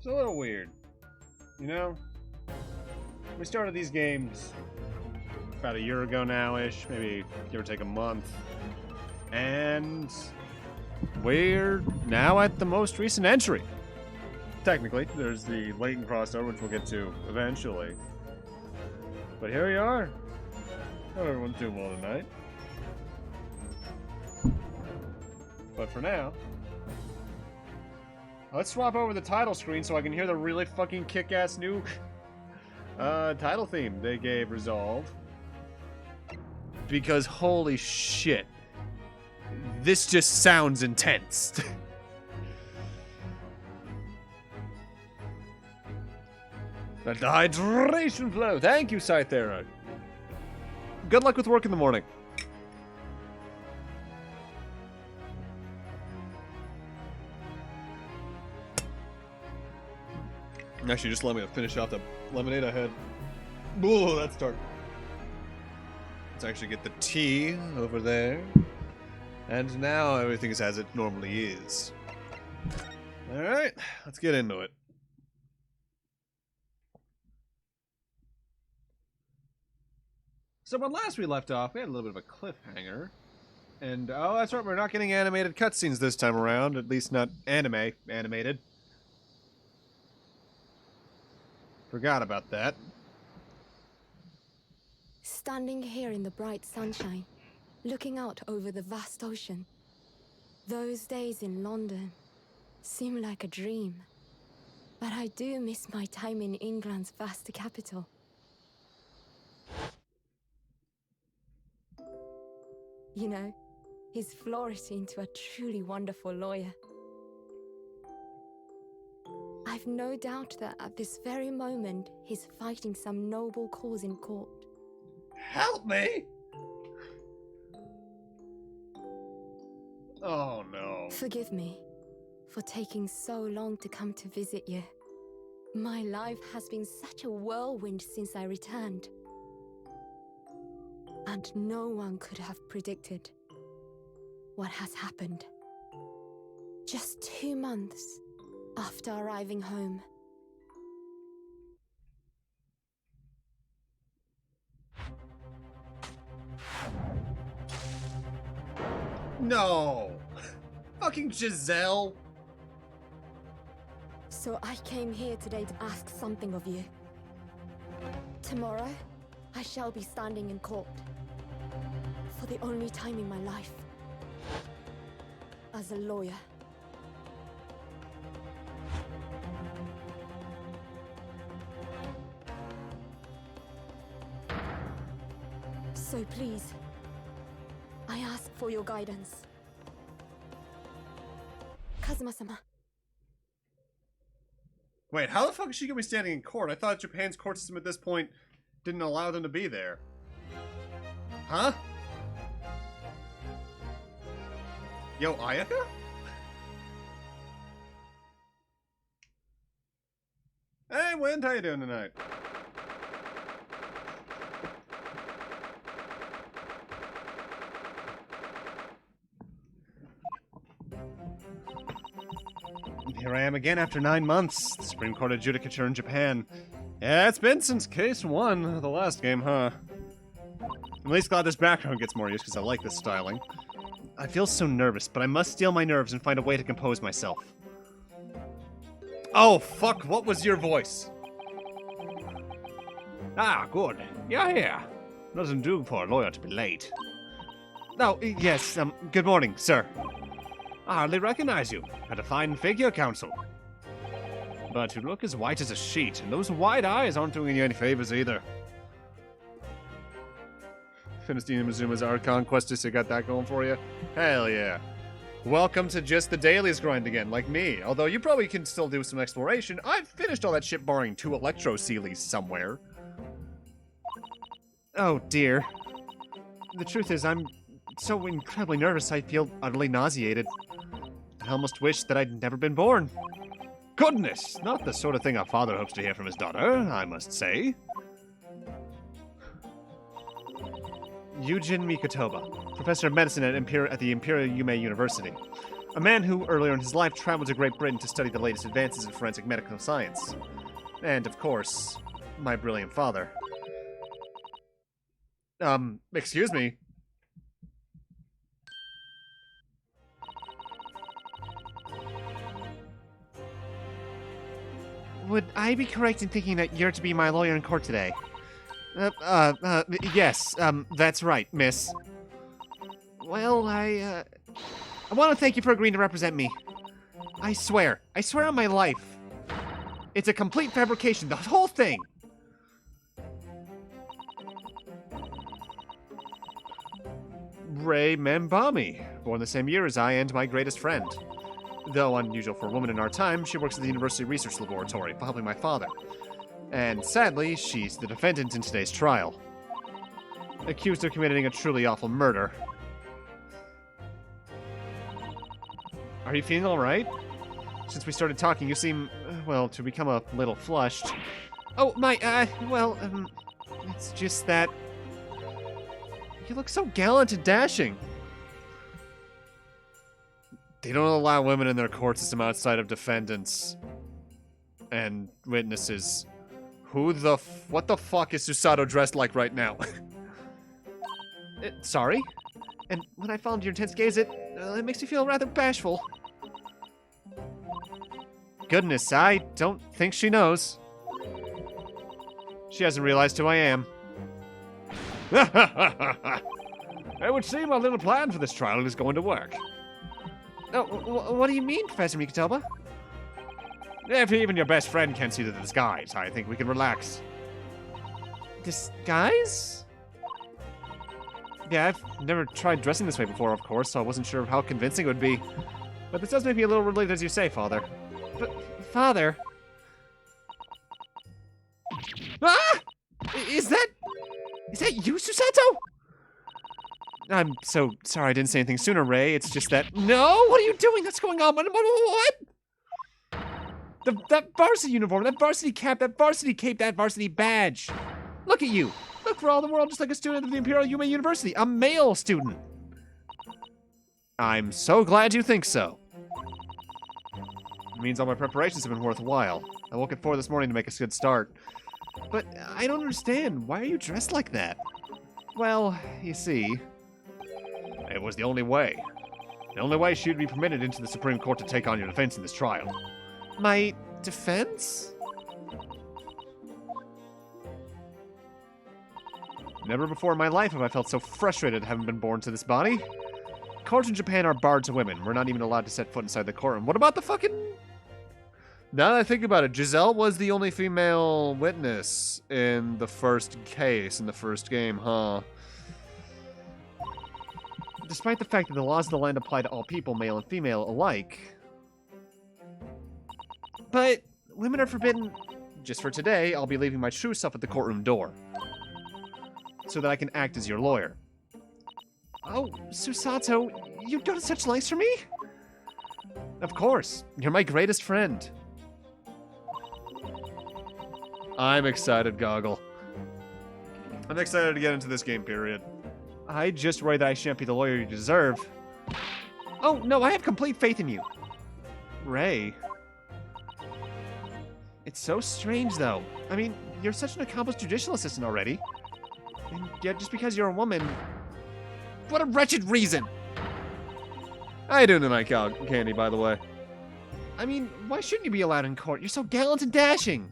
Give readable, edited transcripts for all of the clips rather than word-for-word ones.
It's a little weird. You know? We started these games about a year ago now-ish, maybe give or take a month. And we're now at the most recent entry. Technically, there's the latent crossover, which we'll get to eventually. But here we are. Hope everyone's doing well tonight. But for now, let's swap over the title screen so I can hear the really fucking kick-ass new title theme they gave Resolve. Because holy shit, this just sounds intense. The hydration flow. Thank you, Cythera. Good luck with work in the morning. Actually, just let me finish off the lemonade I had. Ooh, that's dark. Let's actually get the tea over there. And now everything is as it normally is. Alright, let's get into it. So when last we left off, we had a little bit of a cliffhanger. And, oh, that's right, we're not getting animated cutscenes this time around. At least not animated. Forgot about that. Standing here in the bright sunshine, looking out over the vast ocean. Those days in London seem like a dream. But I do miss my time in England's vast capital. You know, he's flourished into a truly wonderful lawyer. I've no doubt that at this very moment, he's fighting some noble cause in court. Help me! Oh no. Forgive me for taking so long to come to visit you. My life has been such a whirlwind since I returned. And no one could have predicted what has happened. Just 2 months after arriving home. No! Fucking Giselle! So I came here today to ask something of you. Tomorrow, I shall be standing in court. For the only time in my life. As a lawyer. So please, I ask for your guidance. Kazuma-sama. Wait, how the fuck is she gonna be standing in court? I thought Japan's court system at this point didn't allow them to be there. Huh? Yo, Ayaka? Hey, Wind, how you doing tonight? Here I am again after 9 months. The Supreme Court Adjudicature in Japan. Yeah, it's been since case 1 of the last game, huh? I'm at least glad this background gets more use because I like this styling. I feel so nervous, but I must steel my nerves and find a way to compose myself. Oh, fuck, what was your voice? Ah, good. Yeah. Doesn't do for a lawyer to be late. Oh, yes, good morning, sir. I hardly recognize you. Had a fine figure, counsel. But you look as white as a sheet, and those wide eyes aren't doing you any favors either. Finistina Mizuma's Archon Questus, you got that going for you? Hell yeah. Welcome to just the dailies grind again, like me. Although you probably can still do some exploration. I've finished all that shit barring 2 Electro Sealies somewhere. Oh dear. The truth is, I'm so incredibly nervous I feel utterly nauseated. I almost wish that I'd never been born. Goodness, not the sort of thing a father hopes to hear from his daughter, I must say. Tomikitoba, professor of medicine at the Imperial Yume University. A man who, earlier in his life, traveled to Great Britain to study the latest advances in forensic medical science. And, of course, my brilliant father. Excuse me? Would I be correct in thinking that you're to be my lawyer in court today? Yes, that's right, miss. Well, I want to thank you for agreeing to represent me. I swear on my life. It's a complete fabrication, the whole thing. Ray Membami, born the same year as I and my greatest friend. Though unusual for a woman in our time, she works at the University Research Laboratory, helping my father. And sadly, she's the defendant in today's trial. Accused of committing a truly awful murder. Are you feeling alright? Since we started talking, you seem, well, to become a little flushed. Oh, it's just that... You look so gallant and dashing. They don't allow women in their court system outside of defendants and witnesses. What the fuck is Susato dressed like right now? Sorry? And when I found your intense gaze, it makes me feel rather bashful. Goodness, I don't think she knows. She hasn't realized who I am. It would seem our little plan for this trial is going to work. Oh, what do you mean, Professor Mikitoba? If even your best friend can't see the disguise, I think we can relax. Disguise? Yeah, I've never tried dressing this way before, of course, so I wasn't sure of how convincing it would be. But this does make me a little relieved, as you say, Father. But, Father... Ah! Is that you, Susato? I'm so sorry I didn't say anything sooner, Ray. It's just that... No! What are you doing? What's going on? What? That varsity uniform, that varsity cap, that varsity cape, that varsity badge. Look at you. Look for all the world just like a student of the Imperial Yume University. A male student. I'm so glad you think so. It means all my preparations have been worthwhile. I woke at 4 this morning to make a good start. But I don't understand. Why are you dressed like that? Well, you see... It was the only way. The only way she'd be permitted into the Supreme Court to take on your defense in this trial. My defense? Never before in my life have I felt so frustrated having been born to this body. Courts in Japan are barred to women. We're not even allowed to set foot inside the courtroom. What about the fucking... Now that I think about it, Giselle was the only female witness in the first case, in the first game, huh? Despite the fact that the laws of the land apply to all people, male and female alike. But women are forbidden. Just for today, I'll be leaving my true self at the courtroom door. So that I can act as your lawyer. Oh, Susato, you'd go to such lengths for me? Of course. You're my greatest friend. I'm excited, Goggle. I'm excited to get into this game, period. I just worry that I shan't be the lawyer you deserve. Oh, no, I have complete faith in you. Ray. It's so strange, though. I mean, you're such an accomplished judicial assistant already. And yet, just because you're a woman... What a wretched reason! How you doing tonight, Candy, by the way? I mean, why shouldn't you be allowed in court? You're so gallant and dashing!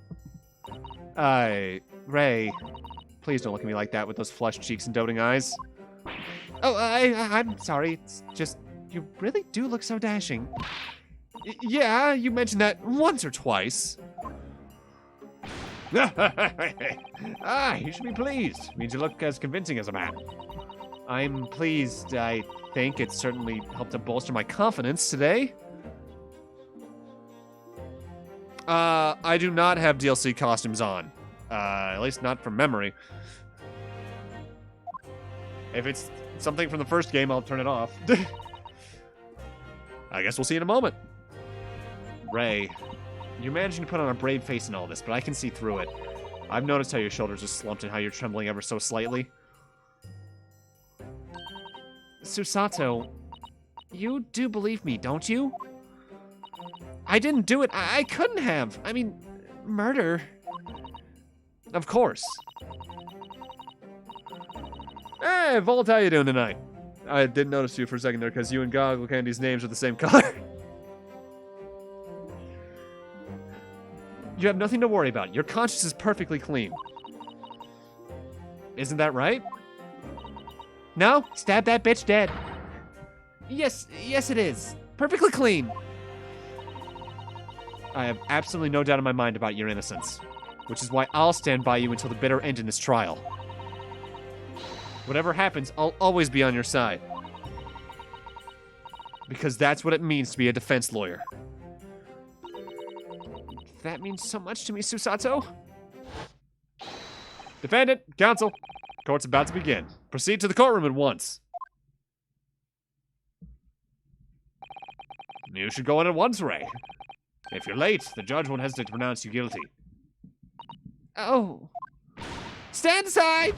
Ray, please don't look at me like that with those flushed cheeks and doting eyes. Oh, I'm sorry. It's just, you really do look so dashing. Yeah, you mentioned that once or twice. You should be pleased. Means you look as convincing as a man. I'm pleased. I think it certainly helped to bolster my confidence today. I do not have DLC costumes on. At least not from memory. If it's something from the first game, I'll turn it off. I guess we'll see in a moment. Ray, you're managing to put on a brave face in all this, but I can see through it. I've noticed how your shoulders are slumped and how you're trembling ever so slightly. Susato, you do believe me, don't you? I didn't do it. I couldn't have. I mean, murder. Of course. Hey, Volt, how you doing tonight? I didn't notice you for a second there because you and Goggle Candy's names are the same color. You have nothing to worry about. Your conscience is perfectly clean. Isn't that right? No? Stab that bitch dead. Yes it is. Perfectly clean. I have absolutely no doubt in my mind about your innocence, which is why I'll stand by you until the bitter end in this trial. Whatever happens, I'll always be on your side. Because that's what it means to be a defense lawyer. That means so much to me, Susato. Defendant, counsel, court's about to begin. Proceed to the courtroom at once. You should go in at once, Ray. If you're late, the judge won't hesitate to pronounce you guilty. Oh. Stand aside!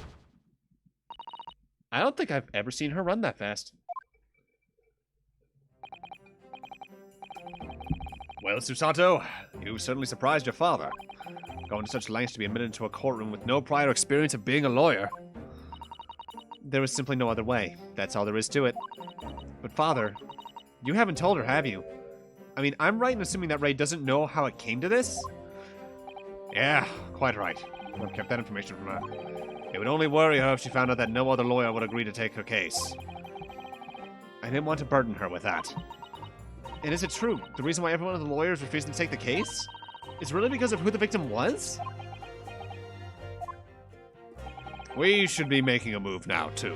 I don't think I've ever seen her run that fast. Well, Susato, you've certainly surprised your father. Going to such lengths to be admitted into a courtroom with no prior experience of being a lawyer. There was simply no other way. That's all there is to it. But father, you haven't told her, have you? I mean, I'm right in assuming that Ray doesn't know how it came to this? Yeah, quite right. I've kept that information from her. It would only worry her if she found out that no other lawyer would agree to take her case. I didn't want to burden her with that. And is it true? The reason why every one of the lawyers refused to take the case is really because of who the victim was? We should be making a move now, too.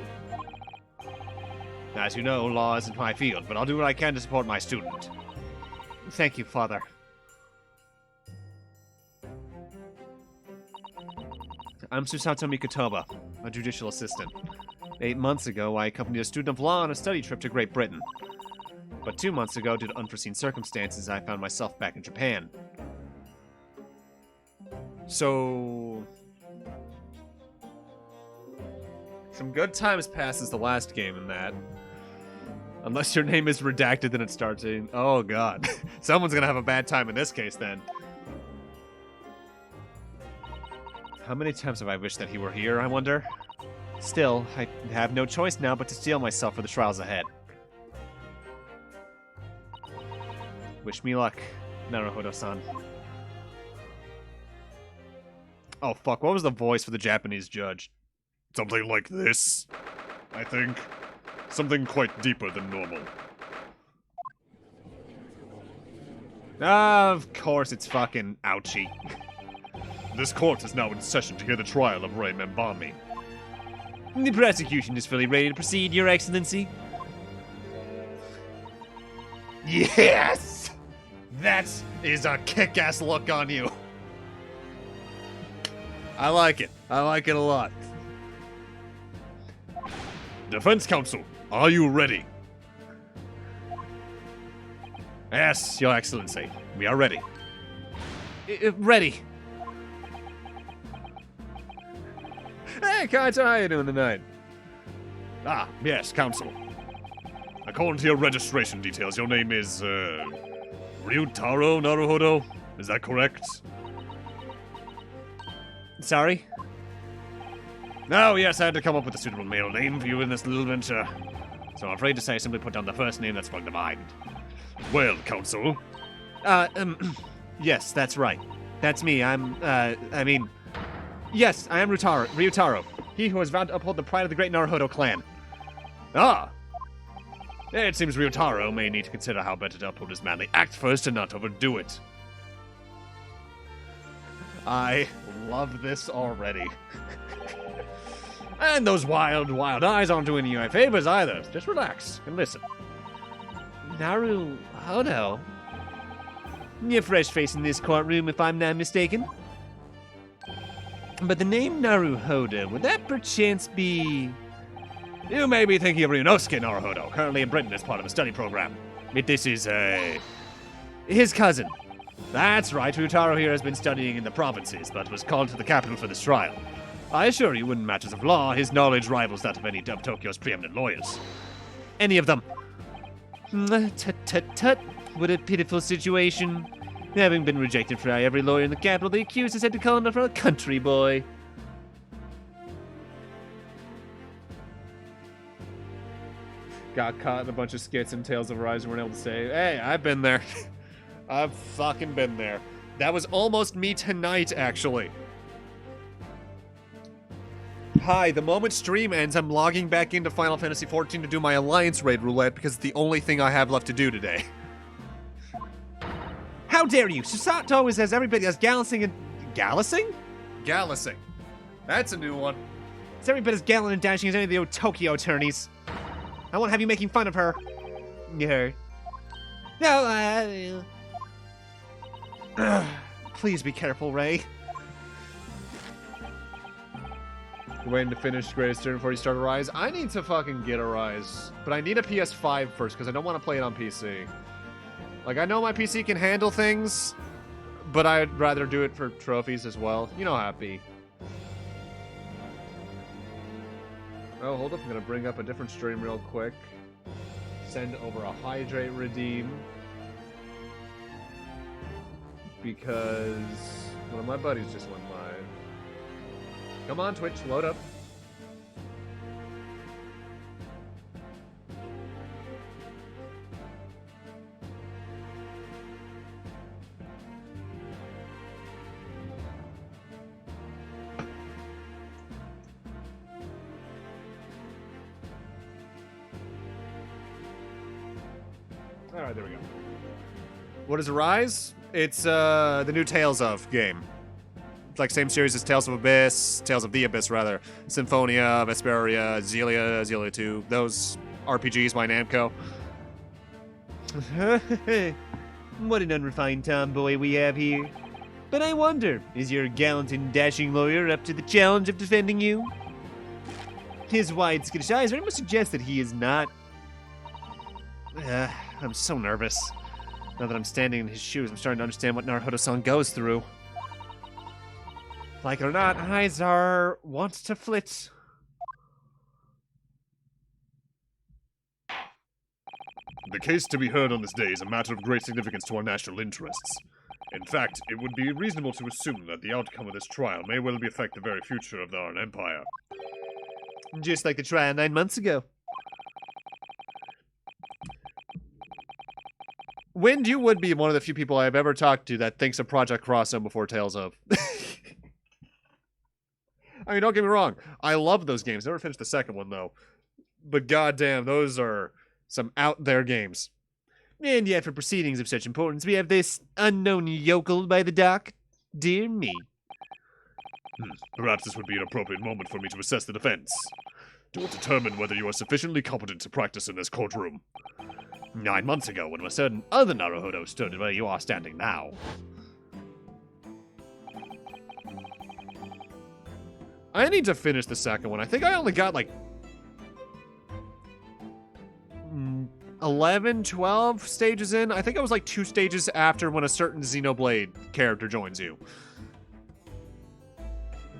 As you know, law isn't my field, but I'll do what I can to support my student. Thank you, Father. I'm Susato Tomikitoba, a judicial assistant. 8 months ago, I accompanied a student of law on a study trip to Great Britain. But 2 months ago, due to unforeseen circumstances, I found myself back in Japan. So... some good times passed since the last game in that. Unless your name is redacted, then it starts in... Oh, God. Someone's gonna have a bad time in this case, then. How many times have I wished that he were here, I wonder? Still, I have no choice now but to steel myself for the trials ahead. Wish me luck, Naruhodo-san. Oh, fuck. What was the voice for the Japanese judge? Something like this, I think. Something quite deeper than normal. Of course it's fucking ouchie. This court is now in session to hear the trial of Ray Membami. The prosecution is fully ready to proceed, Your Excellency. Yes! That is a kick-ass look on you. I like it. I like it a lot. Defense counsel, are you ready? Yes, Your Excellency. We are ready. Ready. Hey, Kaito, how you doing tonight? Ah, yes, counsel. According to your registration details, your name is, Ryutaro Naruhodo? Is that correct? Sorry? No, yes, I had to come up with a suitable male name for you in this little venture. So I'm afraid to say I simply put down the first name that sprung to mind. Well, counsel. Yes, that's right. That's me. Yes, I am Ryutaro. He who has vowed to uphold the pride of the great Naruhodo clan. Ah! It seems Ryutaro may need to consider how better to uphold his manly act first and not overdo it. I love this already. And those wild, wild eyes aren't doing you any favors either. Just relax and listen. Naruhodo? A fresh face in this courtroom, if I'm not mistaken. But the name Naruhodo, would that perchance be... You may be thinking of Ryunosuke Naruhodo, currently in Britain as part of a study program. This is, his cousin. That's right, Ryutaro here has been studying in the provinces, but was called to the capital for this trial. I assure you, in matters of law, his knowledge rivals that of any of Tokyo's preeminent lawyers. Any of them. Tut. What a pitiful situation. Having been rejected by every lawyer in the capital, the accused is said to call him a country boy. Got caught in a bunch of skits and Tales of Arise and weren't able to say, hey, I've been there. I've fucking been there. That was almost me tonight, actually. Hi, the moment stream ends, I'm logging back into Final Fantasy XIV to do my Alliance Raid Roulette because it's the only thing I have left to do today. How dare you! Susato always has everybody as gallinsing and... Gallising? Gallising. That's a new one. It's every bit as gallant and dashing as any of the old Tokyo attorneys. I won't have you making fun of her. Her. No, please be careful, Ray. You're waiting to finish Greatest Turn before you start Arise? I need to fucking get Arise. But I need a PS5 first, because I don't want to play it on PC. Like, I know my PC can handle things, but I'd rather do it for trophies as well. You know how it be. Oh, hold up. I'm going to bring up a different stream real quick. Send over a Hydrate Redeem. Because one of my buddies just went live. Come on, Twitch, load up. Alright, there we go. What is Arise? It's the new Tales of game. It's like same series as Tales of Abyss, Tales of the Abyss rather, Symphonia, Vesperia, Xillia 2, those RPGs by Namco. What an unrefined tomboy we have here. But I wonder, is your gallant and dashing lawyer up to the challenge of defending you? His wide skittish eyes very much suggest that he is not. I'm so nervous. Now that I'm standing in his shoes, I'm starting to understand what Naruhodo-san goes through. Like it or not, eyes are wont to flit. The case to be heard on this day is a matter of great significance to our national interests. In fact, it would be reasonable to assume that the outcome of this trial may well affect the very future of our empire. Just like the trial 9 months ago. Wind, you would be one of the few people I've ever talked to that thinks of Project Crosszone before Tales of. I mean, don't get me wrong. I love those games. Never finished the second one, though. But goddamn, those are some out there games. And yet, for proceedings of such importance, we have this unknown yokel by the dock. Dear me. Perhaps this would be an appropriate moment for me to assess the defense. To determine whether you are sufficiently competent to practice in this courtroom. 9 months ago, when a certain other Naruhodo stood where you are standing now. I need to finish the second one. I think I only got like 11, 12 stages in. I think I was like 2 stages after when a certain Xenoblade character joins you.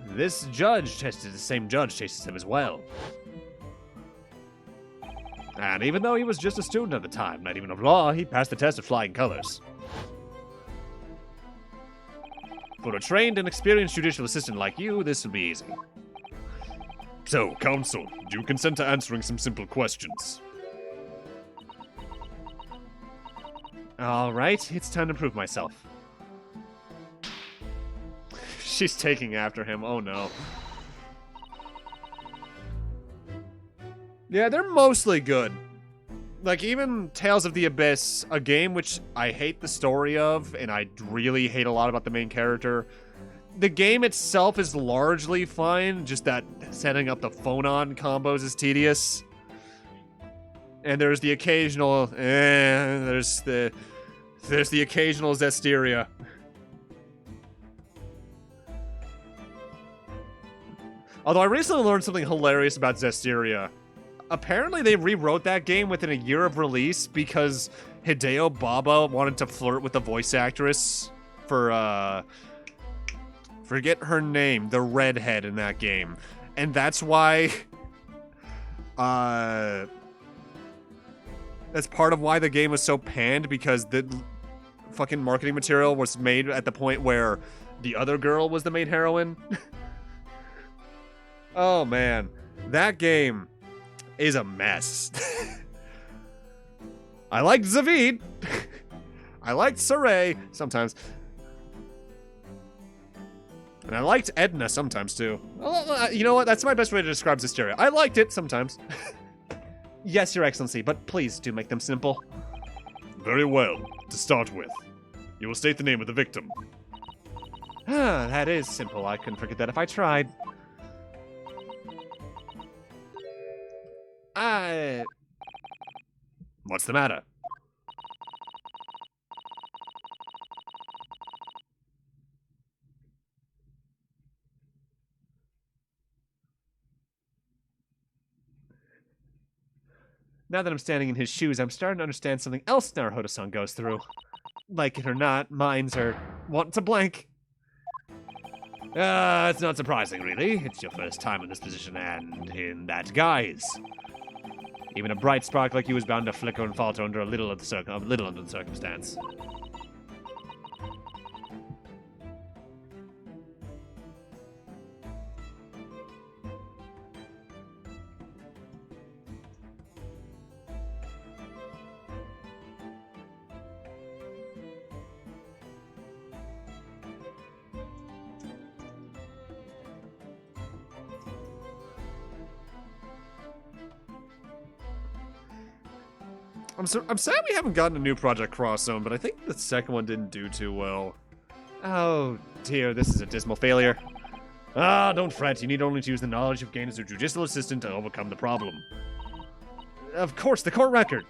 This judge tested the same judge chases him as well. And even though he was just a student at the time, not even of law, he passed the test of flying colors. For a trained and experienced judicial assistant like you, this will be easy. So, counsel, do you consent to answering some simple questions? Alright, it's time to prove myself. She's taking after him, oh no. Yeah, they're mostly good. Like, even Tales of the Abyss, a game which I hate the story of, and I really hate a lot about the main character. The game itself is largely fine, just that setting up the phone-on combos is tedious. And there's the occasional, there's the occasional Zestiria. Although I recently learned something hilarious about Zestiria. Apparently they rewrote that game within a year of release because Hideo Baba wanted to flirt with the voice actress for, forget her name, the redhead in that game. And that's why, that's part of why the game was so panned, because the fucking marketing material was made at the point where the other girl was the main heroine. Oh man, that game is a mess. I liked Zavid. I liked Saray sometimes. And I liked Edna sometimes too. You know what? That's my best way to describe Zestiria. I liked it sometimes. Yes, Your Excellency, but please do make them simple. Very well. To start with, you will state the name of the victim. That is simple. I couldn't forget that if I tried. What's the matter? Now that I'm standing in his shoes, I'm starting to understand something else Naruhodo-san goes through. Like it or not, minds are wanting to blank. It's not surprising, really. It's your first time in this position and in that guise. Even a bright spark like you is bound to flicker and falter under a little under the circumstance. I'm sad we haven't gotten a new Project Cross Zone, but I think the second one didn't do too well. Oh dear, this is a dismal failure. Don't fret. You need only to use the knowledge you've gained as a judicial assistant to overcome the problem. Of course, the court record.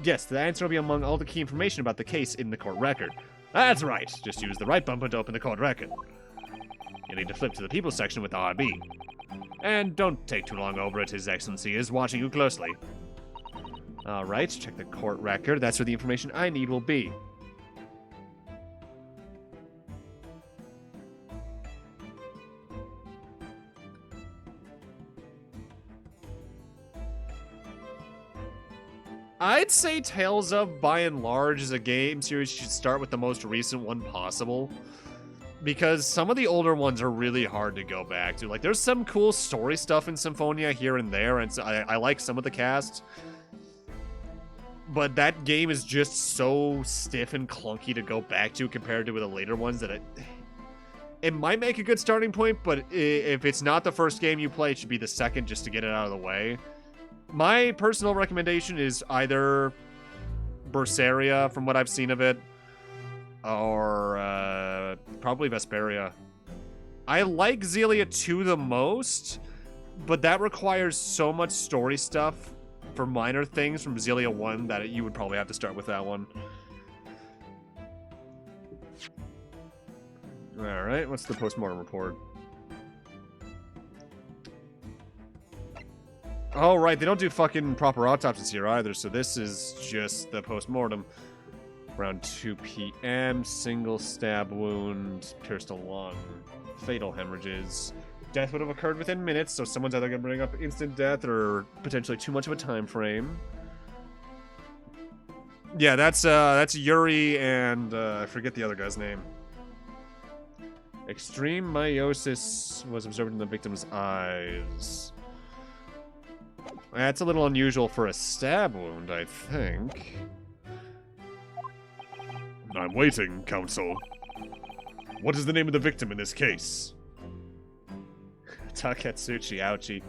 Yes, the answer will be among all the key information about the case in the court record. That's right. Just use the right bumper to open the court record. You'll need to flip to the people section with the RB. And don't take too long over it. His Excellency is watching you closely. Alright, check the court record. That's where the information I need will be. I'd say Tales of, by and large, is a game series you should start with the most recent one possible. Because some of the older ones are really hard to go back to. Like, there's some cool story stuff in Symphonia here and there, and I like some of the cast. But that game is just so stiff and clunky to go back to compared to the later ones that It might make a good starting point, but if it's not the first game you play, it should be the second just to get it out of the way. My personal recommendation is either Berseria, from what I've seen of it, or probably Vesperia. I like Xelia 2 the most, but that requires so much story stuff for minor things from Xelia 1 that you would probably have to start with that one. Alright, what's the postmortem report? Oh, right, they don't do fucking proper autopsies here either, so this is just the postmortem. Around 2 p.m., single stab wound, pierced a lung, fatal hemorrhages. Death would have occurred within minutes, so someone's either going to bring up instant death or potentially too much of a time frame. Yeah, that's Yuri and I forget the other guy's name. Extreme meiosis was observed in the victim's eyes. That's a little unusual for a stab wound, I think. I'm waiting, Counsel. What is the name of the victim in this case? Taketsuchi, ouchie.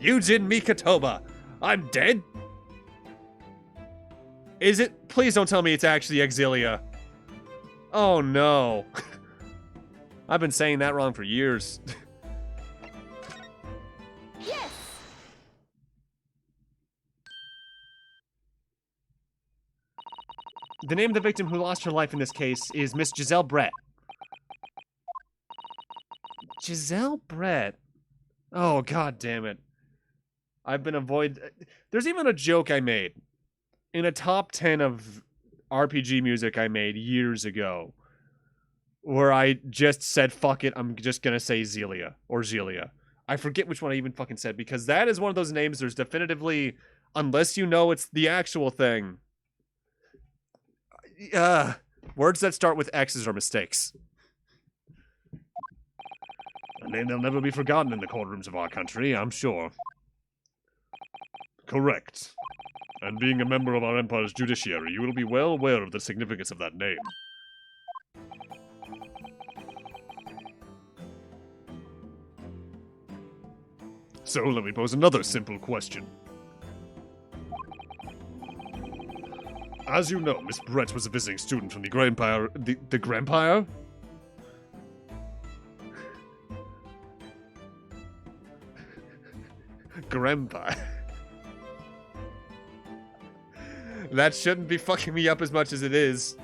Yujin Mikitoba. I'm dead? Is it? Please don't tell me it's actually Exilia. Oh no. I've been saying that wrong for years. Yes! The name of the victim who lost her life in this case is Miss Giselle Brett. Giselle Brett? Oh, god damn it. I've been There's even a joke I made in a top 10 of RPG music I made years ago, where I just said, fuck it, I'm just gonna say Zelia, or Zelia. I forget which one I even fucking said, because that is one of those names there's definitively, unless you know it's the actual thing, words that start with X's are mistakes. A name that'll never be forgotten in the courtrooms of our country, I'm sure. Correct. And being a member of our Empire's judiciary, you will be well aware of the significance of that name. So, let me pose another simple question. As you know, Miss Brett was a visiting student from the Grandpire... The Grandpire? Grandpa. That shouldn't be fucking me up as much as it is.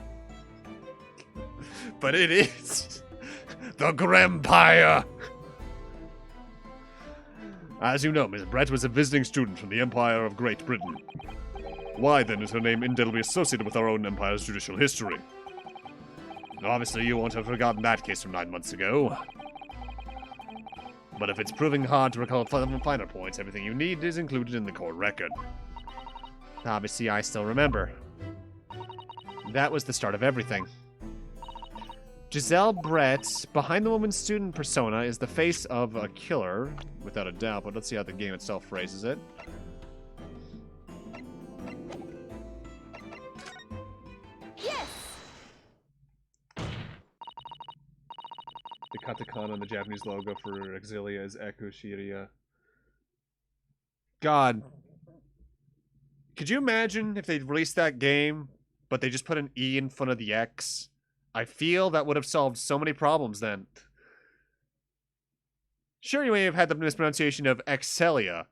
But it is. The Grandpire! As you know, Miss Brett was a visiting student from the Empire of Great Britain. Why then is her name indelibly associated with our own Empire's judicial history? Obviously, you won't have forgotten that case from 9 months ago. But if it's proving hard to recall finer points, everything you need is included in the court record. Obviously, I still remember. That was the start of everything. Giselle Brett, behind the woman's student persona, is the face of a killer, without a doubt, but let's see how the game itself phrases it. Yes! The katakana on the Japanese logo for Exilia is Eku Shiria. God. Could you imagine if they released that game, but they just put an E in front of the X? I feel that would have solved so many problems then. Sure, you may have had the mispronunciation of Excelia,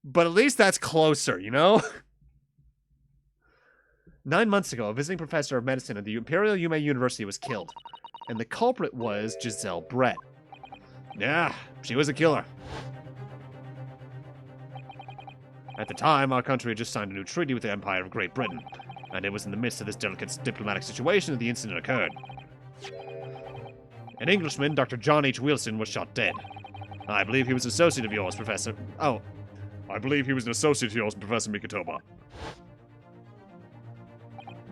but at least that's closer, you know? 9 months ago, a visiting professor of medicine at the Imperial Yume University was killed, and the culprit was Giselle Brett. Yeah, she was a killer. At the time, our country had just signed a new treaty with the Empire of Great Britain, and it was in the midst of this delicate diplomatic situation that the incident occurred. An Englishman, Dr. John H. Wilson, was shot dead. I believe he was an associate of yours, Professor... Oh. I believe he was an associate of yours, Professor Mikitoba.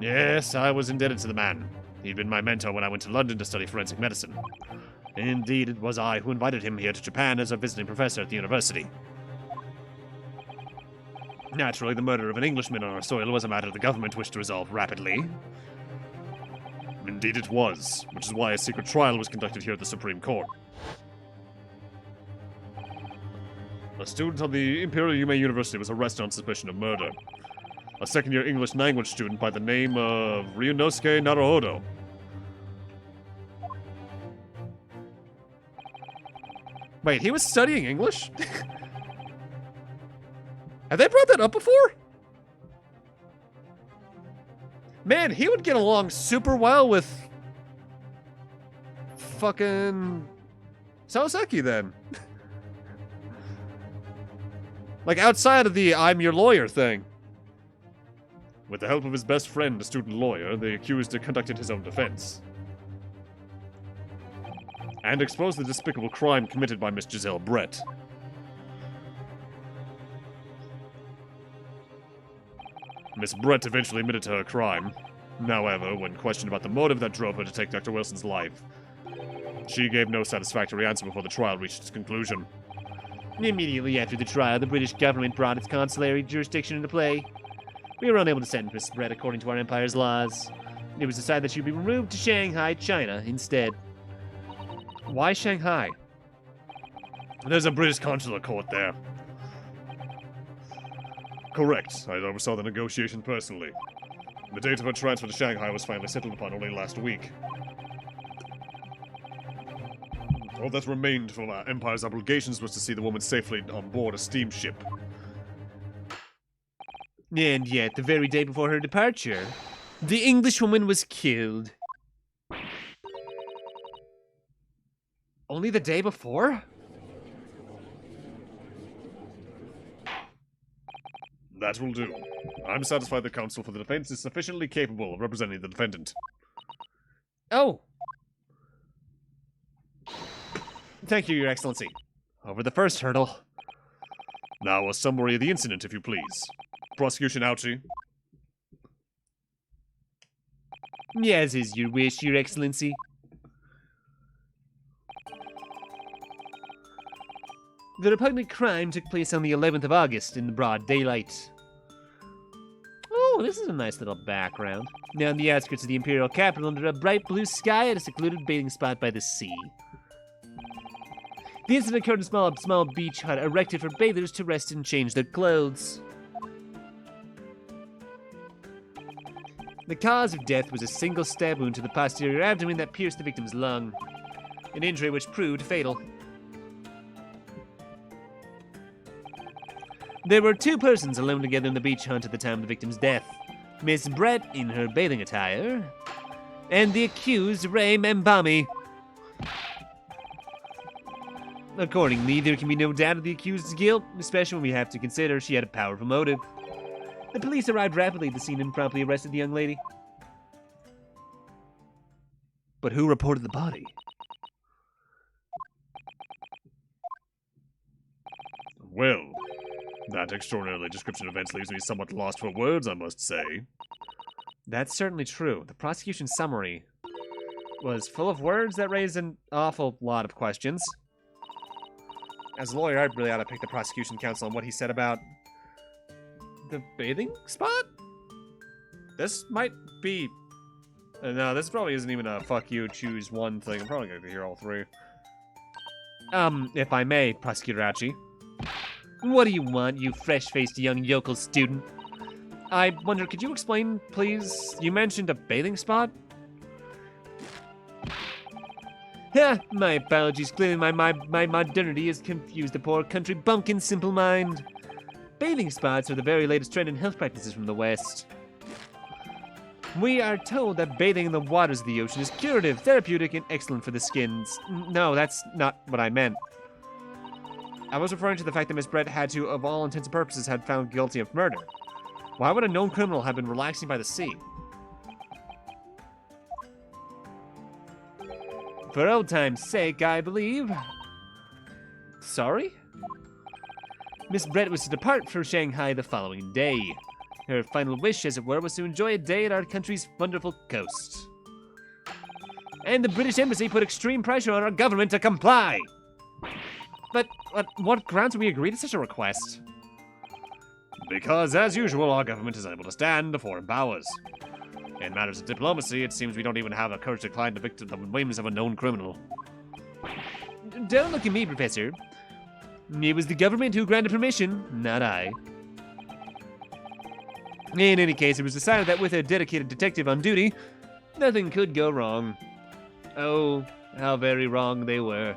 Yes, I was indebted to the man. He'd been my mentor when I went to London to study forensic medicine. Indeed, it was I who invited him here to Japan as a visiting professor at the university. Naturally, the murder of an Englishman on our soil was a matter the government wished to resolve rapidly. Indeed it was, which is why a secret trial was conducted here at the Supreme Court. A student of the Imperial Yume University was arrested on suspicion of murder. A second-year English language student by the name of Ryunosuke Naruhodo. Wait, he was studying English? Have they brought that up before? Man, he would get along super well with fucking Soseki then. Like outside of the I'm your lawyer thing. With the help of his best friend, a student lawyer, the accused conducted his own defense. And exposed the despicable crime committed by Miss Giselle Brett. Miss Brett eventually admitted to her crime. However, when questioned about the motive that drove her to take Dr. Wilson's life, she gave no satisfactory answer before the trial reached its conclusion. Immediately after the trial, the British government brought its consulary jurisdiction into play. We were unable to sentence Miss Brett according to our empire's laws. It was decided that she would be removed to Shanghai, China, instead. Why Shanghai? There's a British consular court there. Correct. I oversaw the negotiation personally. The date of her transfer to Shanghai was finally settled upon only last week. All that remained for our Empire's obligations was to see the woman safely on board a steamship. And yet, the very day before her departure, the Englishwoman was killed. Only the day before? That will do. I'm satisfied the counsel for the defense is sufficiently capable of representing the defendant. Oh. Thank you, Your Excellency. Over the first hurdle. Now a summary of the incident, if you please. Prosecution Ouchie. As is your wish, Your Excellency. The repugnant crime took place on the 11th of August in the broad daylight. Oh, this is a nice little background. Now in the outskirts of the Imperial capital under a bright blue sky at a secluded bathing spot by the sea. The incident occurred in a small beach hut erected for bathers to rest and change their clothes. The cause of death was a single stab wound to the posterior abdomen that pierced the victim's lung, an injury which proved fatal. There were two persons alone together in the beach hut at the time of the victim's death. Miss Brett in her bathing attire, and the accused, Ray Membami. Accordingly, there can be no doubt of the accused's guilt, especially when we have to consider she had a powerful motive. The police arrived rapidly at the scene and promptly arrested the young lady. But who reported the body? Well, that extraordinary description of events leaves me somewhat lost for words, I must say. That's certainly true. The prosecution summary was full of words that raised an awful lot of questions. As a lawyer, I really ought to pick the prosecution counsel on what he said about the bathing spot? This might be... no, this probably isn't even a fuck you, choose one thing. I'm probably going to hear all three. If I may, Prosecutor Ouchie. What do you want, you fresh-faced young yokel student? I wonder, could you explain, please? You mentioned a bathing spot? My apologies. Clearly my modernity has confused the poor country bumpkin's simple mind. Bathing spots are the very latest trend in health practices from the West. We are told that bathing in the waters of the ocean is curative, therapeutic, and excellent for the skins. No, that's not what I meant. I was referring to the fact that Miss Brett had to, of all intents and purposes, had found guilty of murder. Why would a known criminal have been relaxing by the sea? For old time's sake, I believe. Sorry? Miss Brett was to depart for Shanghai the following day. Her final wish, as it were, was to enjoy a day at our country's wonderful coast. And the British Embassy put extreme pressure on our government to comply. But what grounds would we agree to such a request? Because, as usual, our government is unable to stand the foreign powers. In matters of diplomacy, it seems we don't even have the courage to climb the whims of a known criminal. Don't look at me, Professor. It was the government who granted permission, not I. In any case, it was decided that with a dedicated detective on duty, nothing could go wrong. Oh, how very wrong they were.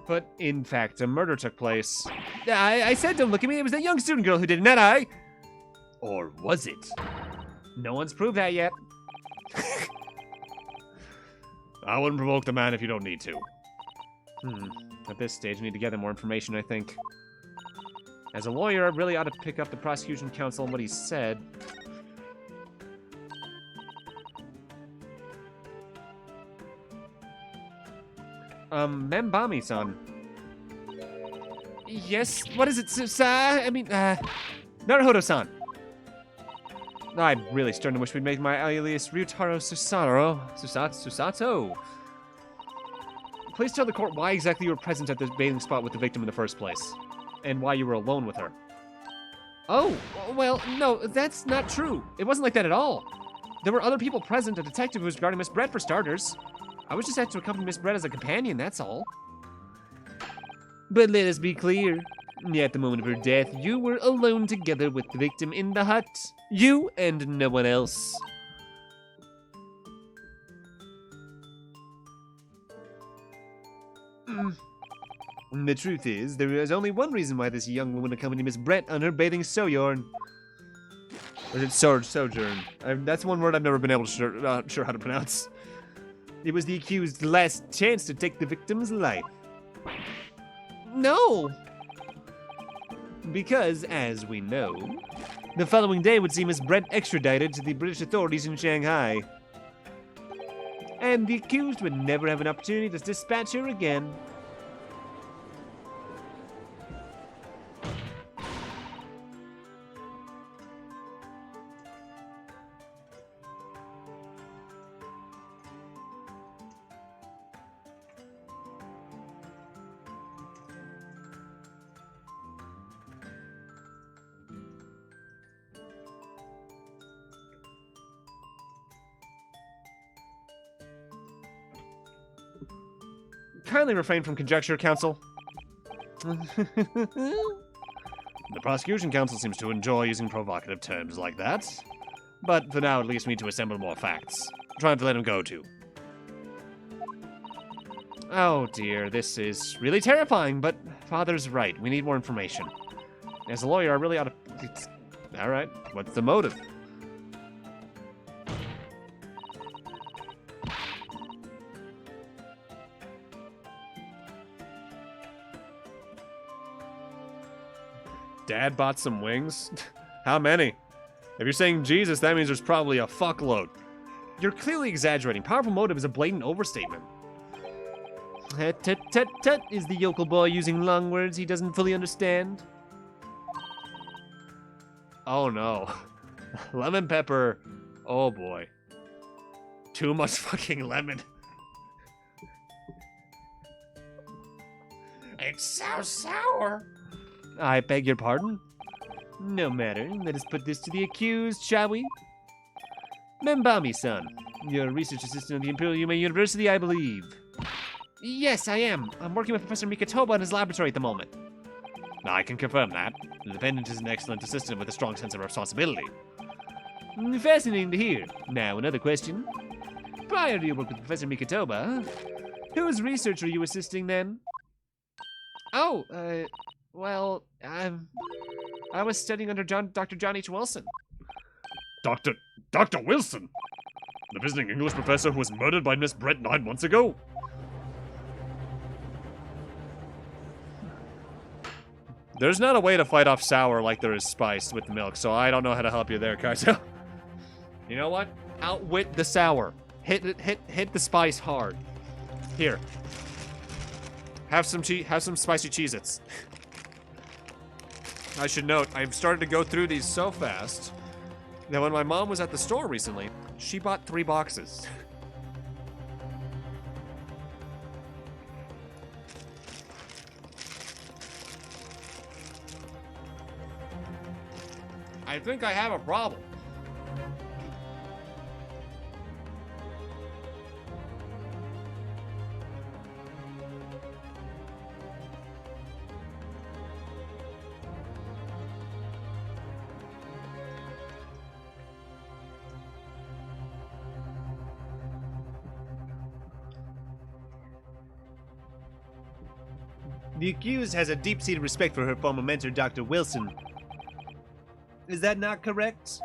But, in fact, a murder took place. I said don't look at me, it was that young student girl who did it, not I! Or was it? No one's proved that yet. I wouldn't provoke the man if you don't need to. At this stage, I need to gather more information, I think. As a lawyer, I really ought to pick up the prosecution counsel and what he said. Membami-san. Yes, what is it, Naruhodo-san. I'm really starting to wish we'd made my alias Ryutaro Susato. Please tell the court why exactly you were present at the bathing spot with the victim in the first place, and why you were alone with her. Oh, well, no, that's not true. It wasn't like that at all. There were other people present, a detective who was guarding Miss Brett for starters. I was just asked to accompany Miss Brett as a companion, that's all. But let us be clear. At the moment of her death, you were alone together with the victim in the hut. You and no one else. The truth is, there is only one reason why this young woman accompanied Miss Brett on her bathing sojourn. Or is it sojourn? That's one word I've never been able to sure how to pronounce. It was the accused's last chance to take the victim's life. No! Because, as we know, the following day would see Miss Brett extradited to the British authorities in Shanghai. And the accused would never have an opportunity to dispatch her again. Kindly refrain from conjecture, counsel. The prosecution counsel seems to enjoy using provocative terms like that. But for now, at least we need to assemble more facts. Trying to let him go, too. Oh dear, this is really terrifying, but Father's right. We need more information. As a lawyer, I really ought to... Alright, what's the motive? Dad bought some wings? How many? If you're saying Jesus, that means there's probably a fuckload. You're clearly exaggerating. Powerful motive is a blatant overstatement. Tut tut tut, is the yokel boy using long words he doesn't fully understand? Oh no. Lemon pepper. Oh boy. Too much fucking lemon. It's so sour. I beg your pardon? No matter. Let us put this to the accused, shall we? Membami-san, you're a research assistant at the Imperial Yume University, I believe. Yes, I am. I'm working with Professor Tomikitoba in his laboratory at the moment. I can confirm that. The dependent is an excellent assistant with a strong sense of responsibility. Fascinating to hear. Now, another question. Prior to your work with Professor Mikitoba, whose research were you assisting then? Oh, well, I was studying under Dr. John H. Wilson. Dr. Wilson? The visiting English professor who was murdered by Miss Brett 9 months ago? There's not a way to fight off sour like there is spice with the milk, so I don't know how to help you there, Kaizo. You know what? Outwit the sour. Hit the spice hard. Here. Have some spicy Cheez-Its. I should note, I've started to go through these so fast that when my mom was at the store recently, she bought 3 boxes. I think I have a problem. The accused has a deep-seated respect for her former mentor, Dr. Wilson. Is that not correct?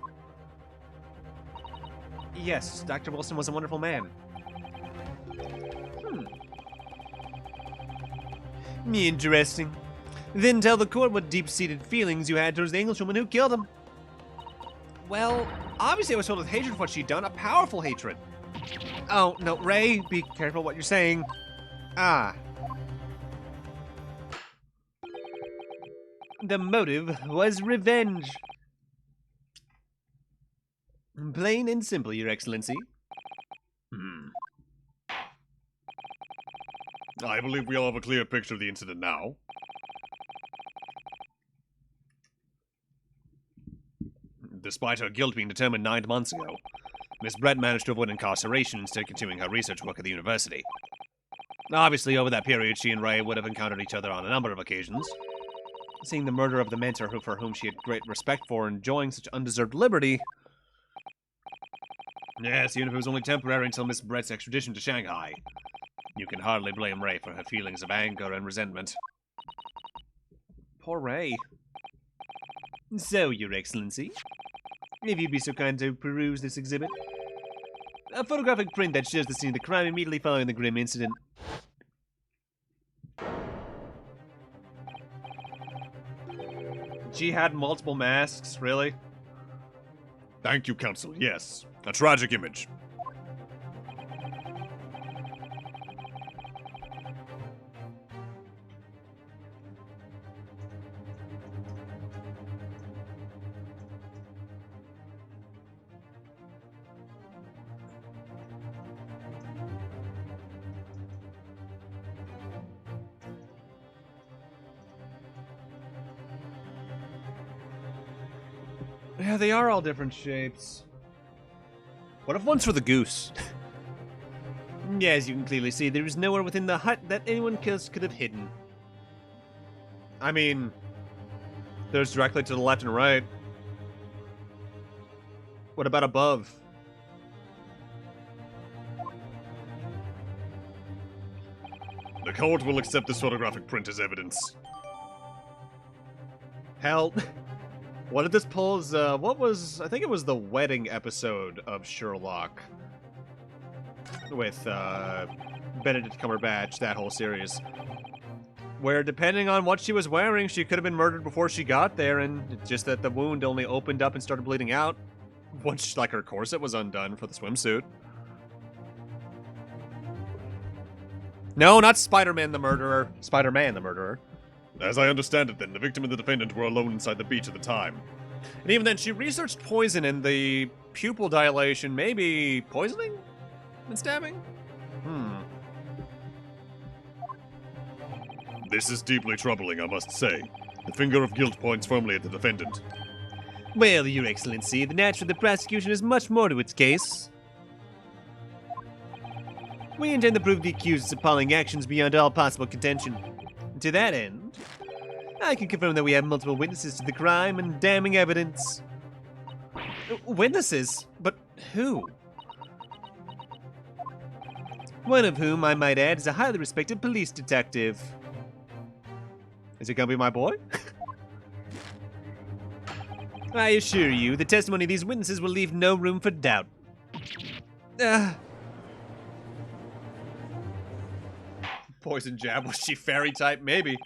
Yes, Dr. Wilson was a wonderful man. Interesting. Then tell the court what deep-seated feelings you had towards the Englishwoman who killed him. Well, obviously I was filled with hatred for what she'd done, a powerful hatred. Oh, no, Ray, be careful what you're saying. Ah. The motive was revenge. Plain and simple, Your Excellency. I believe we all have a clear picture of the incident now. Despite her guilt being determined 9 months ago, Miss Brett managed to avoid incarceration instead of continuing her research work at the university. Obviously, over that period, she and Ray would have encountered each other on a number of occasions. Seeing the murder of the mentor for whom she had great respect for enjoying such undeserved liberty... Yes, even if it was only temporary until Miss Brett's extradition to Shanghai. You can hardly blame Ray for her feelings of anger and resentment. Poor Ray. So, Your Excellency, if you'd be so kind to peruse this exhibit. A photographic print that shows the scene of the crime immediately following the grim incident. She had multiple masks, really? Thank you, Counsel. Yes. A tragic image. Yeah, they are all different shapes. What if one's for the goose? Yeah, as you can clearly see, there is nowhere within the hut that anyone else could have hidden. I mean, there's directly to the left and right. What about above? The court will accept this photographic print as evidence. Hell, what did this pull as, what was, I think it was the wedding episode of Sherlock. With, Benedict Cumberbatch, that whole series. Where, depending on what she was wearing, she could have been murdered before she got there, and it's just that the wound only opened up and started bleeding out once, like, her corset was undone for the swimsuit. No, not Spider-Man the murderer. Spider-Man the murderer. As I understand it then, the victim and the defendant were alone inside the beach at the time. And even then, she researched poison and the pupil dilation, maybe poisoning and stabbing? This is deeply troubling, I must say. The finger of guilt points firmly at the defendant. Well, Your Excellency, the nature of the prosecution is much more to its case. We intend to prove the accused's appalling actions beyond all possible contention. To that end, I can confirm that we have multiple witnesses to the crime and damning evidence. Witnesses? But who? One of whom, I might add, is a highly respected police detective. Is it gonna be my boy? I assure you, the testimony of these witnesses will leave no room for doubt. Poison jab, was she fairy type? Maybe.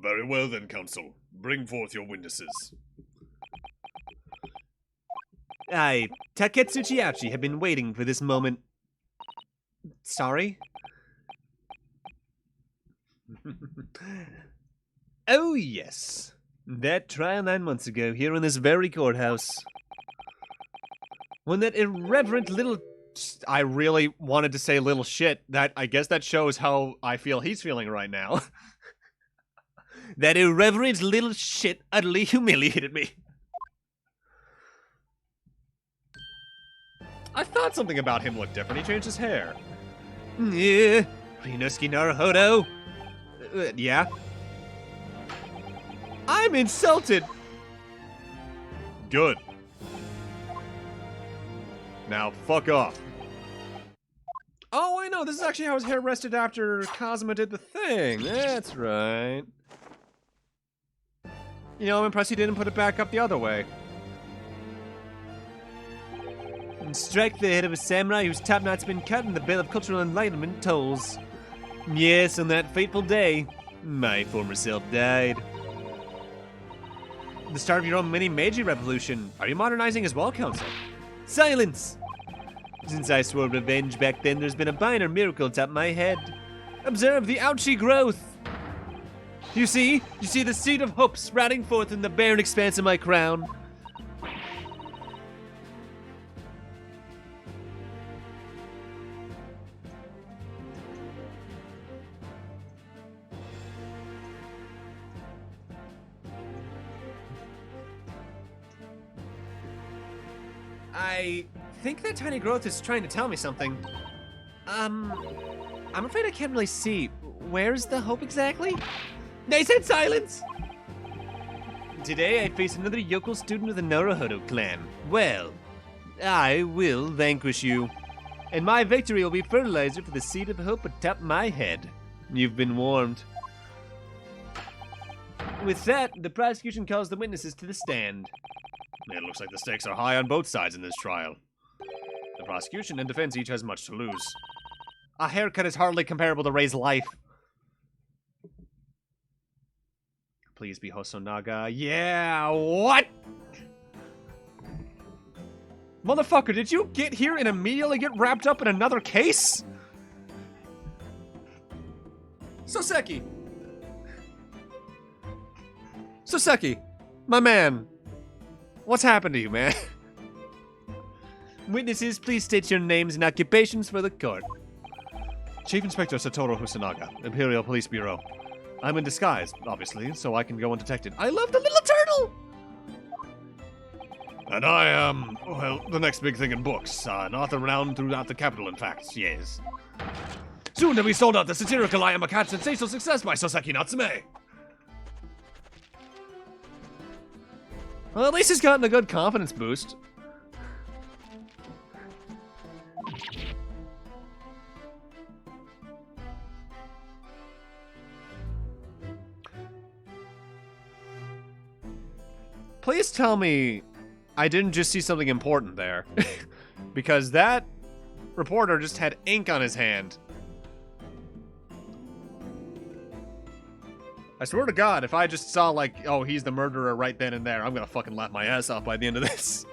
Very well then, counsel. Bring forth your witnesses. I, Taketsu Chiachi, have been waiting for this moment. Sorry? Oh, yes. That trial 9 months ago here in this very courthouse. When that irreverent little... I really wanted to say little shit. I guess that shows how I feel he's feeling right now. That irreverent little shit utterly humiliated me. I thought something about him looked different. He changed his hair. Yeah, Rinosuke Naruhodo. Yeah? I'm insulted! Good. Now, fuck off. Oh, I know. This is actually how his hair rested after Kazuma did the thing. That's right. You know, I'm impressed he didn't put it back up the other way. And strike the head of a samurai whose top knot's been cut and the bell of cultural enlightenment tolls. Yes, on that fateful day, my former self died. The start of your own mini Meiji revolution. Are you modernizing as well, Council? Silence! Since I swore revenge back then, there's been a minor miracle atop my head. Observe the ouchy growth! You see the seed of hope sprouting forth in the barren expanse of my crown. I think that tiny growth is trying to tell me something. I'm afraid I can't really see. Where's the hope exactly? They said silence! Today I face another yokel student of the Naruhodo clan. Well, I will vanquish you. And my victory will be fertilizer for the seed of hope atop my head. You've been warned. With that, the prosecution calls the witnesses to the stand. It looks like the stakes are high on both sides in this trial. The prosecution and defense each has much to lose. A haircut is hardly comparable to Rei's life. Please be Hosonaga. Yeah, what? Motherfucker, did you get here and immediately get wrapped up in another case? Soseki! Soseki, my man. What's happened to you, man? Witnesses, please state your names and occupations for the court. Chief Inspector Satoru Hosonaga, Imperial Police Bureau. I'm in disguise, obviously, so I can go undetected. I love the little turtle! And I am, well, the next big thing in books. An author renowned throughout the capital, in fact, yes. Soon to be sold out the satirical I Am a Cat sensational success by Soseki Natsume. Well, at least he's gotten a good confidence boost. Please tell me I didn't just see something important there. Because that reporter just had ink on his hand. I swear to God, if I just saw, like, oh, he's the murderer right then and there, I'm gonna fucking laugh my ass off by the end of this.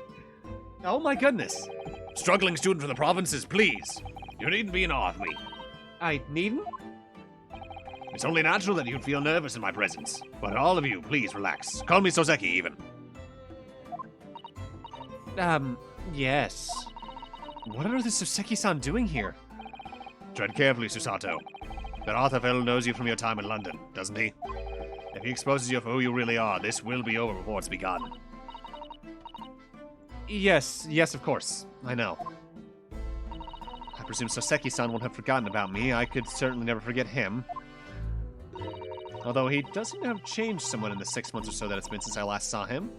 Oh my goodness. Struggling student from the provinces, please. You needn't be in awe of me. I needn't? It's only natural that you'd feel nervous in my presence. But all of you, please relax. Call me Soseki, even. Yes. What on earth is Soseki-san doing here? Tread carefully, Susato. That Arthur fellow knows you from your time in London, doesn't he? If he exposes you for who you really are, this will be over before it's begun. Yes, of course. I know. I presume Soseki-san won't have forgotten about me. I could certainly never forget him. Although he does seem to have changed somewhat in the 6 months or so that it's been since I last saw him.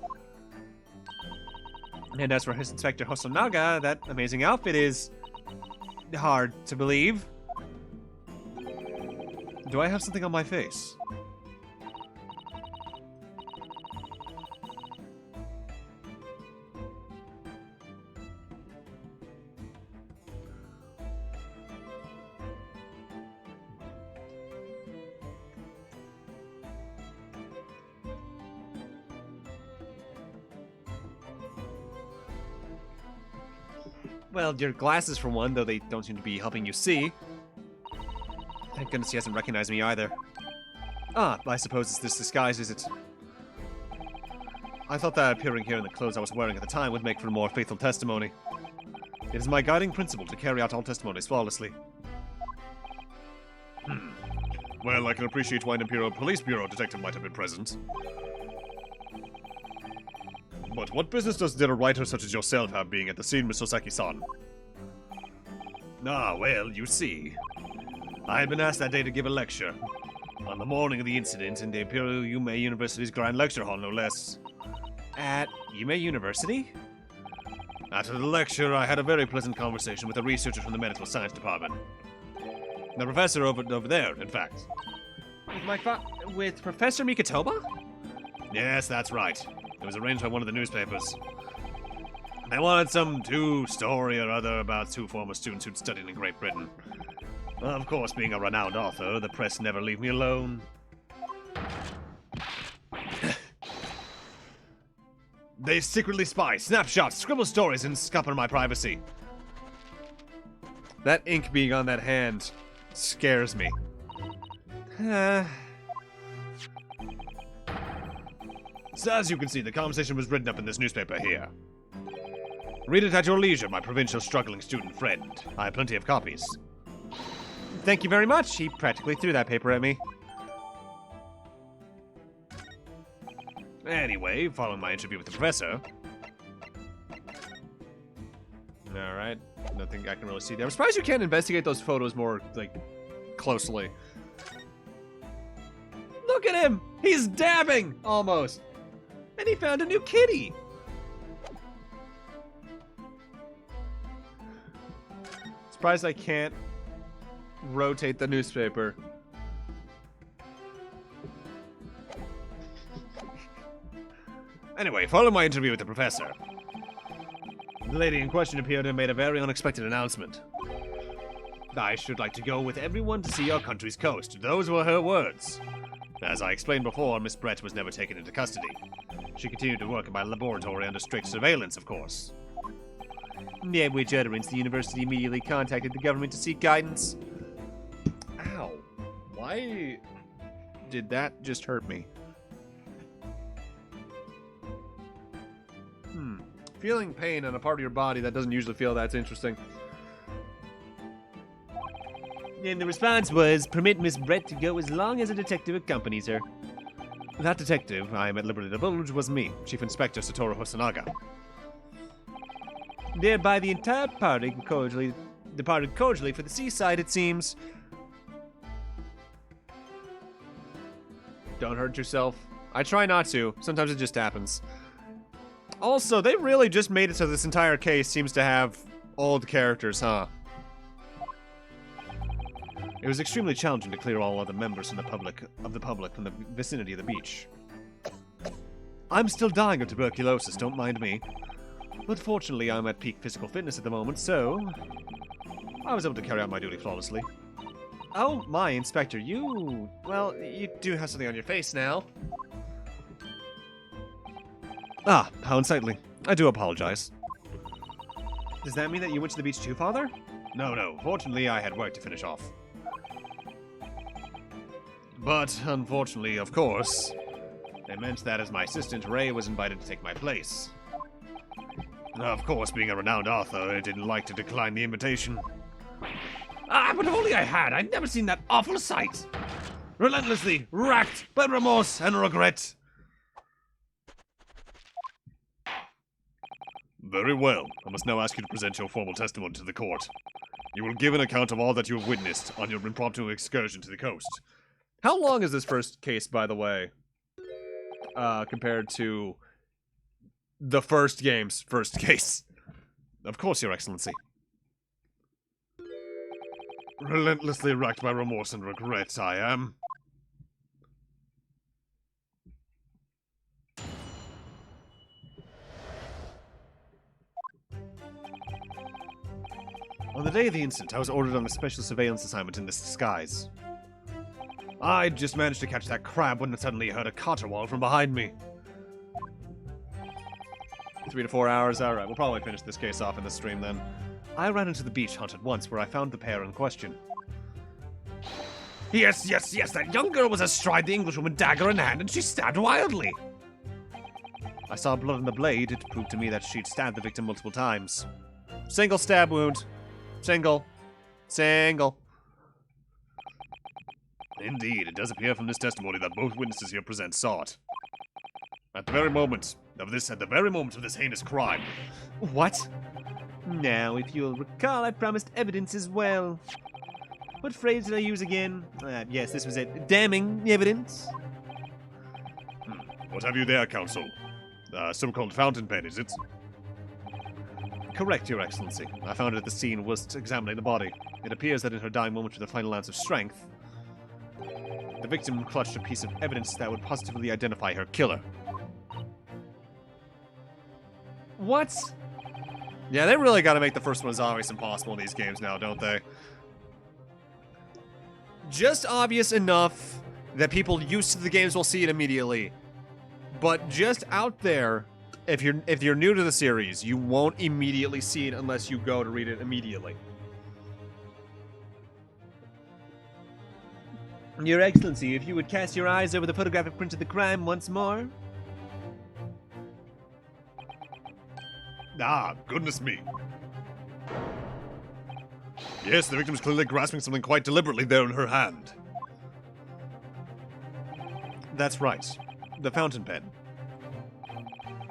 And as for his Inspector Hosonaga, that amazing outfit is hard to believe. Do I have something on my face? Well, your glasses for one, though they don't seem to be helping you see. Thank goodness he hasn't recognized me either. Ah, I suppose it's this disguise, is it? I thought that appearing here in the clothes I was wearing at the time would make for a more faithful testimony. It is my guiding principle to carry out all testimonies flawlessly. Well, I can appreciate why an Imperial Police Bureau detective might have been present. But what business does a writer such as yourself have being at the scene, Miss Soseki-san? Ah, well, you see. I had been asked that day to give a lecture. On the morning of the incident in the Imperial Yume University's Grand Lecture Hall, no less. At Yume University? After the lecture, I had a very pleasant conversation with a researcher from the Medical Science Department. The professor over there, in fact. With Professor Mikitoba? Yes, that's right. It was arranged by one of the newspapers. They wanted some story or other about two former students who'd studied in Great Britain. Of course, being a renowned author, the press never leave me alone. They secretly spy, snapshots, scribble stories, and scupper my privacy. That ink being on that hand scares me. So as you can see, the conversation was written up in this newspaper here. Read it at your leisure, my provincial struggling student friend. I have plenty of copies. Thank you very much. He practically threw that paper at me. Anyway, following my interview with the professor... Alright. Nothing I can really see there. I'm surprised you can't investigate those photos more, like, closely. Look at him! He's dabbing! Almost. And he found a new kitty! Surprised I can't rotate the newspaper. Anyway, following my interview with the professor, the lady in question appeared and made a very unexpected announcement. I should like to go with everyone to see your country's coast. Those were her words. As I explained before, Miss Brett was never taken into custody. She continued to work in my laboratory under strict surveillance, of course. At which utterance, the university immediately contacted the government to seek guidance. Ow. Why did that just hurt me? Feeling pain on a part of your body that doesn't usually feel that's interesting. And the response was, permit Miss Brett to go as long as a detective accompanies her. That detective I am at liberty to divulge was me, Chief Inspector Satoru Hosonaga. Thereby the entire party departed cordially for the seaside, it seems. Don't hurt yourself. I try not to. Sometimes it just happens. Also, they really just made it so this entire case seems to have old characters, huh? It was extremely challenging to clear all other members from the public from the vicinity of the beach. I'm still dying of tuberculosis, don't mind me. But fortunately, I'm at peak physical fitness at the moment, so I was able to carry out my duty flawlessly. Oh my, Inspector, you do have something on your face now. Ah, how unsightly. I do apologize. Does that mean that you went to the beach too, Father? No. Fortunately, I had work to finish off. But, unfortunately, of course, it meant that as my assistant, Ray was invited to take my place. Of course, being a renowned author, I didn't like to decline the invitation. But if only I had, I'd never seen that awful sight. Relentlessly racked by remorse and regret. Very well. I must now ask you to present your formal testimony to the court. You will give an account of all that you have witnessed on your impromptu excursion to the coast. How long is this first case, by the way? Compared to the first game's first case. Of course, Your Excellency. Relentlessly racked by remorse and regret, I am. On the day of the incident, I was ordered on a special surveillance assignment in this disguise. I just managed to catch that crab when I suddenly heard a caterwaul from behind me. 3 to 4 hours. Alright, we'll probably finish this case off in the stream then. I ran into the beach hut at once where I found the pair in question. Yes, that young girl was astride the Englishwoman, dagger in hand, and she stabbed wildly. I saw blood on the blade. It proved to me that she'd stabbed the victim multiple times. Single stab wound. Single. Indeed, it does appear from this testimony that both witnesses here present saw it. At the very moment of this heinous crime. What? Now, if you'll recall, I promised evidence as well. What phrase did I use again? Yes, this was it. Damning evidence. What have you there, counsel? So-called fountain pen, is it? Correct, Your Excellency. I found it at the scene whilst examining the body. It appears that in her dying moment with a final ounce of strength, the victim clutched a piece of evidence that would positively identify her killer. What? Yeah, they really gotta make the first one as obvious as possible in these games now, don't they? Just obvious enough that people used to the games will see it immediately. But just out there, if you're new to the series, you won't immediately see it unless you go to read it immediately. Your Excellency, if you would cast your eyes over the photographic print of the crime once more. Ah, goodness me. Yes, the victim's clearly grasping something quite deliberately there in her hand. That's right. The fountain pen.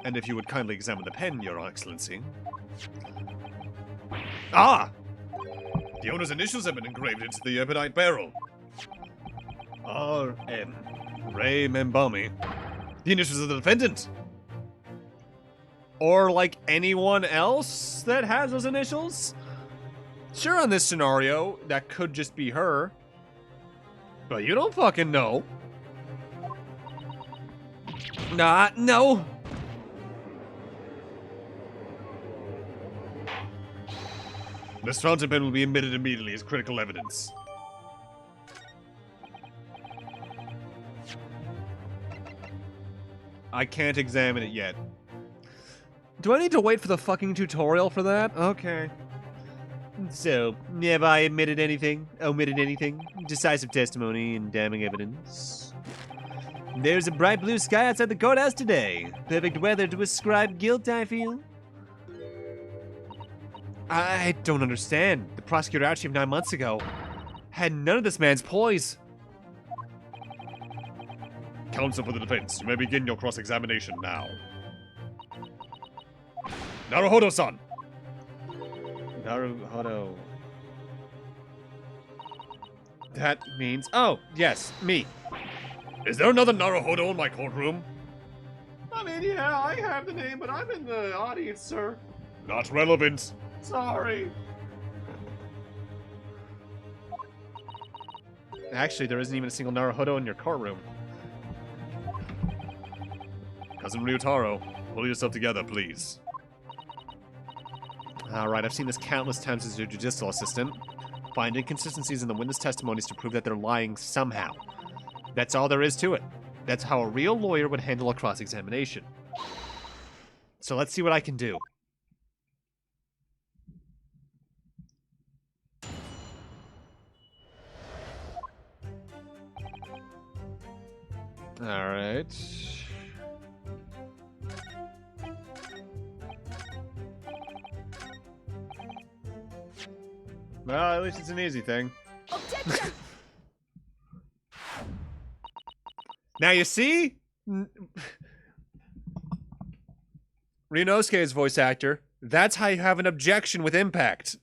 And if you would kindly examine the pen, Your Excellency. Ah! The owner's initials have been engraved into the ebonite barrel. R.M. Ray Membami. The initials of the defendant. Or like anyone else that has those initials? Sure, in this scenario, that could just be her. But you don't fucking know. No. This fountain pen will be admitted immediately as critical evidence. I can't examine it yet. Do I need to wait for the fucking tutorial for that? Okay. So, have I omitted anything? Decisive testimony and damning evidence. There's a bright blue sky outside the courthouse today. Perfect weather to ascribe guilt, I feel. I don't understand. The prosecutor archive 9 months ago had none of this man's poise. Counsel for the defense, you may begin your cross-examination now. Naruhodo-san! Naruhodo. That means... Oh, yes, me. Is there another Naruhodo in my courtroom? I mean, yeah, I have the name, but I'm in the audience, sir. Not relevant. Sorry. Actually, there isn't even a single Naruhodo in your courtroom. Cousin Ryutaro, pull yourself together, please. Alright, I've seen this countless times as your judicial assistant. Find inconsistencies in the witness testimonies to prove that they're lying somehow. That's all there is to it. That's how a real lawyer would handle a cross-examination. So let's see what I can do. Alright. Well, at least it's an easy thing. Now you see? Ryunosuke's voice actor. That's how you have an objection with impact.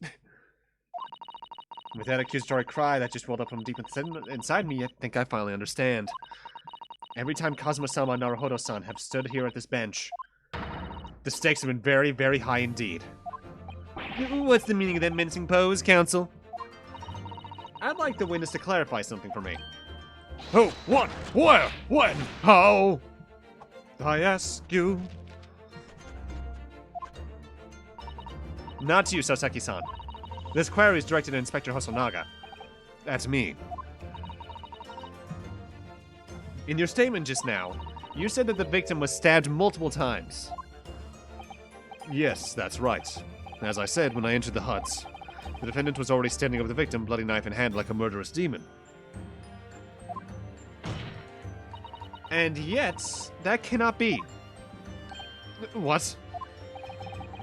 With that accusatory cry that just welled up from deep inside me, I think I finally understand. Every time Kazuma-sama and Naruhodo-san have stood here at this bench, the stakes have been very, very high indeed. What's the meaning of that menacing pose, counsel? I'd like the witness to clarify something for me. Who? What? Where? When? How? I ask you. Not to you, Sasaki-san. This query is directed at Inspector Hosonaga. That's me. In your statement just now, you said that the victim was stabbed multiple times. Yes, that's right. As I said when I entered the hut, the defendant was already standing over the victim, bloody knife in hand like a murderous demon. And yet, that cannot be. What?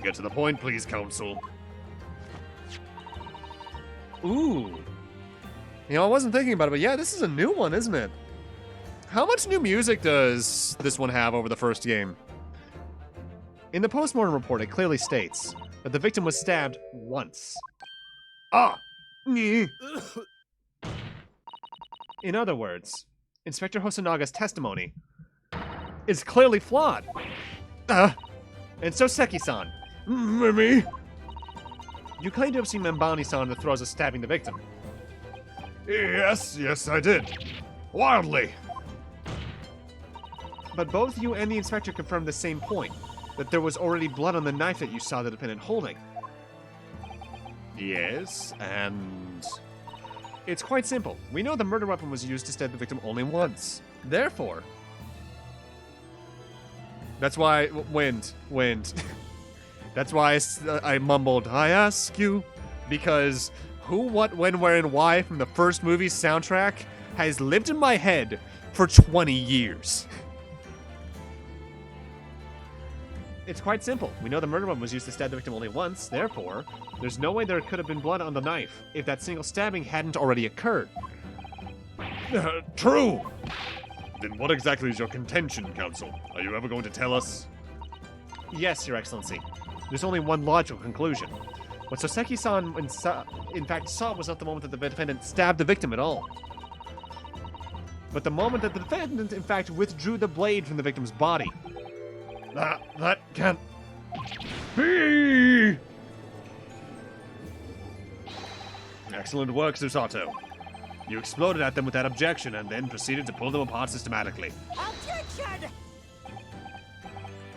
Get to the point, please, counsel. Ooh. You know, I wasn't thinking about it, but yeah, this is a new one, isn't it? How much new music does this one have over the first game? In the postmortem report, it clearly states that the victim was stabbed once. Ah! In other words, Inspector Hosanaga's testimony is clearly flawed. And so Seki-san, Mimi? you claim to have seen Mambani-san in the throes of stabbing the victim. Yes, I did. Wildly. But both you and the inspector confirmed the same point, that there was already blood on the knife that you saw the defendant holding. Yes, and... It's quite simple. We know the murder weapon was used to stab the victim only once. Therefore, that's why wind. That's why I mumbled, I ask you, because who, what, when, where, and why from the first movie's soundtrack has lived in my head for 20 years. It's quite simple. We know the murder weapon was used to stab the victim only once, therefore, there's no way there could have been blood on the knife if that single stabbing hadn't already occurred. True! Then what exactly is your contention, counsel? Are you ever going to tell us? Yes, Your Excellency. There's only one logical conclusion. What Soseki-san in fact saw was not the moment that the defendant stabbed the victim at all, but the moment that the defendant in fact withdrew the blade from the victim's body. That can't be! Excellent work, Susato. You exploded at them without objection and then proceeded to pull them apart systematically. Objection!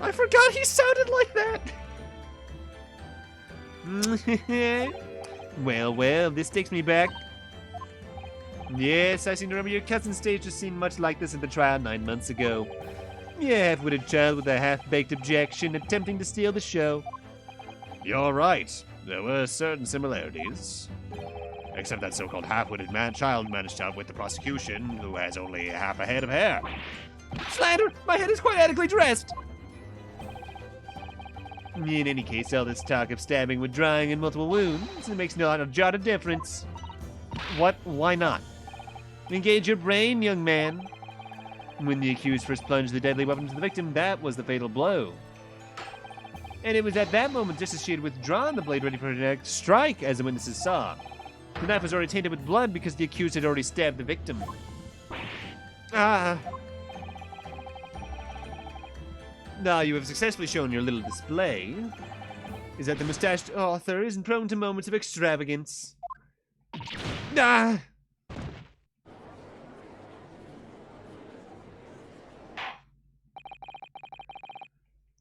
I forgot he sounded like that! Well, this takes me back. Yes, I seem to remember your cousin's stage was seen much like this at the trial 9 months ago. Yeah, half-witted child with a half-baked objection attempting to steal the show. You're right. There were certain similarities. Except that so-called half-witted child managed to outwit the prosecution, who has only half a head of hair. Slander! My head is quite adequately dressed! In any case, all this talk of stabbing with drying and multiple wounds, it makes not a jot of difference. What? Why not? Engage your brain, young man. When the accused first plunged the deadly weapon to the victim, that was the fatal blow. And it was at that moment, just as she had withdrawn the blade ready for her next strike, as the witnesses saw. The knife was already tainted with blood because the accused had already stabbed the victim. Now you have successfully shown your little display is that the mustached author isn't prone to moments of extravagance.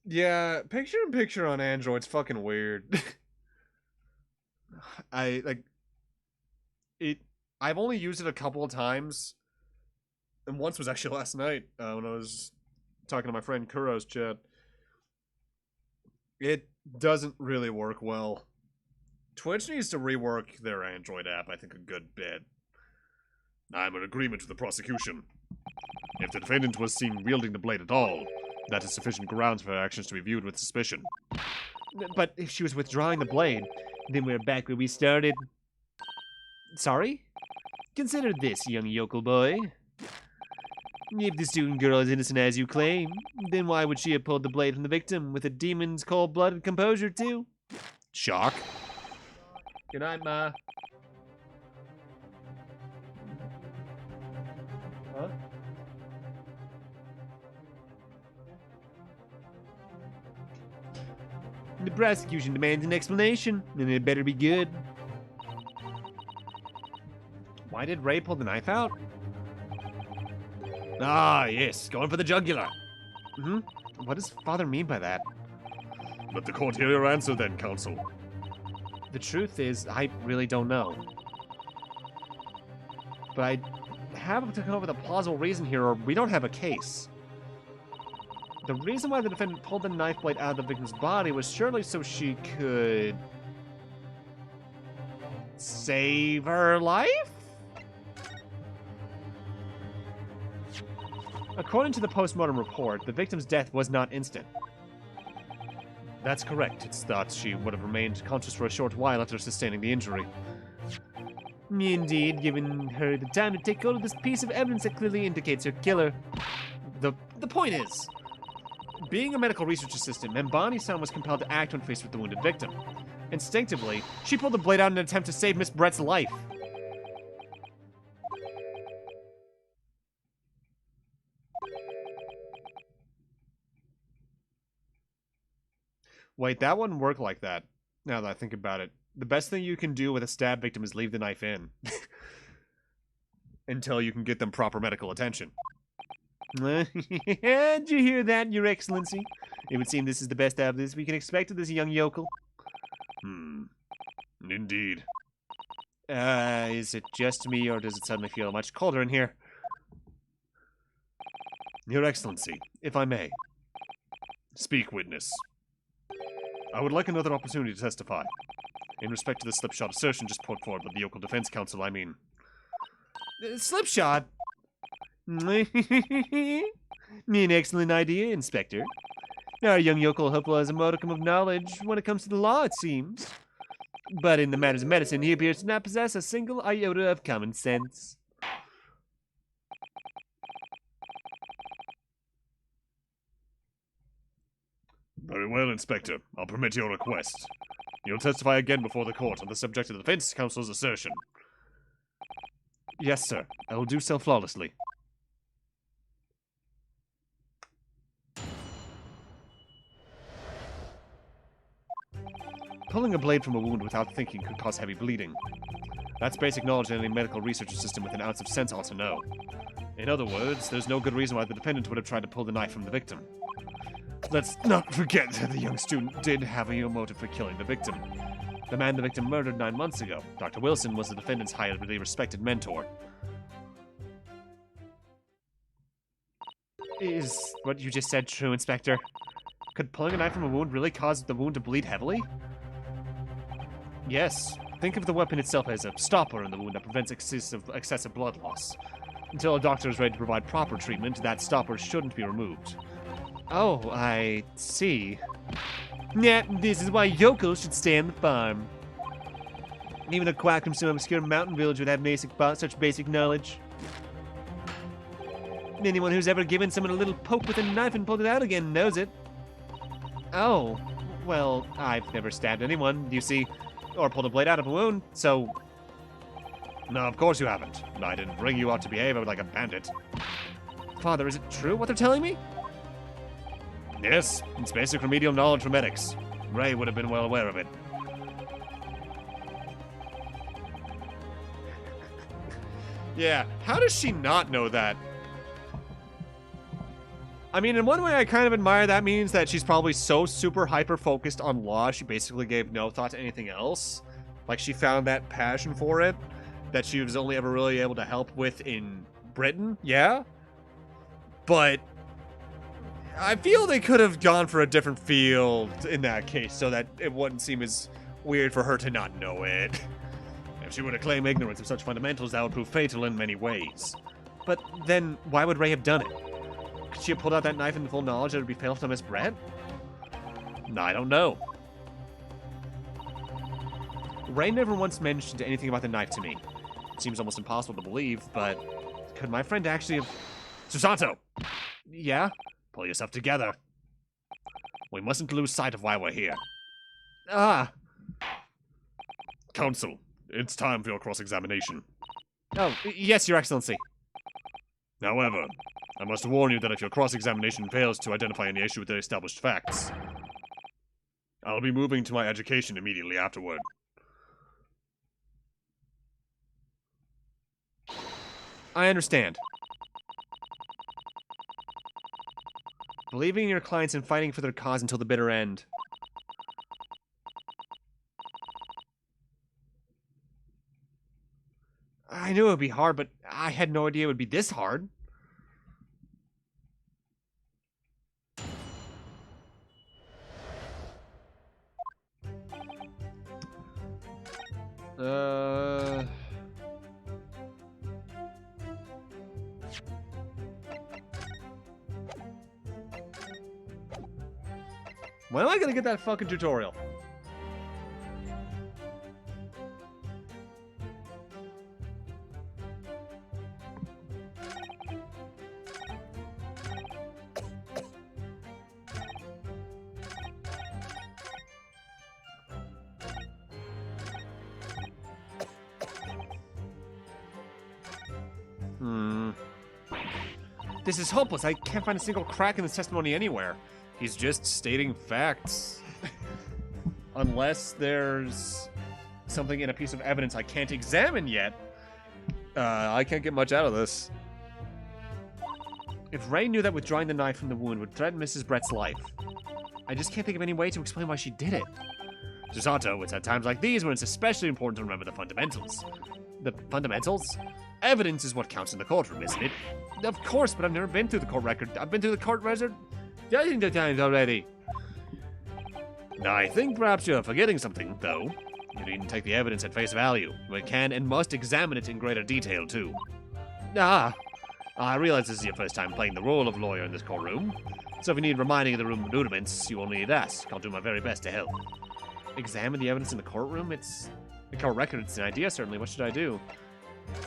Yeah, picture-in-picture on Android's fucking weird. I've only used it a couple of times, and once was actually last night when I was talking to my friend Kuro's chat. It doesn't really work well. Twitch needs to rework their Android app, I think, a good bit. I'm in agreement with the prosecution. If the defendant was seen wielding the blade at all, that is sufficient grounds for her actions to be viewed with suspicion. But if she was withdrawing the blade, then we're back where we started. Sorry? Consider this, young yokel boy. If the student girl is innocent as you claim, then why would she have pulled the blade from the victim with a demon's cold-blooded composure, too? Shock? Good night, Ma. Huh? The prosecution demands an explanation, and it better be good. Why did Ray pull the knife out? Ah, yes, going for the jugular. What does Father mean by that? Let the court hear your answer then, counsel. The truth is, I really don't know. But I have to come up with a plausible reason here, or we don't have a case. The reason why the defendant pulled the knife blade out of the victim's body was surely so she could save her life? According to the post-mortem report, the victim's death was not instant. That's correct. It's thought she would have remained conscious for a short while after sustaining the injury. Indeed, giving her the time to take hold of this piece of evidence that clearly indicates her killer. The point is, being a medical research assistant, Membani-san was compelled to act when faced with the wounded victim. Instinctively, she pulled the blade out in an attempt to save Miss Brett's life. Wait, that wouldn't work like that, now that I think about it. The best thing you can do with a stab victim is leave the knife in. Until you can get them proper medical attention. Did you hear that, Your Excellency? It would seem this is the best out of this we can expect of this young yokel. Indeed. Is it just me, or does it suddenly feel much colder in here? Your Excellency, if I may. Speak, witness. I would like another opportunity to testify. In respect to the slipshod assertion just put forward by the local defense counsel, I mean. Slipshod? An excellent idea, Inspector. Our young yokel hopeful has a modicum of knowledge when it comes to the law, it seems. But in the matters of medicine, he appears to not possess a single iota of common sense. Very well, Inspector. I'll permit your request. You'll testify again before the court on the subject of the defense counsel's assertion. Yes, sir. I will do so flawlessly. Pulling a blade from a wound without thinking could cause heavy bleeding. That's basic knowledge that any medical research assistant with an ounce of sense ought to know. In other words, there's no good reason why the defendant would have tried to pull the knife from the victim. Let's not forget that the young student did have a motive for killing the victim. The man the victim murdered 9 months ago, Dr. Wilson, was the defendant's highly respected mentor. Is what you just said true, Inspector? Could pulling a knife from a wound really cause the wound to bleed heavily? Yes. Think of the weapon itself as a stopper in the wound that prevents excessive blood loss. Until a doctor is ready to provide proper treatment, that stopper shouldn't be removed. Oh, I see. Yeah, this is why yokels should stay on the farm. Even a quack from some obscure mountain village would have such basic knowledge. Anyone who's ever given someone a little poke with a knife and pulled it out again knows it. Oh, well, I've never stabbed anyone, you see, or pulled a blade out of a wound, so... No, of course you haven't. I didn't bring you out to behave like a bandit. Father, is it true what they're telling me? Yes, it's basic remedial knowledge for medics. Ray would have been well aware of it. Yeah, how does she not know that? I mean, in one way, I kind of admire that means that she's probably so super hyper-focused on law, she basically gave no thought to anything else. Like, she found that passion for it that she was only ever really able to help with in Britain, yeah? But I feel they could have gone for a different field in that case so that it wouldn't seem as weird for her to not know it. If she were to claim ignorance of such fundamentals, that would prove fatal in many ways. But then, why would Ray have done it? Could she have pulled out that knife in the full knowledge that it would be fatal to Miss Brett? I don't know. Ray never once mentioned anything about the knife to me. It seems almost impossible to believe, but could my friend actually have... Susanto! Yeah? Pull yourself together. We mustn't lose sight of why we're here. Ah! Counsel, it's time for your cross-examination. Oh, yes, Your Excellency. However, I must warn you that if your cross-examination fails to identify any issue with the established facts, I'll be moving to my education immediately afterward. I understand. Believing in your clients and fighting for their cause until the bitter end. I knew it would be hard, but I had no idea it would be this hard. When am I gonna get that fucking tutorial? This is hopeless. I can't find a single crack in this testimony anywhere. He's just stating facts. Unless there's something in a piece of evidence I can't examine yet. I can't get much out of this. If Ray knew that withdrawing the knife from the wound would threaten Mrs. Brett's life, I just can't think of any way to explain why she did it. Gisato, it's at times like these when it's especially important to remember the fundamentals. The fundamentals? Evidence is what counts in the courtroom, isn't it? Of course, but I've never been through the court record. I've been through the court record dozens of times already. I think perhaps you're forgetting something, though. You needn't take the evidence at face value. We can and must examine it in greater detail, too. I realize this is your first time playing the role of lawyer in this courtroom. So if you need reminding of the room rudiments, you only need ask. I'll do my very best to help. Examine the evidence in the courtroom? It's... the court record, it's an idea, certainly. What should I do?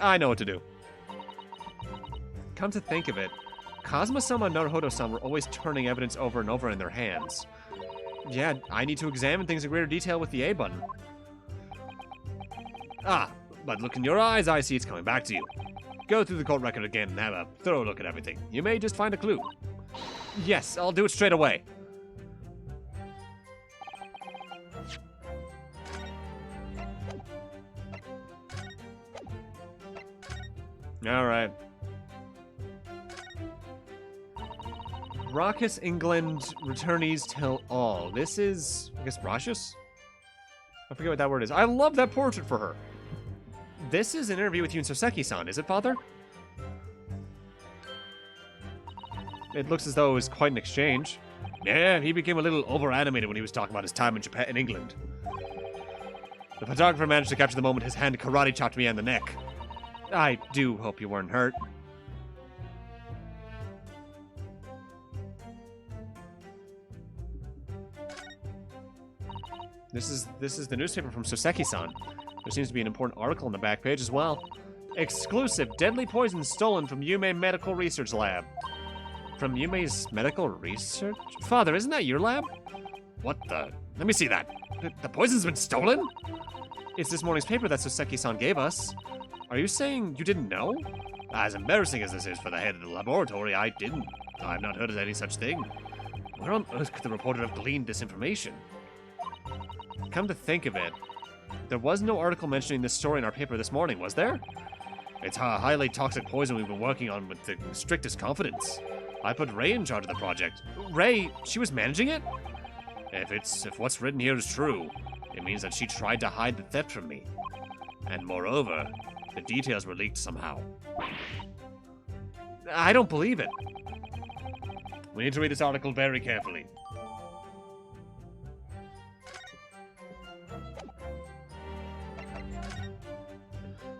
I know what to do. Come to think of it, Kazuma-sama and Naruhodo-sama were always turning evidence over and over in their hands. Yeah, I need to examine things in greater detail with the A button. But look in your eyes, I see it's coming back to you. Go through the court record again and have a thorough look at everything. You may just find a clue. Yes, I'll do it straight away. Alright. Raucous England returnees tell all. This is, I guess, raucous? I forget what that word is. I love that portrait for her. This is an interview with you and Soseki-san, is it, Father? It looks as though it was quite an exchange. Yeah, he became a little over-animated when he was talking about his time in Japan and England. The photographer managed to capture the moment his hand karate chopped me on the neck. I do hope you weren't hurt. This is the newspaper from Soseki-san. There seems to be an important article on the back page as well. Exclusive deadly poison stolen from Yume Medical Research Lab. From Yume's medical research? Father, isn't that your lab? What the? Let me see that. The poison's been stolen? It's this morning's paper that Soseki-san gave us. Are you saying you didn't know? As embarrassing as this is for the head of the laboratory, I didn't. I've not heard of any such thing. Where on earth could the reporter have gleaned this information? Come to think of it, there was no article mentioning this story in our paper this morning, was there? It's a highly toxic poison we've been working on with the strictest confidence. I put Ray in charge of the project. Ray, she was managing it? If what's written here is true, it means that she tried to hide the theft from me. And moreover, the details were leaked somehow. I don't believe it. We need to read this article very carefully.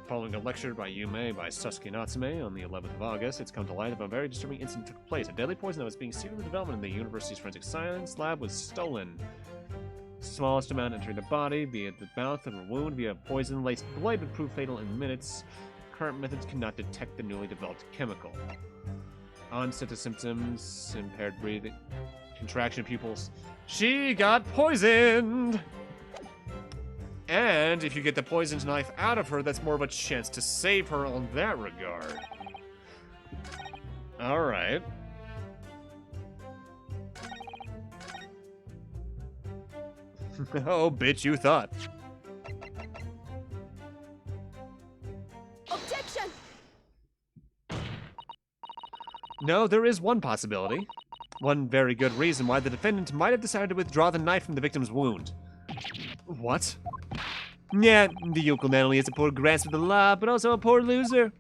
Following a lecture by Yume by Sasuke Natsume on the 11th of August, it's come to light that a very disturbing incident took place. A deadly poison that was being secretly developed in the university's forensic science lab was stolen. Smallest amount entering the body, be it the mouth of a wound via poison-laced blade, would prove fatal in minutes. Current methods cannot detect the newly developed chemical. Onset of symptoms, impaired breathing, contraction of pupils. She got poisoned! And if you get the poisoned knife out of her, that's more of a chance to save her on that regard. Alright. Oh, bitch, you thought. Objection! No, there is one possibility. One very good reason why the defendant might have decided to withdraw the knife from the victim's wound. What? Yeah, the yokel not only has a poor grasp of the law, but also a poor loser.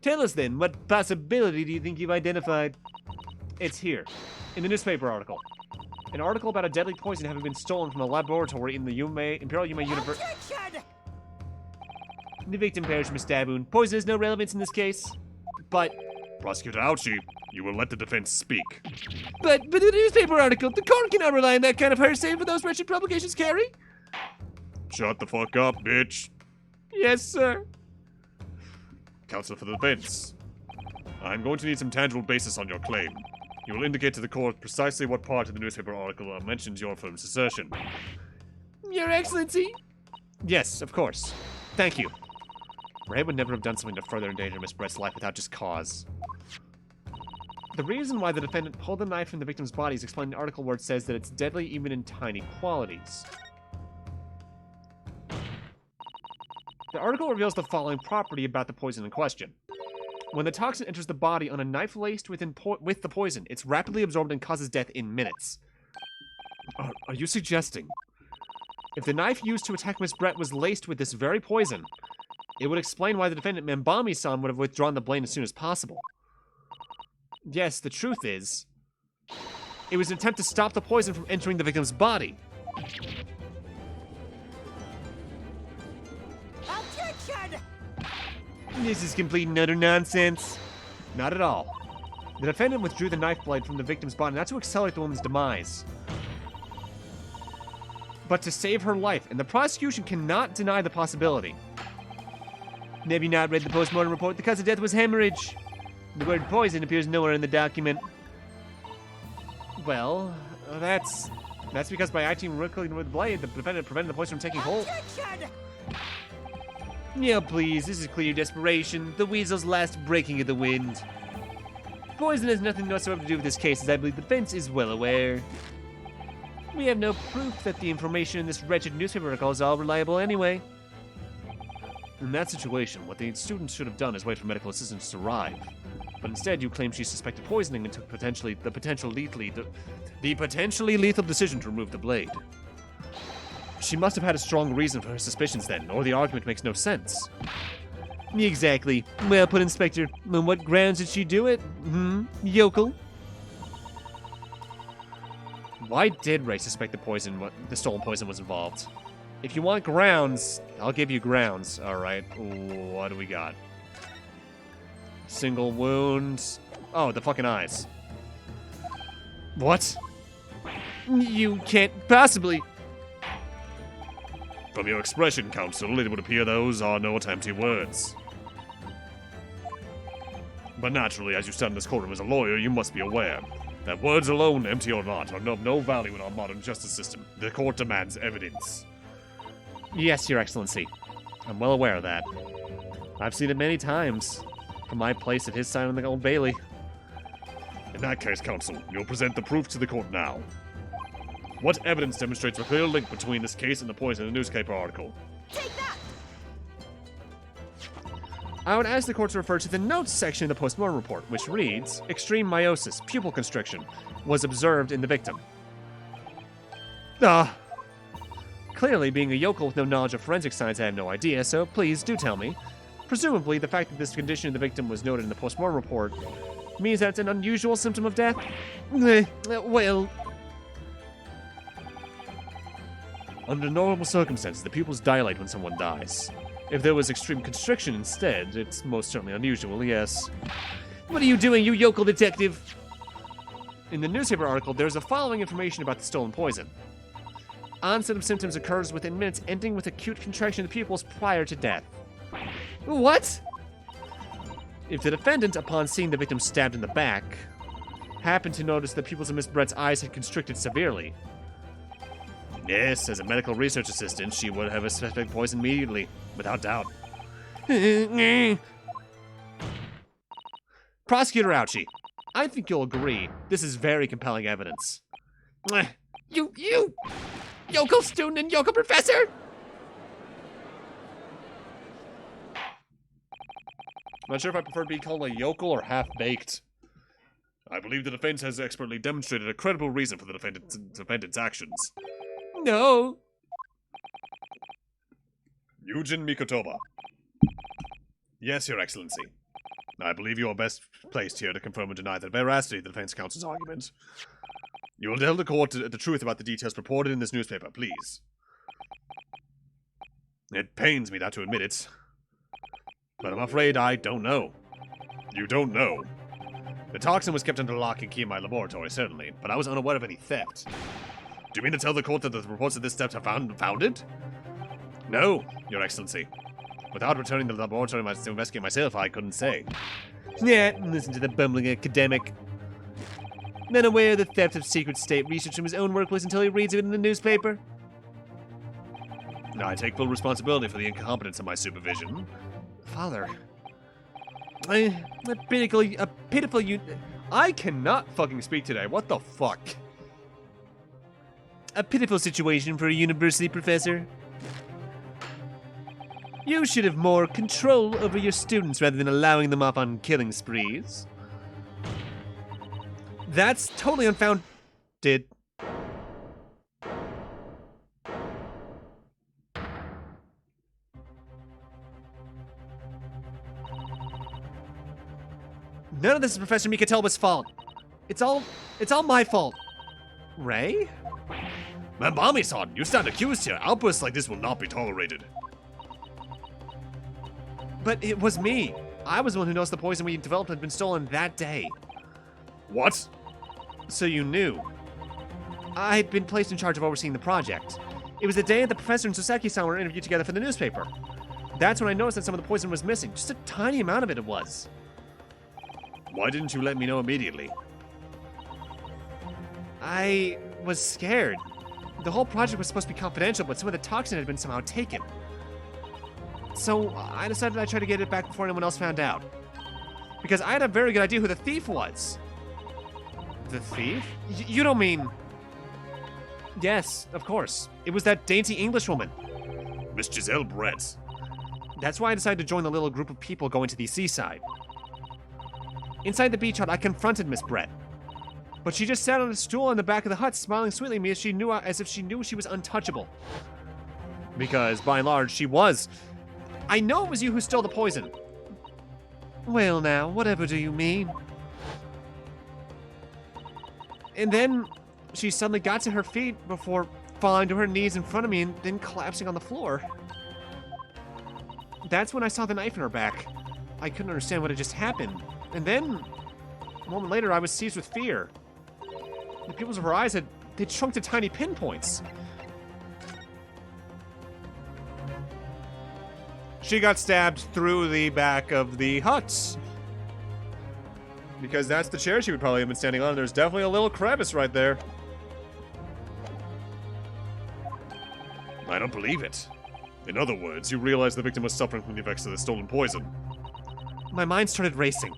Tell us then, what possibility do you think you've identified? It's here, in the newspaper article. An article about a deadly poison having been stolen from a laboratory in the Imperial Yume University. The victim perished from a stab wound. Poison has no relevance in this case. But Prosecutor Ouchie, you will let the defense speak. But the newspaper article, the court cannot rely on that kind of hearsay for those wretched publications carry. Shut the fuck up, bitch. Yes, sir. Counsel for the defense. I'm going to need some tangible basis on your claim. You will indicate to the court precisely what part of the newspaper article mentions your firm's assertion. Your Excellency. yes, of course. Thank you. Ray would never have done something to further endanger Miss Brett's life without just cause. The reason why the defendant pulled the knife from the victim's body is explained in the article where it says that it's deadly even in tiny quantities. The article reveals the following property about the poison in question. When the toxin enters the body on a knife laced with the poison, it's rapidly absorbed and causes death in minutes. Are you suggesting if the knife used to attack Miss Brett was laced with this very poison, it would explain why the defendant Mambami-san would have withdrawn the blade as soon as possible? Yes, the truth is, it was an attempt to stop the poison from entering the victim's body. This is complete and utter nonsense. Not at all. The defendant withdrew the knife blade from the victim's body not to accelerate the woman's demise, but to save her life, and the prosecution cannot deny the possibility. Have you not read the postmortem report? The cause of death was hemorrhage. The word poison appears nowhere in the document. Well, that's because by acting recklessly with the blade, the defendant prevented the poison from taking hold. Yeah, please, this is clear desperation. The weasel's last breaking of the wind. Poison has nothing whatsoever to do with this case, as I believe the defense is well aware. We have no proof that the information in this wretched newspaper article is all reliable anyway. In that situation, what the students should have done is wait for medical assistance to arrive. But instead, you claim she suspected poisoning and took the potentially lethal decision to remove the blade. She must have had a strong reason for her suspicions then, or the argument makes no sense. Exactly. Well put, Inspector. On what grounds did she do it? Yokel? Why did Ray suspect the stolen poison was involved? If you want grounds, I'll give you grounds. Alright, what do we got? Single wound. Oh, the fucking eyes. What? You can't possibly... From your expression, Counsel, it would appear those are no empty words. But naturally, as you stand in this courtroom as a lawyer, you must be aware that words alone, empty or not, are of no value in our modern justice system. The court demands evidence. Yes, Your Excellency. I'm well aware of that. I've seen it many times from my place at his side on the Old Bailey. In that case, Counsel, you'll present the proof to the court now. What evidence demonstrates a clear link between this case and the poison in the newspaper article? Take that! I would ask the court to refer to the notes section of the postmortem report, which reads, extreme meiosis, pupil constriction, was observed in the victim. Clearly, being a yokel with no knowledge of forensic science, I have no idea, so please do tell me. Presumably, the fact that this condition in the victim was noted in the postmortem report means that it's an unusual symptom of death? Well... Under normal circumstances, the pupils dilate when someone dies. If there was extreme constriction instead, it's most certainly unusual, yes. What are you doing, you yokel detective? In the newspaper article, there's the following information about the stolen poison. Onset of symptoms occurs within minutes, ending with acute contraction of the pupils prior to death. What? If the defendant, upon seeing the victim stabbed in the back, happened to notice the pupils of Miss Brett's eyes had constricted severely, yes, as a medical research assistant, she would have suspected poison immediately, without doubt. Prosecutor Ouchie, I think you'll agree this is very compelling evidence. You yokel student and yokel professor! I'm not sure if I prefer to be called a yokel or half-baked. I believe the defense has expertly demonstrated a credible reason for the defendant's actions. No. Eugen Mikotoba. Yes, Your Excellency. I believe you are best placed here to confirm or deny the veracity of the defense counsel's argument. You will tell the court the truth about the details reported in this newspaper, please. It pains me not to admit it, but I'm afraid I don't know. You don't know. The toxin was kept under lock and key in my laboratory, certainly, but I was unaware of any theft. Do you mean to tell the court that the reports of this theft are founded? No, Your Excellency. Without returning to the laboratory to investigate myself, I couldn't say. Yeah, listen to the bumbling academic. Not aware of the theft of secret state research from his own workplace until he reads it in the newspaper. I take full responsibility for the incompetence of my supervision. Father. A pitiful I cannot fucking speak today. What the fuck? A pitiful situation for a university professor. You should have more control over your students rather than allowing them off on killing sprees. That's totally unfounded. None of this is Professor Mikitoba's fault. It's all my fault. Ray? Membami-san, you stand accused here. Outbursts like this will not be tolerated. But it was me. I was the one who noticed the poison we developed had been stolen that day. What? So you knew. I had been placed in charge of overseeing the project. It was the day that the professor and Sasaki-san were interviewed together for the newspaper. That's when I noticed that some of the poison was missing. Just a tiny amount of it was. Why didn't you let me know immediately? I was scared. The whole project was supposed to be confidential, but some of the toxin had been somehow taken. So I decided I'd try to get it back before anyone else found out. Because I had a very good idea who the thief was. The thief? You don't mean... Yes, of course. It was that dainty Englishwoman. Miss Giselle Brett. That's why I decided to join the little group of people going to the seaside. Inside the beach hut, I confronted Miss Brett. But she just sat on a stool in the back of the hut, smiling sweetly at me as if she knew she was untouchable. Because, by and large, she was. I know it was you who stole the poison. Well now, whatever do you mean? And then she suddenly got to her feet before falling to her knees in front of me and then collapsing on the floor. That's when I saw the knife in her back. I couldn't understand what had just happened. And then, a moment later, I was seized with fear. The pupils of her eyes they'd shrunk to tiny pinpoints. She got stabbed through the back of the hut. Because that's the chair she would probably have been standing on. There's definitely a little crevice right there. I don't believe it. In other words, you realize the victim was suffering from the effects of the stolen poison. My mind started racing.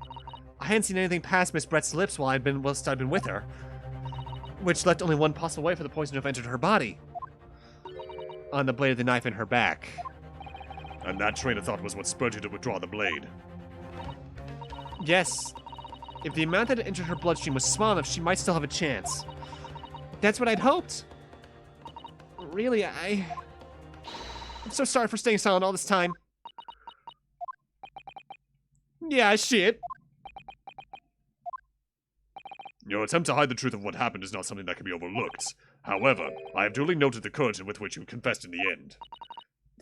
I hadn't seen anything past Miss Brett's lips whilst I'd been with her. Which left only one possible way for the poison to have entered her body. On the blade of the knife in her back. And that train of thought was what spurred you to withdraw the blade. Yes. If the amount that had entered her bloodstream was small enough, she might still have a chance. That's what I'd hoped. Really, I'm so sorry for staying silent all this time. Yeah, shit. Your attempt to hide the truth of what happened is not something that can be overlooked. However, I have duly noted the courage with which you confessed in the end.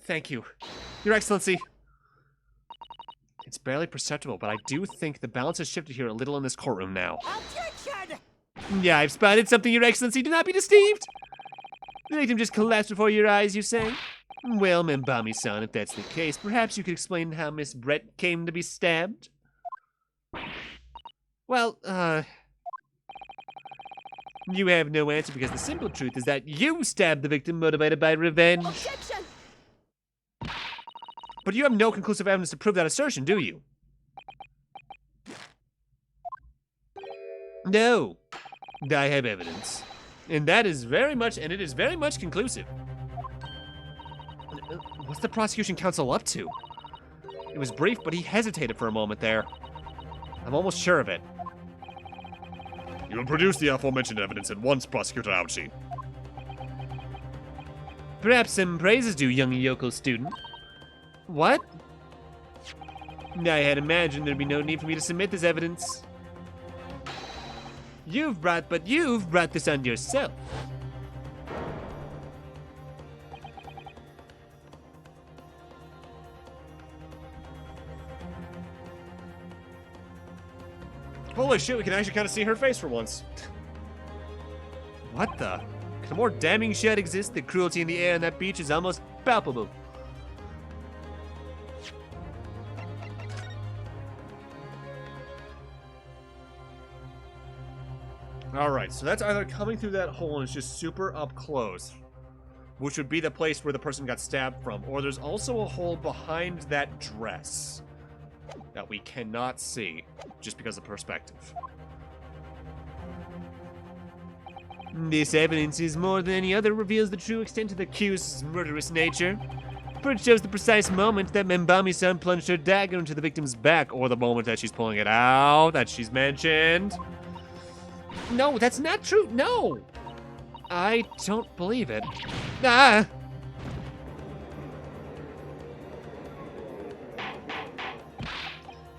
Thank you, Your Excellency. It's barely perceptible, but I do think the balance has shifted here a little in this courtroom now. Objection! Yeah, I've spotted something, Your Excellency. Do not be deceived. The victim just collapsed before your eyes, you say? Well, Membami-san, if that's the case, perhaps you could explain how Miss Brett came to be stabbed? Well, you have no answer because the simple truth is that you stabbed the victim motivated by revenge. Objection! But you have no conclusive evidence to prove that assertion, do you? No, I have evidence. And it is very much conclusive. What's the prosecution counsel up to? It was brief, but he hesitated for a moment there. I'm almost sure of it. You will produce the aforementioned evidence at once, Prosecutor Ouchie. Perhaps some praise is due, young Yoko student. What? I had imagined there'd be no need for me to submit this evidence. You've brought this on yourself. Holy shit, we can actually kind of see her face for once. What the? Could a more damning shot exist? The cruelty in the air on that beach is almost palpable. Alright, so that's either coming through that hole and it's just super up close, which would be the place where the person got stabbed from, or there's also a hole behind that dress that we cannot see just because of perspective. This evidence is more than any other reveals the true extent of the accused's murderous nature. For it shows the precise moment that Membami-san plunged her dagger into the victim's back, or the moment that she's pulling it out, that she's mentioned. No, that's not true. No! I don't believe it. Ah!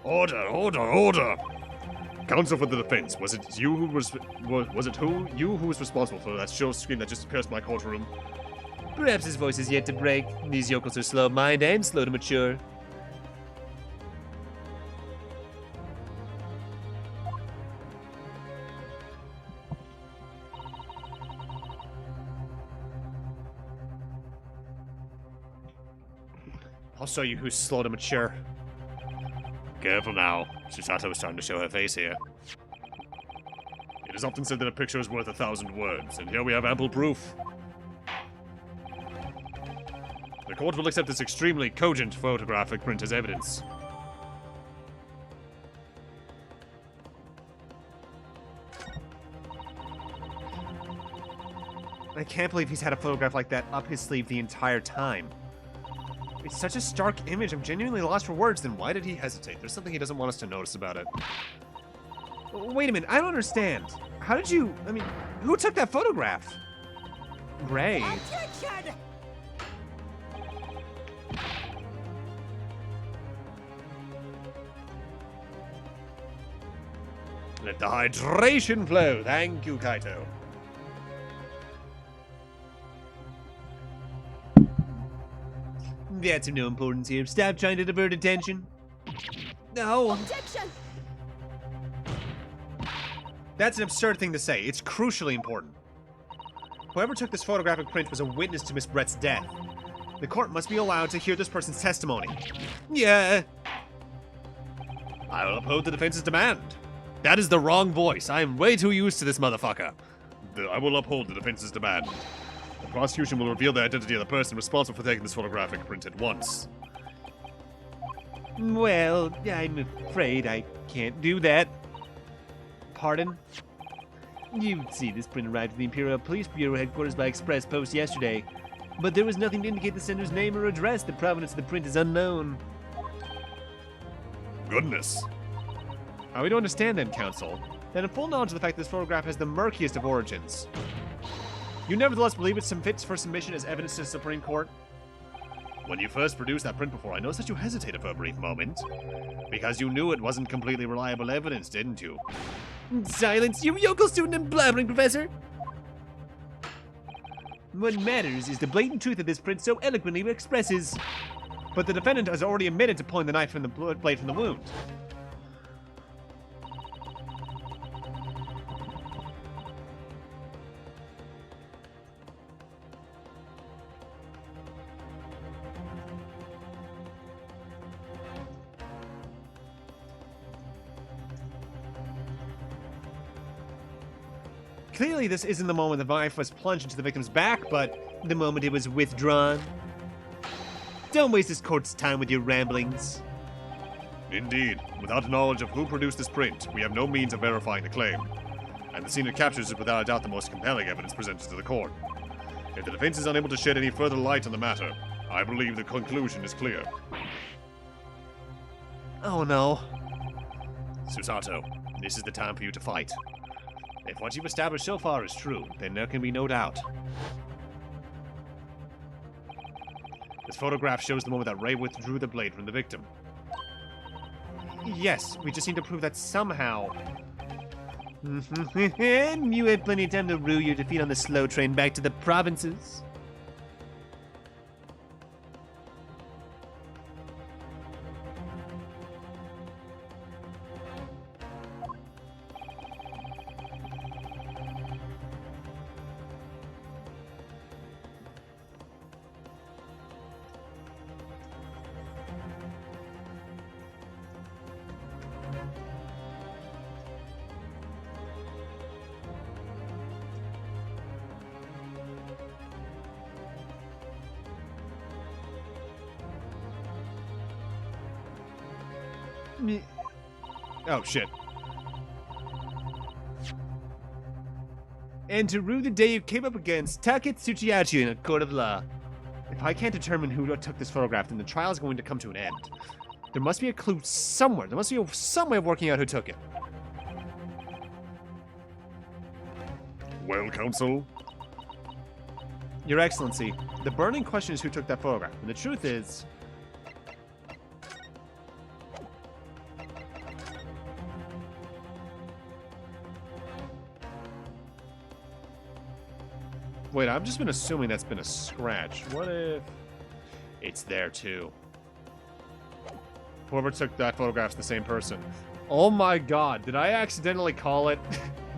Order! Counsel for the defense, was it you who you who was responsible for that show scream that just pierced my courtroom? Perhaps his voice is yet to break. These yokels are slow of mind and slow to mature. I'll show you who's slow to mature. Careful now. Susato is trying to show her face here. It is often said that a picture is worth 1,000 words, and here we have ample proof. The court will accept this extremely cogent photographic print as evidence. I can't believe he's had a photograph like that up his sleeve the entire time. It's such a stark image, I'm genuinely lost for words. Then why did he hesitate? There's something he doesn't want us to notice about it. Wait a minute, I don't understand. How did you... I mean, who took that photograph? Ray. Attention! Let the hydration flow. Thank you, Kaito. That's of no importance here. Stop trying to divert attention. No. Objection! That's an absurd thing to say. It's crucially important. Whoever took this photographic print was a witness to Miss Brett's death. The court must be allowed to hear this person's testimony. Yeah. I will uphold the defense's demand. That is the wrong voice. I am way too used to this motherfucker. I will uphold the defense's demand. The prosecution will reveal the identity of the person responsible for taking this photographic print at once. Well, I'm afraid I can't do that. Pardon? You see, this print arrived at the Imperial Police Bureau headquarters by express post yesterday, but there was nothing to indicate the sender's name or address. The provenance of the print is unknown. Goodness. Are we to understand then, counsel, that in full knowledge of the fact this photograph has the murkiest of origins, you nevertheless believe it's fit for submission as evidence to the Supreme Court? When you first produced that print before, I noticed that you hesitated for a brief moment. Because you knew it wasn't completely reliable evidence, didn't you? Silence, you yokel student and blabbering professor! What matters is the blatant truth that this print so eloquently expresses. But the defendant has already admitted to pulling the knife from the blade from the wound. Clearly, this isn't the moment the knife was plunged into the victim's back, but The moment it was withdrawn. Don't waste this court's time with your ramblings. Indeed. Without knowledge of who produced this print, we have no means of verifying the claim. And the scene it captures is without a doubt the most compelling evidence presented to the court. If the defense is unable to shed any further light on the matter, I believe the conclusion is clear. Oh no. Susato, this is the time for you to fight. If what you've established so far is true, then there can be no doubt. This photograph shows the moment that Ray withdrew the blade from the victim. yes, we just need to prove that somehow You had plenty of time to rue your defeat on the slow train back to the provinces. Oh, shit. And to rue the day you came up against Taketsuchiyachi in a court of law. If I can't determine who took this photograph, then the trial is going to come to an end. There must be a clue somewhere. There must be some way of working out who took it. Well, Counsel? Your Excellency, the burning question is who took that photograph, and the truth is... Wait, I've just been assuming that's been a scratch. What if it's there too? Whoever took that photograph's the same person. Oh my god, did I accidentally call it?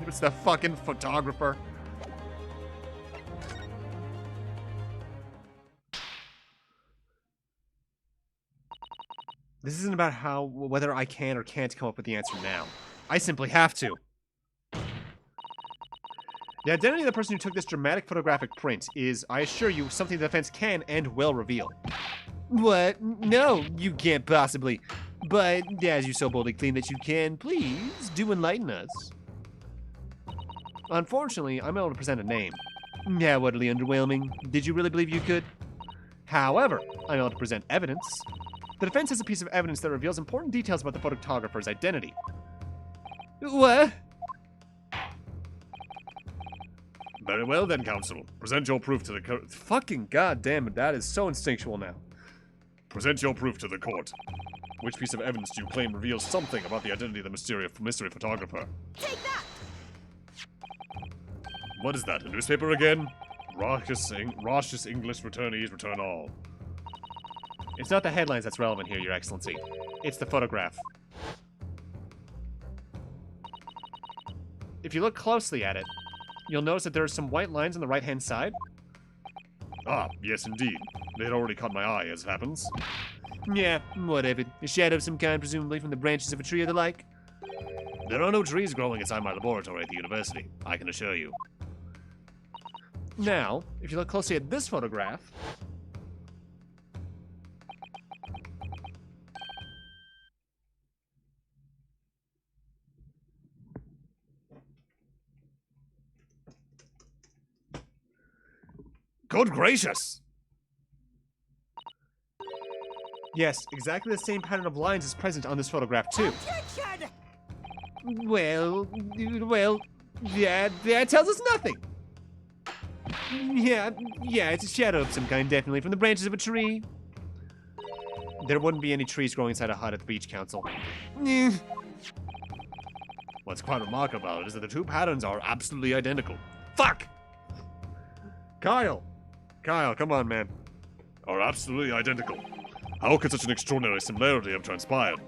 It's the fucking photographer. This isn't about whether I can or can't come up with the answer now. I simply have to. The identity of the person who took this dramatic photographic print is, I assure you, something the defense can and will reveal. What? No, you can't possibly. But, as you so boldly claim that you can, please do enlighten us. Unfortunately, I'm able to present a name. How utterly underwhelming. Did you really believe you could? However, I'm able to present evidence. The defense has a piece of evidence that reveals important details about the photographer's identity. What? Very well then, Counsel. Present your proof to the court. Fucking goddamn it, that is so instinctual now. Present your proof to the court. Which piece of evidence do you claim reveals something about the identity of the mystery photographer? Take that! What is that, a newspaper again? Raucous English returnees return all. It's not the headlines that's relevant here, Your Excellency. It's the photograph. If you look closely at it, you'll notice that there are some white lines on the right-hand side. Ah, yes indeed. They had already caught my eye, as it happens. Yeah, whatever. A shadow of some kind, presumably from the branches of a tree or the like. There are no trees growing inside my laboratory at the university, I can assure you. Now, if you look closely at this photograph... Good gracious! Yes, exactly the same pattern of lines is present on this photograph, too. Well, yeah, that tells us nothing. Yeah, it's a shadow of some kind, definitely, from the branches of a tree. There wouldn't be any trees growing inside a hut at the beach, Council. What's quite remarkable about it is that the two patterns are absolutely identical. Fuck! Kyle, come on, man. Are absolutely identical. How could such an extraordinary similarity have transpired?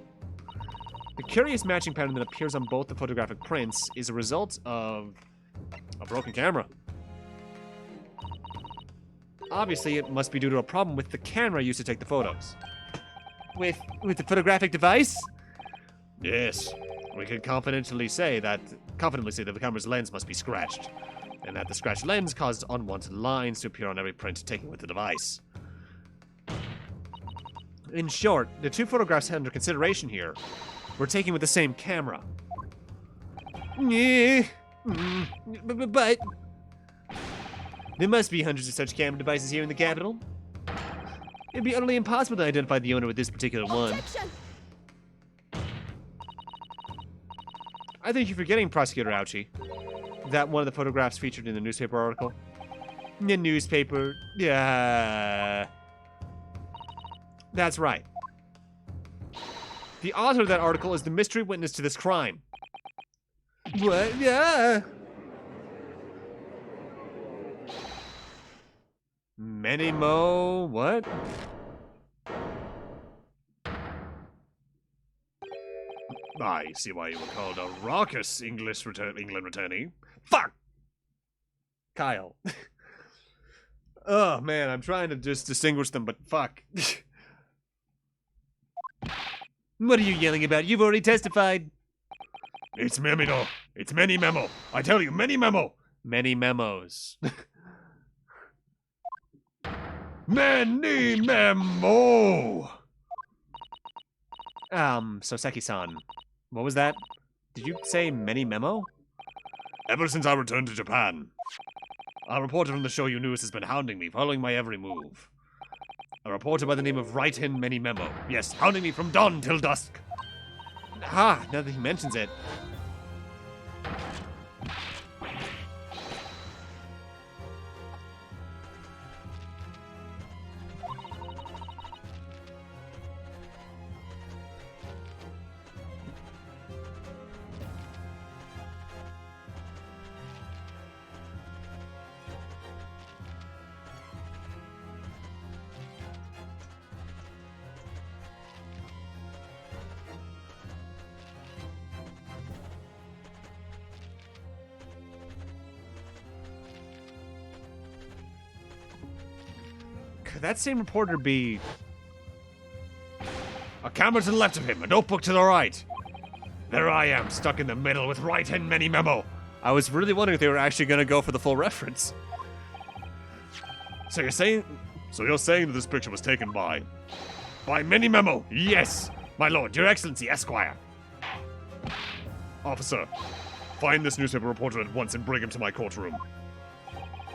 The curious matching pattern that appears on both the photographic prints is a result of A broken camera. Obviously, it must be due to a problem with the camera used to take the photos. With the photographic device? Yes, we can confidently say that the camera's lens must be scratched, and that the scratched lens caused unwanted lines to appear on every print taken with the device. In short, the two photographs under consideration here were taken with the same camera. But there must be hundreds of such camera devices here in the capital. It'd be utterly impossible to identify the owner with this particular one. Objection! I think you're forgetting, Prosecutor Ouchie, that one of the photographs featured in the newspaper article. The newspaper, yeah. That's right. The author of that article is the mystery witness to this crime. What? Yeah. Many mo. What? I see why you were called a raucous England returnee. Fuck! Kyle. Oh man, I'm trying to just distinguish them, but fuck. What are you yelling about? You've already testified. It's Memino. It's many memo. I tell you, many memo. Many memos. Many memo. Soseki-san. What was that? Did you say many memo? Ever since I returned to Japan, a reporter from the Shoyu News has been hounding me, following my every move. A reporter by the name of Write-In Many Memo. Yes, hounding me from dawn till dusk. Ah, now that he mentions it. Could that same reporter be... A camera to the left of him, a notebook to the right. There I am, stuck in the middle with Write-In Many Memo. I was really wondering if they were actually going to go for the full reference. So you're saying that this picture was taken by Many Memo? Yes, my lord, your excellency, Esquire. Officer, find this newspaper reporter at once and bring him to my courtroom.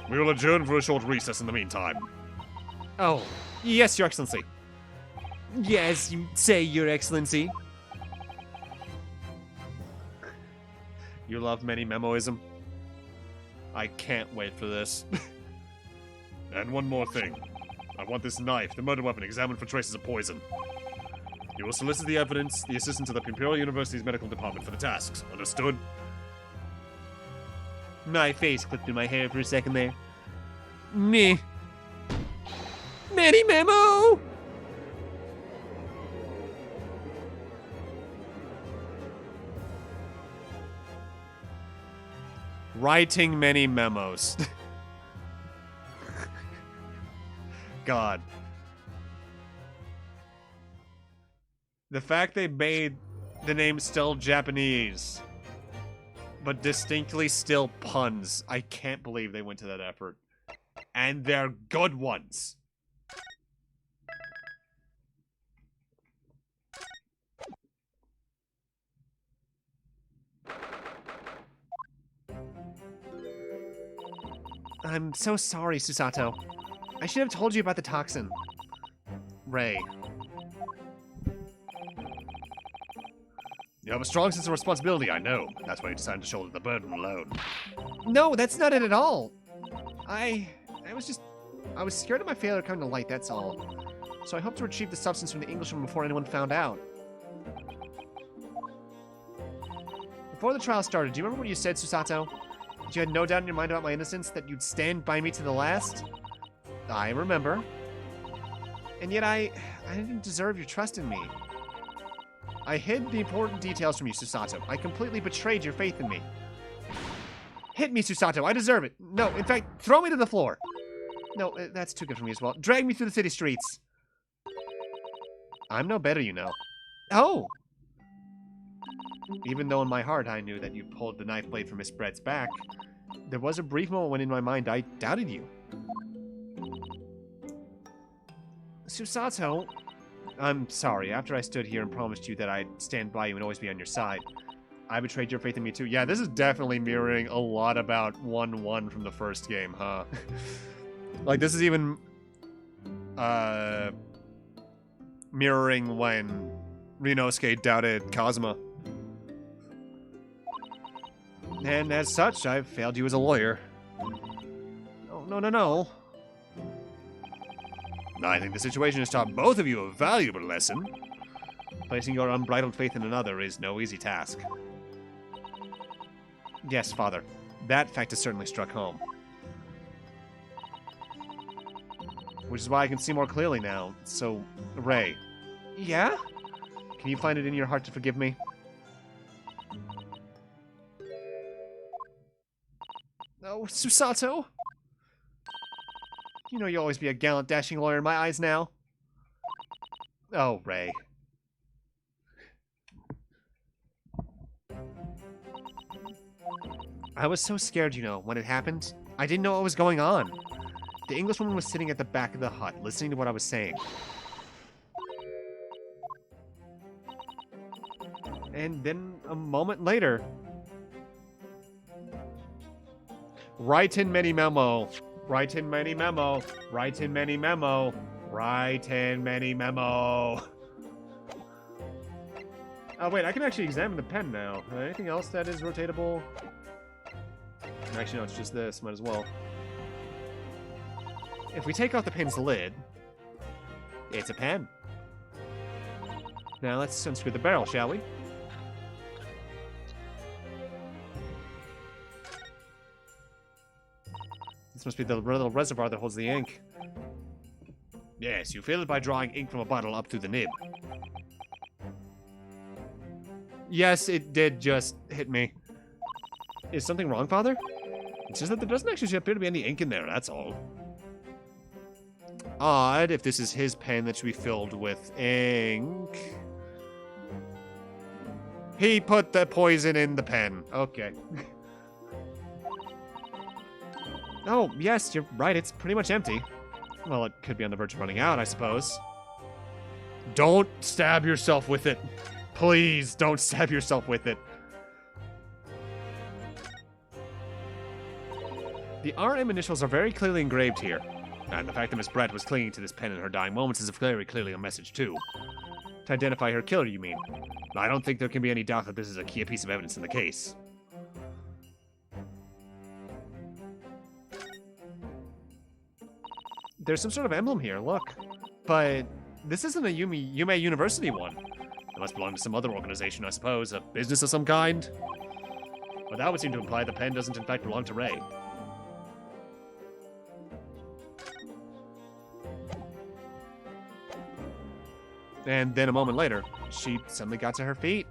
We will adjourn for a short recess in the meantime. Oh, yes, Your Excellency. Yes, you say, Your Excellency. You love many memoism. I can't wait for this. And one more thing. I want this knife, the murder weapon, examined for traces of poison. You will solicit the evidence, the assistant to the Imperial University's medical department for the tasks. Understood? My face clipped in my hair for a second there. Me. Many memo! Writing many memos. God. The fact they made the name still Japanese, but distinctly still puns. I can't believe they went to that effort. And they're good ones. I'm so sorry, Susato. I should have told you about the toxin. Ray. You have a strong sense of responsibility, I know. That's why you decided to shoulder the burden alone. No, that's not it at all. I was scared of my failure coming to light, that's all. So I hope to retrieve the substance from the Englishman before anyone found out. Before the trial started, do you remember what you said, Susato? That you had no doubt in your mind about my innocence, that you'd stand by me to the last? I remember. And yet I didn't deserve your trust in me. I hid the important details from you, Susato. I completely betrayed your faith in me. Hit me, Susato. I deserve it. No, in fact, throw me to the floor. No, that's too good for me as well. Drag me through the city streets. I'm no better, you know. Oh! Even though in my heart I knew that you pulled the knife blade from Miss Brett's back, there was a brief moment when in my mind I doubted you. Susato, I'm sorry. After I stood here and promised you that I'd stand by you and always be on your side, I betrayed your faith in me too. Yeah, this is definitely mirroring a lot about 1-1 from the first game, huh? Like, this is even mirroring when Rinosuke doubted Kazuma. And as such, I've failed you as a lawyer. Oh, no. I think the situation has taught both of you a valuable lesson. Placing your unbridled faith in another is no easy task. Yes, Father. That fact has certainly struck home. Which is why I can see more clearly now. So, Ray. Yeah? Can you find it in your heart to forgive me? Oh, Susato? You know you'll always be a gallant, dashing lawyer in my eyes now. Oh, Ray. I was so scared, you know, when it happened. I didn't know what was going on. The Englishwoman was sitting at the back of the hut, listening to what I was saying. And then, a moment later... Write in many memo. Write in many memo. Write in many memo. Write in many memo. Oh, wait, I can actually examine the pen now. Anything else that is rotatable? Actually, no, it's just this. Might as well. If we take off the pen's lid, it's a pen. Now let's unscrew the barrel, shall we? This must be the little reservoir that holds the ink. Yes, you fill it by drawing ink from a bottle up through the nib. Yes, it did just hit me. Is something wrong, Father? It's just that there doesn't actually appear to be any ink in there, that's all. Odd if this is his pen that should be filled with ink. He put the poison in the pen. Okay. Oh, yes, you're right. It's pretty much empty. Well, it could be on the verge of running out, I suppose. Don't stab yourself with it. Please, don't stab yourself with it. The RM initials are very clearly engraved here. And the fact that Miss Brett was clinging to this pen in her dying moments is very clearly a message, too. To identify her killer, you mean? I don't think there can be any doubt that this is a key piece of evidence in the case. There's some sort of emblem here, look. But this isn't a Yume University one. It must belong to some other organization, I suppose. A business of some kind. But that would seem to imply the pen doesn't in fact belong to Ray. And then a moment later, she suddenly got to her feet.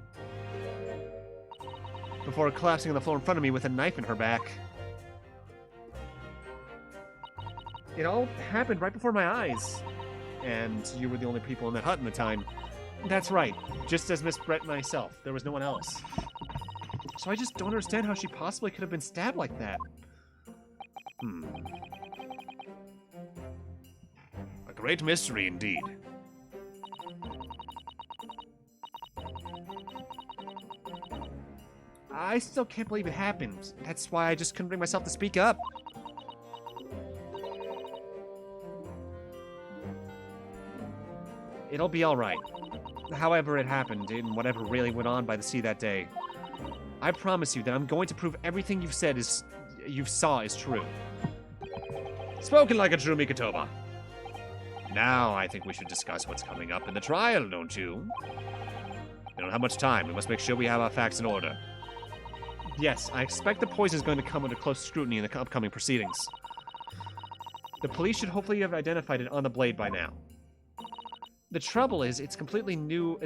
Before collapsing on the floor in front of me with a knife in her back. It all happened right before my eyes. And you were the only people in that hut in the time. That's right. Just as Miss Brett and myself. There was no one else. So I just don't understand how she possibly could have been stabbed like that. A great mystery indeed. I still can't believe it happened. That's why I just couldn't bring myself to speak up. It'll be alright. However it happened, and whatever really went on by the sea that day, I promise you that I'm going to prove everything you saw is true. Spoken like a true Mikitoba. Now I think we should discuss what's coming up in the trial, don't you? We don't have much time. We must make sure we have our facts in order. Yes, I expect the poison is going to come under close scrutiny in the upcoming proceedings. The police should hopefully have identified it on the blade by now. The trouble is, it's a completely new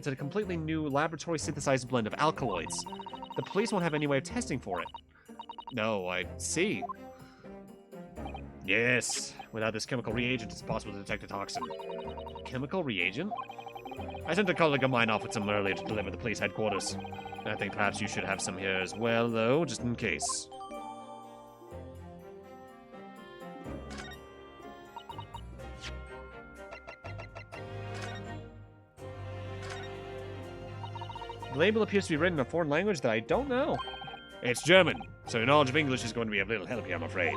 laboratory synthesized blend of alkaloids. The police won't have any way of testing for it. No, I see. Yes, without this chemical reagent, it's possible to detect a toxin. Chemical reagent? I sent a colleague of mine off with some earlier to deliver the police headquarters. I think perhaps you should have some here as well, though, just in case. The label appears to be written in a foreign language that I don't know. It's German, so your knowledge of English is going to be of little help here, I'm afraid.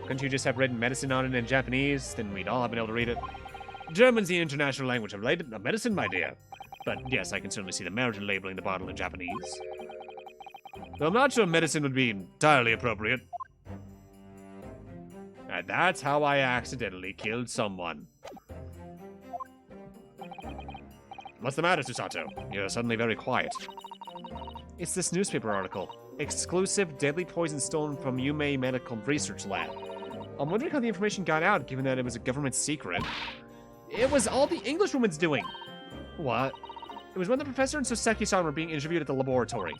Couldn't you just have written medicine on it in Japanese? Then we'd all have been able to read it. German's the international language of medicine, my dear. But yes, I can certainly see the merit in labeling the bottle in Japanese. Though I'm not sure medicine would be entirely appropriate. And that's how I accidentally killed someone. What's the matter, Susato? You're suddenly very quiet. It's this newspaper article. Exclusive deadly poison stolen from Yume Medical Research Lab. I'm wondering how the information got out, given that it was a government secret. It was all the Englishwoman's doing. What? It was when the professor and Soseki-san were being interviewed at the laboratory.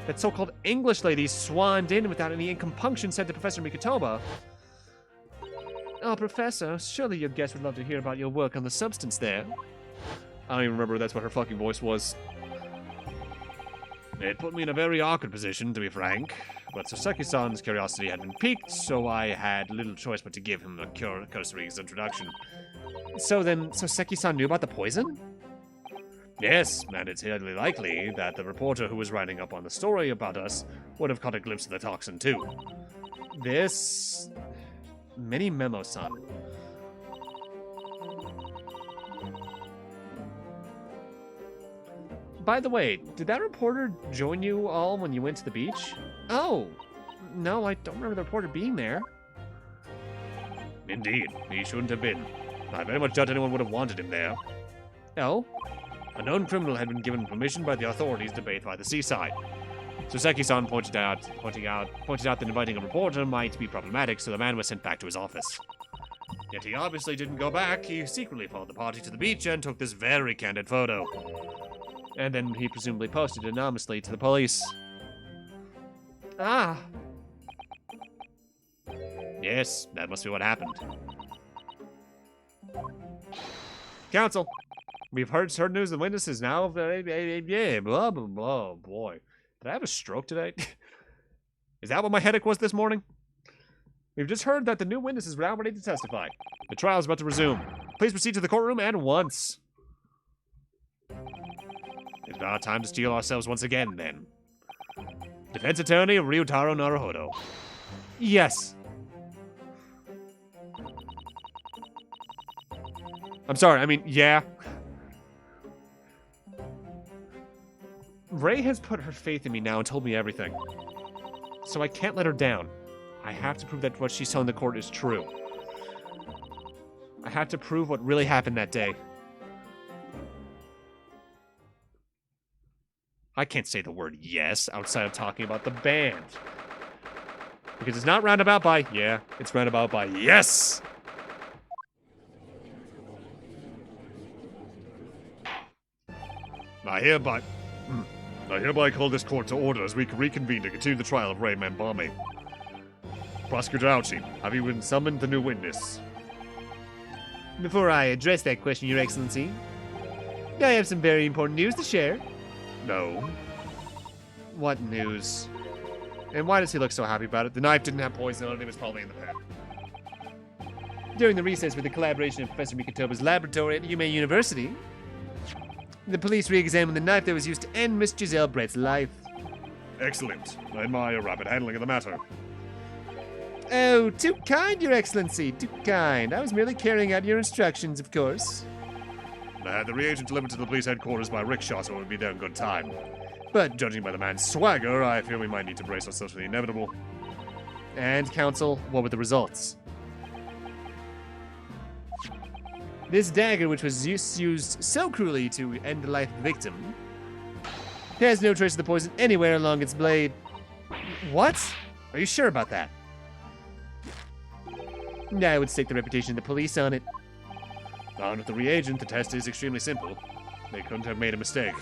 That so-called English lady swanned in without any compunction, said to Professor Mikitoba. Oh, Professor, surely your guest would love to hear about your work on the substance there. I don't even remember if that's what her fucking voice was. It put me in a very awkward position, to be frank. But Soseki-san's curiosity had been piqued, so I had little choice but to give him a cursory introduction. So then, Soseki-san knew about the poison? Yes, and it's highly likely that the reporter who was writing up on the story about us would have caught a glimpse of the toxin too. This... Mini Memo-san. By the way, did that reporter join you all when you went to the beach? Oh, no, I don't remember the reporter being there. Indeed, he shouldn't have been. I very much doubt anyone would have wanted him there. Oh? A known criminal had been given permission by the authorities to bathe by the seaside. Soseki-san pointed out that inviting a reporter might be problematic, so the man was sent back to his office. Yet he obviously didn't go back. He secretly followed the party to the beach and took this very candid photo. And then he presumably posted it anonymously to the police. Ah. Yes, that must be what happened. Counsel, we've heard news of witnesses now. Yeah, blah, blah, blah. Boy, did I have a stroke today? Is that what my headache was this morning? We've just heard that the new witnesses are now ready to testify. The trial is about to resume. Please proceed to the courtroom at once. It's our time to steal ourselves once again, then. Defense attorney Ryutaro Naruhodo. Yes. I'm sorry, I mean, yeah. Ray has put her faith in me now and told me everything. So I can't let her down. I have to prove that what she's telling the court is true. I have to prove what really happened that day. I can't say the word yes outside of talking about the band. Because it's not roundabout by yeah, it's roundabout by yes! I hereby call this court to order as we reconvene to continue the trial of Ray Mambami. Prosecutor Ouchi, have you been summoned the new witness? Before I address that question, Your Excellency, I have some very important news to share. No. What news? And why does he look so happy about it? The knife didn't have poison on it, it was probably in the pen. During the recess with the collaboration of Professor Mikitoba's laboratory at Yume University, the police re-examined the knife that was used to end Miss Giselle Brett's life. Excellent. I admire your rapid handling of the matter. Oh, too kind, Your Excellency, too kind. I was merely carrying out your instructions, of course. I had the reagent delivered to the police headquarters by rickshaw, so it would be there in good time. But judging by the man's swagger, I fear we might need to brace ourselves for the inevitable. And, counsel, what were the results? This dagger, which was used so cruelly to end the life of the victim, has no trace of the poison anywhere along its blade. What? Are you sure about that? I would stake the reputation of the police on it. Armed with the reagent, the test is extremely simple. They couldn't have made a mistake.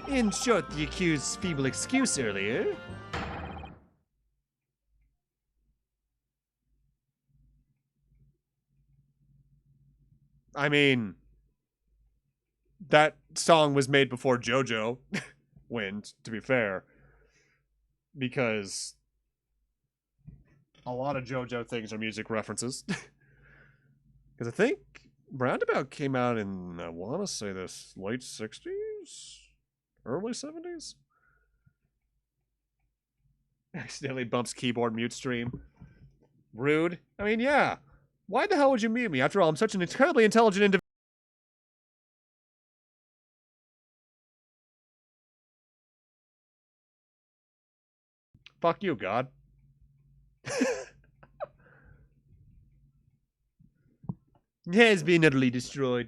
In short, the accused's feeble excuse earlier. I mean, that song was made before JoJo went, to be fair. Because a lot of JoJo things are music references. Because I think Roundabout came out in, I want to say this, late 60s? Early 70s? Accidentally bumps keyboard mute stream. Rude. I mean, yeah. Why the hell would you mute me? After all, I'm such an incredibly intelligent individual. Fuck you, God. Has been utterly destroyed.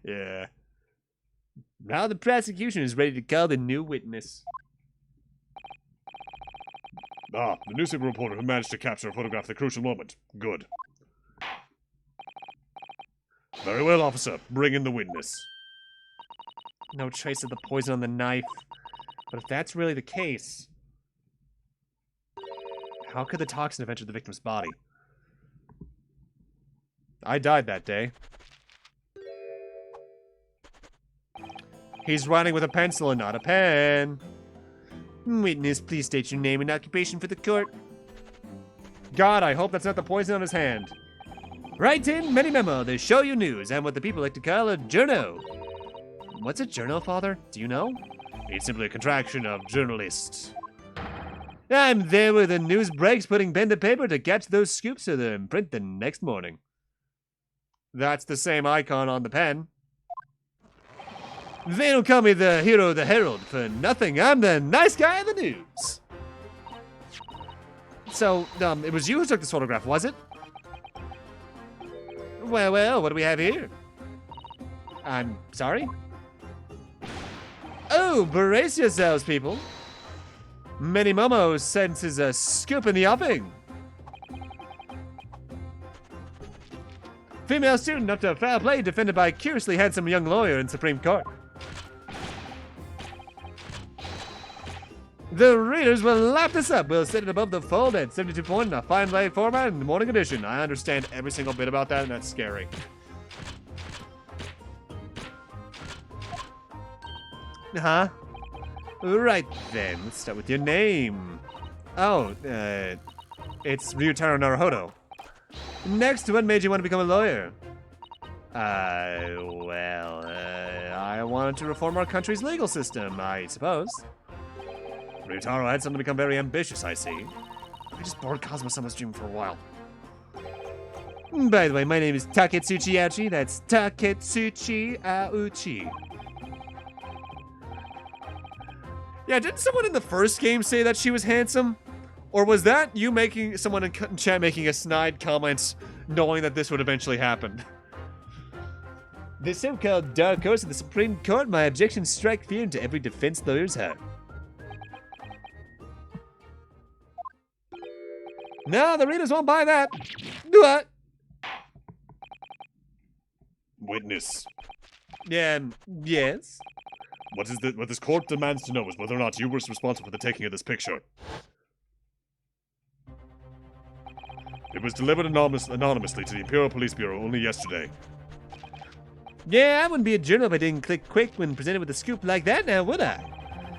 Yeah. Now the prosecution is ready to call the new witness. Ah, the newspaper reporter who managed to capture a photograph of the crucial moment. Good. Very well, officer. Bring in the witness. No trace of the poison on the knife. But if that's really the case, how could the toxin have entered the victim's body? I died that day. He's writing with a pencil and not a pen. Witness, please state your name and occupation for the court. God, I hope that's not the poison on his hand. Write in many memo, the show you news, and what the people like to call a journo. What's a journo, Father? Do you know? It's simply a contraction of journalist. I'm there where the news breaks, putting pen to paper to catch those scoops so they're in print the next morning. That's the same icon on the pen. They don't call me the hero of the Herald for nothing. I'm the nice guy in the news. So, it was you who took this photograph, was it? Well, what do we have here? I'm sorry? Oh, brace yourselves, people. Many Momo senses a scoop in the offing. Female student up to foul play defended by curiously handsome young lawyer in Supreme Court. The readers will lap this up. We'll set it above the fold at 72 point in a fine light format in the morning edition. I understand every single bit about that, and that's scary. Huh? Right then, let's start with your name. Oh, it's Ryutaro Naruhodo. Next, what made you want to become a lawyer? I wanted to reform our country's legal system, I suppose. Ryutaro had something to become very ambitious, I see. I just bored Cosmo-sama's dream for a while. By the way, my name is Taketsuchi Auchi. That's Taketsuchi Auchi. Yeah, didn't someone in the first game say that she was handsome? Or was that you making someone in chat making a snide comment knowing that this would eventually happen? The so-called dark horse of the Supreme Court, my objections strike fear into every defense lawyer's heart. No, the readers won't buy that. What? Witness. Yes? What this court demands to know is whether or not you were responsible for the taking of this picture. It was delivered anonymously to the Imperial Police Bureau only yesterday. Yeah, I wouldn't be a journal if I didn't click quick when presented with a scoop like that now, would I?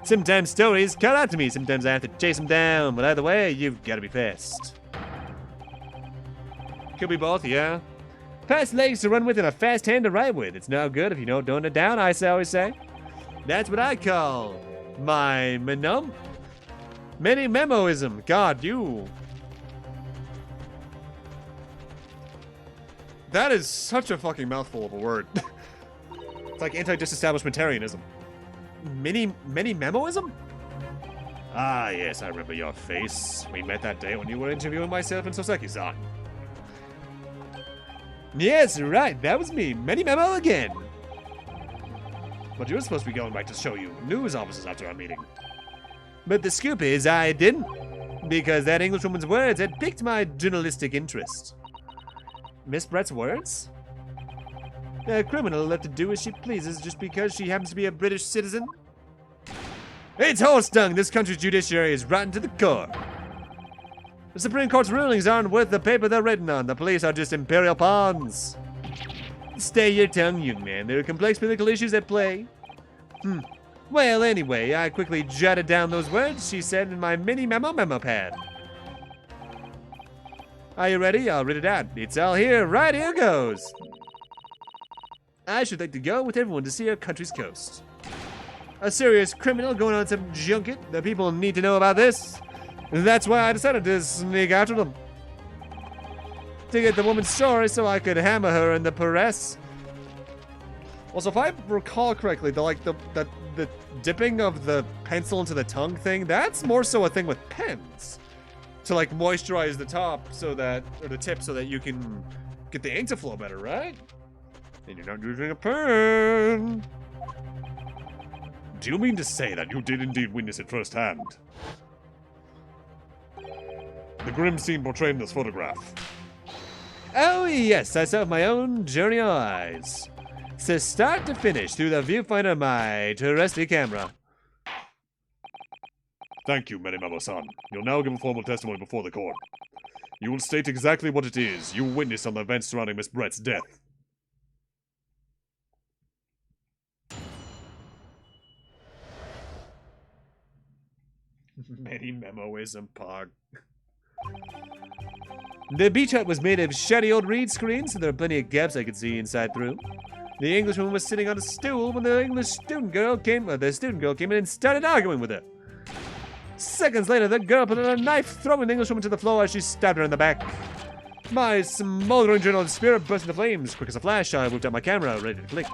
Sometimes stories cut out to me, sometimes I have to chase them down, but either way, you've got to be fast. Could be both, yeah. Fast legs to run with and a fast hand to write with. It's no good if you don't tone it down, I always say. That's what I call my many memoism. God, you. That is such a fucking mouthful of a word. It's like anti-disestablishmentarianism. Many memoism? Ah, yes, I remember your face. We met that day when you were interviewing myself and Soseki-san. Yes, right, that was me. Many memo again. But you were supposed to be going back to show you news officers after our meeting. But the scoop is I didn't. Because that Englishwoman's words had piqued my journalistic interest. Miss Brett's words? A criminal left to do as she pleases just because she happens to be a British citizen? It's horse dung. This country's judiciary is rotten to the core. The Supreme Court's rulings aren't worth the paper they're written on. The police are just imperial pawns. Stay your tongue, young man. There are complex political issues at play. Well, anyway, I quickly jotted down those words she said in my mini memo pad. Are you ready? I'll read it out. It's all here. Right, here goes. I should like to go with everyone to see our country's coast. A serious criminal going on some junket. The people need to know about this. That's why I decided to sneak after them. To get the woman's story so I could hammer her in the press. Also, if I recall correctly, the dipping of the pencil into the tongue thing, that's more so a thing with pens. To like moisturize the top so that, or the tip so that you can get the ink to flow better, right? And you're not using a pen. Do you mean to say that you did indeed witness it firsthand? The grim scene portrayed in this photograph. Oh, yes, I saw with my own journey eyes. So start to finish through the viewfinder of my trusty camera. Thank you, Menimemo-san. You'll now give a formal testimony before the court. You will state exactly what it is you witnessed on the events surrounding Miss Brett's death. Many-memoism, Pog. The beach hut was made of shabby old reed screens, so there are plenty of gaps I could see inside through. The Englishwoman was sitting on a stool when the student girl came in and started arguing with her. Seconds later, the girl put out a knife, throwing the Englishwoman to the floor as she stabbed her in the back. My smoldering journalist spirit burst into flames. Quick as a flash, I whipped out my camera, ready to click.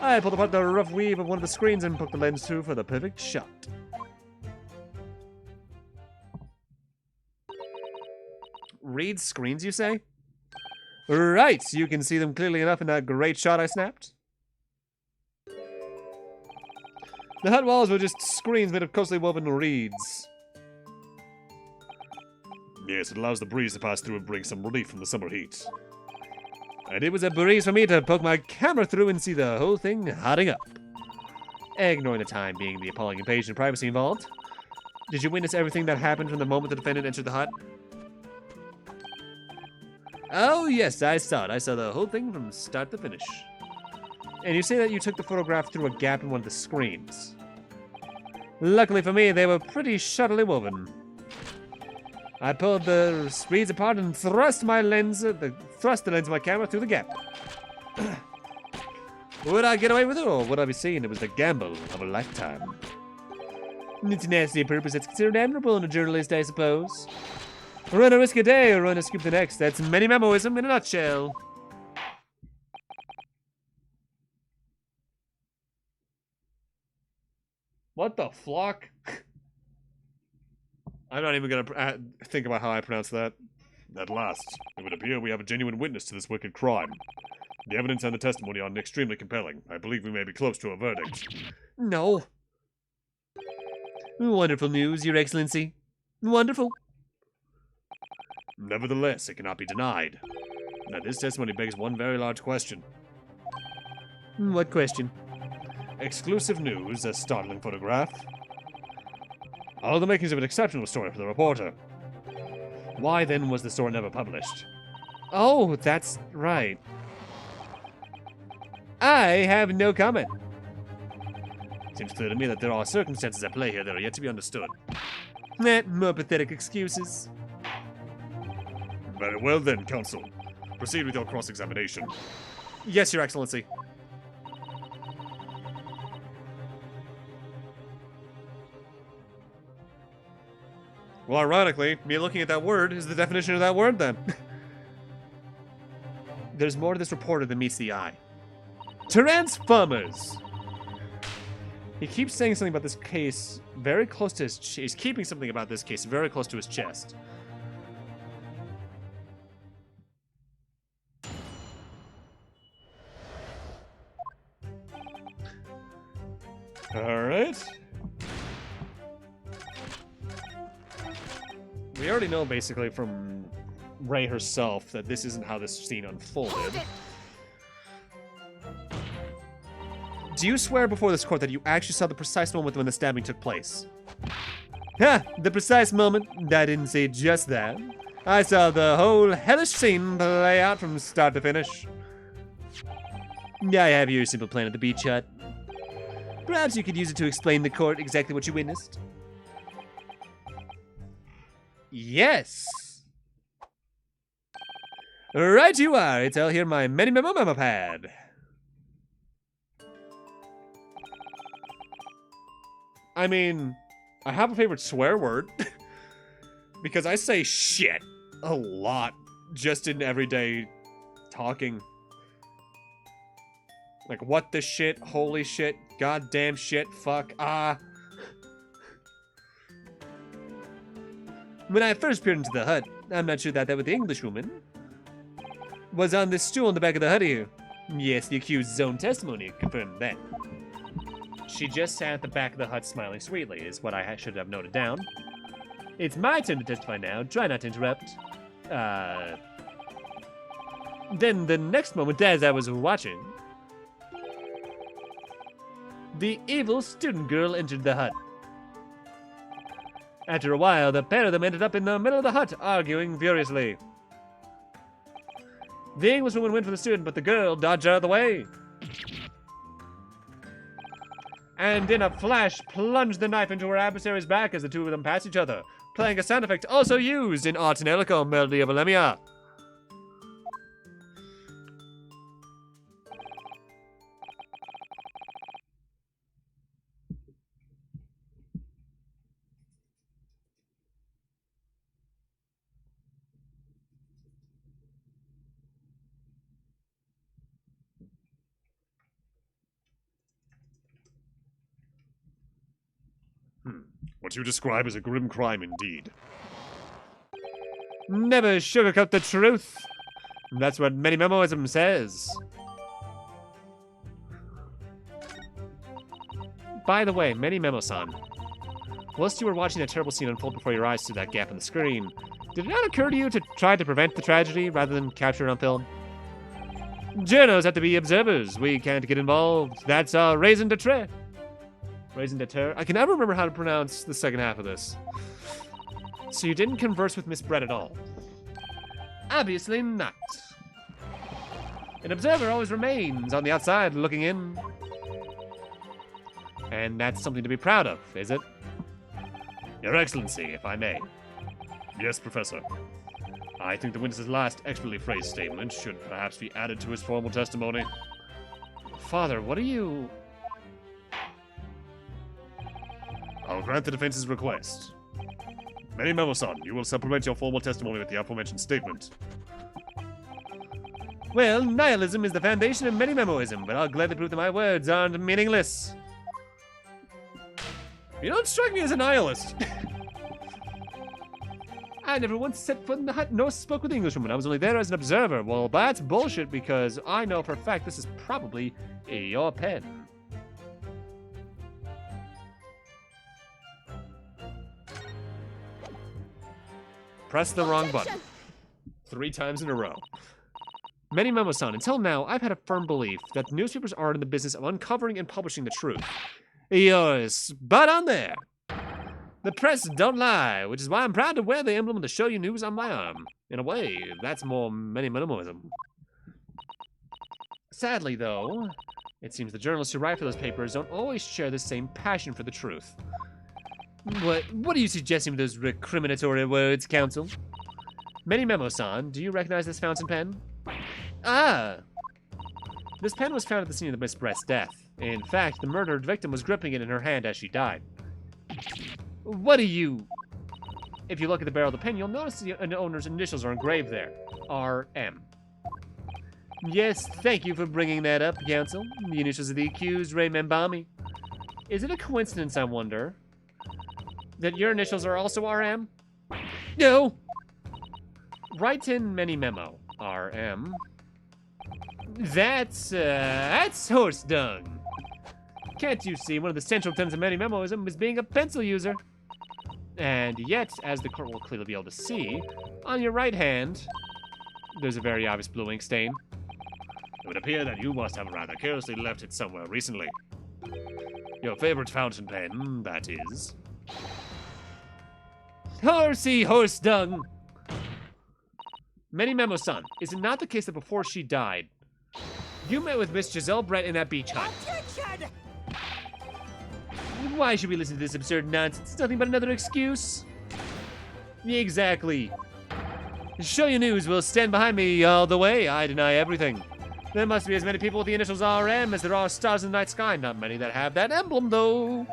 I pulled apart the rough weave of one of the screens and poked the lens through for the perfect shot. Reed screens, you say? Right, you can see them clearly enough in that great shot I snapped. The hut walls were just screens made of closely woven reeds. Yes, it allows the breeze to pass through and bring some relief from the summer heat. And it was a breeze for me to poke my camera through and see the whole thing hotting up. Ignoring the time being the appalling invasion of privacy involved. Did you witness everything that happened from the moment the defendant entered the hut? Oh, yes, I saw it. I saw the whole thing from start to finish. And you say that you took the photograph through a gap in one of the screens. Luckily for me, they were pretty shoddily woven. I pulled the reeds apart and thrust the lens of my camera through the gap. Would I get away with it, or would I be seeing it was the gamble of a lifetime? It's a nasty purpose that's considered admirable in a journalist, I suppose. Run a risk a day or run a scoop the next. That's many-memoism in a nutshell. What the flock? I'm not even gonna think about how I pronounce that. At last, it would appear we have a genuine witness to this wicked crime. The evidence and the testimony are extremely compelling. I believe we may be close to a verdict. No. Wonderful news, Your Excellency. Wonderful. Nevertheless, it cannot be denied. Now, this testimony begs one very large question. What question? Exclusive news, a startling photograph. All the makings of an exceptional story for the reporter. Why then was the story never published? Oh, that's right. I have no comment. Seems clear to me that there are circumstances at play here that are yet to be understood. More pathetic excuses. Very well then, counsel. Proceed with your cross-examination. Yes, Your Excellency. Well, ironically, me looking at that word is the definition of that word, then. There's more to this reporter than meets the eye. Transformers! He keeps saying something about this case very close to his chest. He's keeping something about this case very close to his chest. Alright. We already know, basically, from Ray herself that this isn't how this scene unfolded. Do you swear before this court that you actually saw the precise moment when the stabbing took place? Ha! The precise moment? I didn't say just that. I saw the whole hellish scene play out from start to finish. I have your simple plan at the beach hut. Perhaps you could use it to explain to the court exactly what you witnessed. Yes! Right you are. It's all here in my memo pad. I mean, I have a favorite swear word. Because I say shit a lot just in everyday talking. Like, what the shit, holy shit, goddamn shit, fuck, ah. When I first peered into the hut, I'm not sure that with the Englishwoman was on this stool in the back of the hut here. Yes, the accused's own testimony confirmed that. She just sat at the back of the hut smiling sweetly, is what I should have noted down. It's my turn to testify now. Try not to interrupt. Then the next moment, as I was watching, the evil student girl entered the hut. After a while, the pair of them ended up in the middle of the hut, arguing furiously. The Englishwoman went for the student, but the girl dodged out of the way. And in a flash, plunged the knife into her adversary's back as the two of them passed each other, playing a sound effect also used in Art and Elico Melody of Alemia. What you describe is a grim crime indeed. Never sugarcoat the truth. That's what many memoism says. By the way, Many Memo-san, whilst you were watching that terrible scene unfold before your eyes through that gap in the screen, did it not occur to you to try to prevent the tragedy rather than capture it on film? Journos have to be observers. We can't get involved. That's a raison d'etre. Raison d'etre? I can never remember how to pronounce the second half of this. So you didn't converse with Miss Brett at all? Obviously not. An observer always remains on the outside looking in. And that's something to be proud of, is it? Your Excellency, if I may. Yes, Professor. I think the witness's last expertly phrased statement should perhaps be added to his formal testimony. Father, what are you... I'll grant the defense's request. Many Memo-san, you will supplement your formal testimony with the aforementioned statement. Well, nihilism is the foundation of many memoism, but I'll gladly prove that my words aren't meaningless. You don't strike me as a nihilist. I never once set foot in the hut nor spoke with the Englishwoman. I was only there as an observer. Well, that's bullshit because I know for a fact this is probably your pen. Press the wrong button. 3 times in a row. Many Memo-san, until now, I've had a firm belief that newspapers are in the business of uncovering and publishing the truth. You're spot on there. The press don't lie, which is why I'm proud to wear the emblem of the Show You News on my arm. In a way, that's more many minimalism. Sadly, though, it seems the journalists who write for those papers don't always share the same passion for the truth. What are you suggesting with those recriminatory words, Counsel? Many Memo-san, do you recognize this fountain pen? Ah! This pen was found at the scene of Miss Brett's death. In fact, the murdered victim was gripping it in her hand as she died. What are you... If you look at the barrel of the pen, you'll notice the owner's initials are engraved there. R.M. Yes, thank you for bringing that up, Counsel. The initials of the accused, Ray Membami. Is it a coincidence, I wonder, that your initials are also R.M.? No! Write in Many Memo, R.M. That's horse dung. Can't you see one of the central tenets of Many Memoism is being a pencil user? And yet, as the court will clearly be able to see, on your right hand, there's a very obvious blue ink stain. It would appear that you must have rather carelessly left it somewhere recently. Your favorite fountain pen, that is. Horsey horse dung! Many Memo-san, is it not the case that before she died, you met with Miss Giselle Brett in that beach hut? Attention! Why should we listen to this absurd nonsense? It's nothing but another excuse. Exactly. Show You News will stand behind me all the way. I deny everything. There must be as many people with the initials RM as there are stars in the night sky. Not many that have that emblem, though.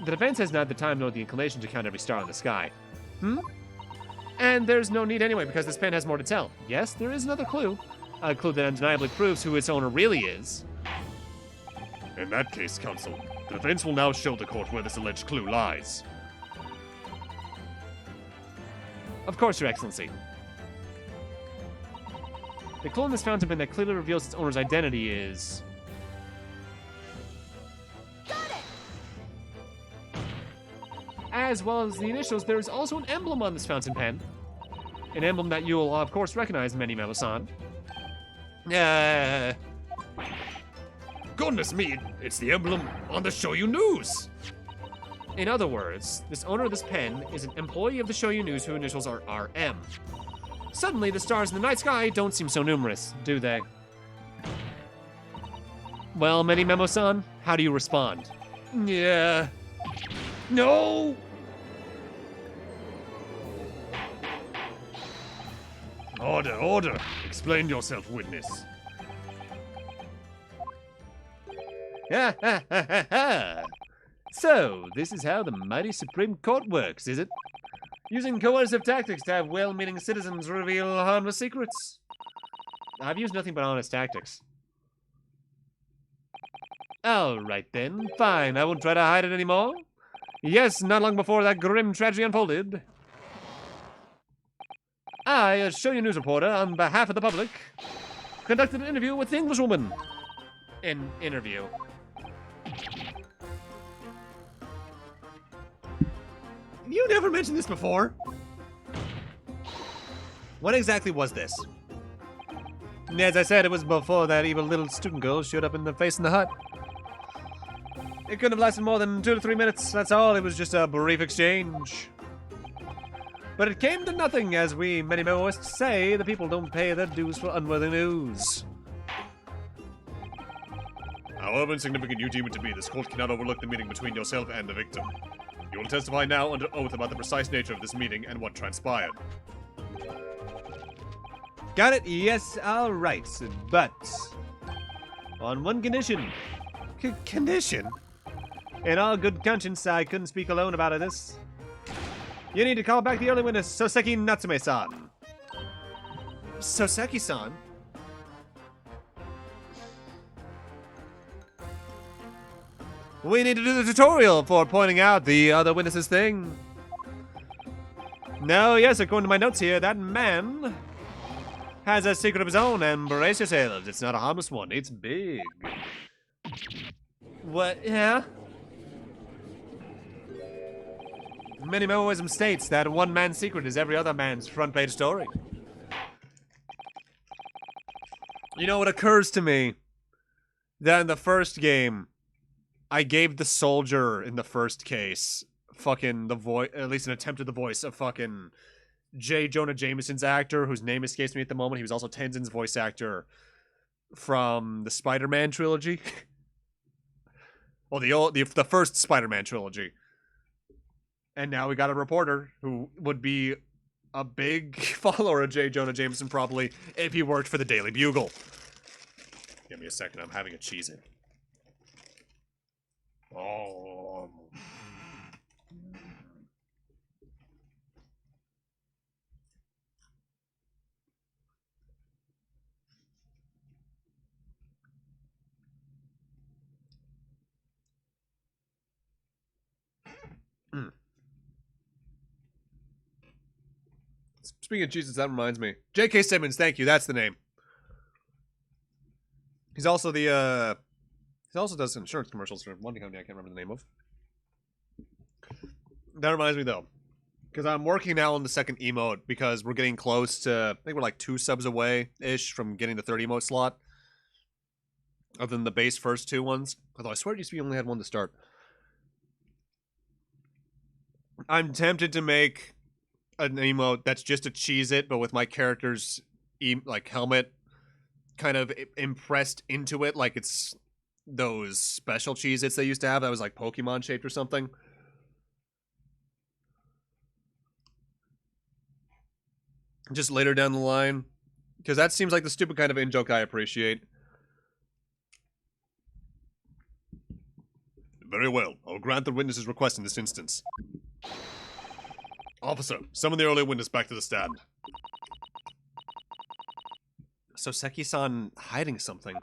The defense has neither the time nor the inclination to count every star in the sky. And there's no need anyway, because this pen has more to tell. Yes, there is another clue. A clue that undeniably proves who its owner really is. In that case, Counsel, the defense will now show the court where this alleged clue lies. Of course, Your Excellency. The clue in this fountain pen that clearly reveals its owner's identity is... As well as the initials, there is also an emblem on this fountain pen. An emblem that you'll, of course, recognize, Memo-san. Goodness me, it's the emblem on the Shoyu News. In other words, this owner of this pen is an employee of the Shoyu News whose initials are RM. Suddenly, the stars in the night sky don't seem so numerous, do they? Well, Memo-san, how do you respond? Yeah. No! Order, order. Explain yourself, witness. Ha ha ha ha ha! So, this is how the mighty Supreme Court works, is it? Using coercive tactics to have well-meaning citizens reveal harmless secrets. I've used nothing but honest tactics. Alright then, fine, I won't try to hide it anymore. Yes, not long before that grim tragedy unfolded, I, a Shoyu News reporter, on behalf of the public, conducted an interview with the Englishwoman. An interview. You never mentioned this before. What exactly was this? As I said, it was before that evil little student girl showed up in the face in the hut. It couldn't have lasted more than 2 to 3 minutes, that's all. It was just a brief exchange. But it came to nothing, as we many memoists say, the people don't pay their dues for unworthy news. However insignificant you deem it to be, this court cannot overlook the meeting between yourself and the victim. You will testify now under oath about the precise nature of this meeting and what transpired. Got it? Yes, alright. But on one condition. Condition? In all good conscience, I couldn't speak alone about this. You need to call back the early witness, Soseki Natsume-san. Soseki-san? We need to do the tutorial for pointing out the other witness's thing. No, yes, according to my notes here, that man has a secret of his own, and brace yourselves, it's not a harmless one, it's big. What? Yeah? Minimalism states that one man's secret is every other man's front page story. You know, it occurs to me that in the first game, I gave the soldier in the first case fucking the voice, at least an attempt at the voice of fucking J. Jonah Jameson's actor, whose name escapes me at the moment. He was also Tenzin's voice actor from the Spider-Man trilogy. Well, the first Spider-Man trilogy. And now we got a reporter who would be a big follower of J. Jonah Jameson, probably, if he worked for the Daily Bugle. Give me a second, I'm having a Cheez-It. Oh. Speaking of Jesus, that reminds me. J.K. Simmons, thank you. That's the name. He's also the, he also does insurance commercials for one company I can't remember the name of. That reminds me, though. Because I'm working now on the second emote because we're getting close to, I think we're like 2 subs away-ish from getting the 3rd emote slot. Other than the base first 2 ones. Although I swear it used to be only had 1 to start. I'm tempted to make an emote that's just a Cheez-It, but with my character's like helmet kind of impressed into it, like it's those special Cheez-Its they used to have that was like Pokemon shaped or something. Just later down the line, because that seems like the stupid kind of in-joke I appreciate. Very well. I'll grant the witness's request in this instance. Officer, summon the early witness back to the stand. Soseki-san hiding something.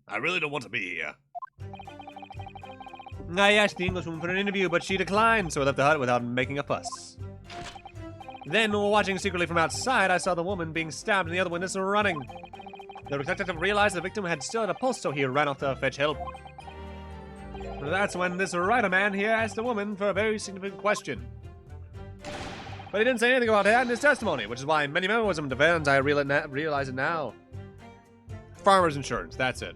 I really don't want to be here. I asked the Englishwoman for an interview, but she declined, so I left the hut without making a fuss. Then, watching secretly from outside, I saw the woman being stabbed and the other witness running. The detective realized the victim had still had a pulse, so he ran off to fetch help. That's when this writer man here asked the woman for a very significant question. But he didn't say anything about that in his testimony, which is why many members of him defense, I realize it now. Farmer's insurance, that's it.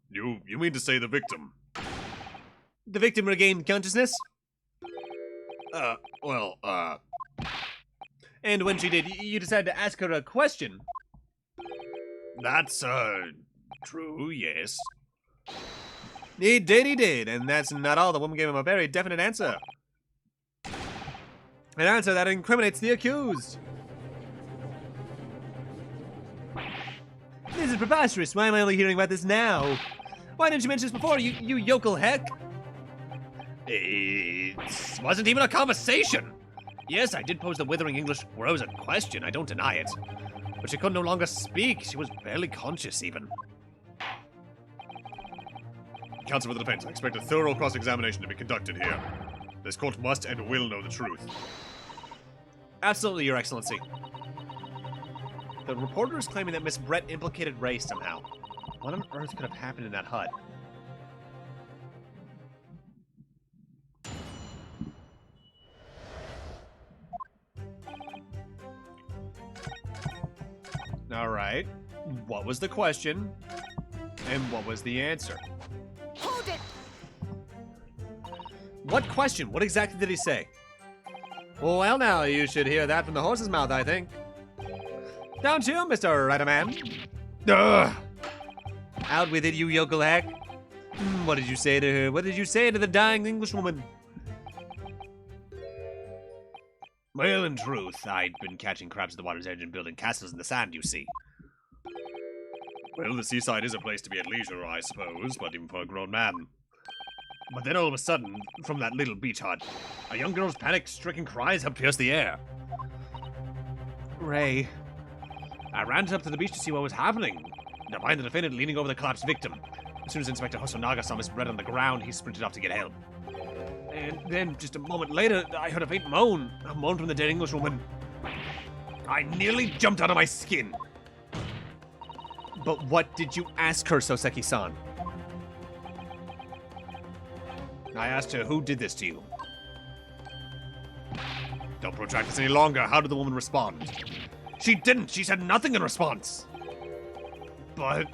You mean to say the victim? The victim regained consciousness? And when she did, you decided to ask her a question. That's, true, yes. He did, and that's not all. The woman gave him a very definite answer. An answer that incriminates the accused. This is preposterous. Why am I only hearing about this now? Why didn't you mention this before, you yokel heck? It wasn't even a conversation. Yes, I did pose the withering English rose a question, I don't deny it. But she could no longer speak. She was barely conscious, even. Counsel for the defense, I expect a thorough cross-examination to be conducted here. This court must and will know the truth. Absolutely, Your Excellency. The reporter is claiming that Miss Brett implicated Ray somehow. What on earth could have happened in that hut? Alright. What was the question? And what was the answer? Hold it! What question? What exactly did he say? Well, now, you should hear that from the horse's mouth, I think. Don't you, Mr. Riderman? Ugh! Out with it, you yokel hack. What did you say to her? What did you say to the dying Englishwoman? Well, in truth, I'd been catching crabs at the water's edge and building castles in the sand, you see. Well, the seaside is a place to be at leisure, I suppose, but even for a grown man. But then all of a sudden, from that little beach hut, a young girl's panic-stricken cries have pierced the air. Ray. I ran up to the beach to see what was happening. To find the defendant leaning over the collapsed victim. As soon as Inspector Hosonaga saw Miss Brett on the ground, he sprinted off to get help. And then, just a moment later, I heard a faint moan. A moan from the dead Englishwoman. I nearly jumped out of my skin. But what did you ask her, Soseki-san? I asked her, who did this to you? Don't protract this any longer. How did the woman respond? She didn't. She said nothing in response. But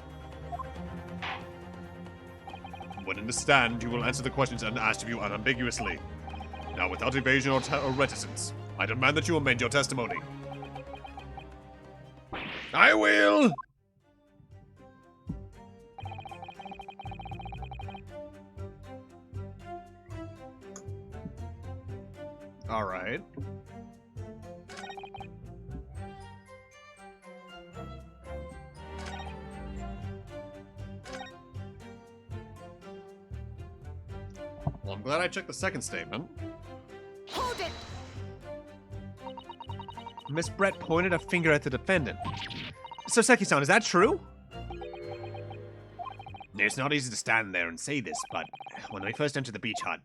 when in the stand, you will answer the questions and asked of you unambiguously. Now, without evasion or reticence, I demand that you amend your testimony. I will! Alright. Well, I'm glad I checked the second statement. Hold it! Miss Brett pointed a finger at the defendant. Soseki-san, is that true? It's not easy to stand there and say this, but when we first entered the beach hut,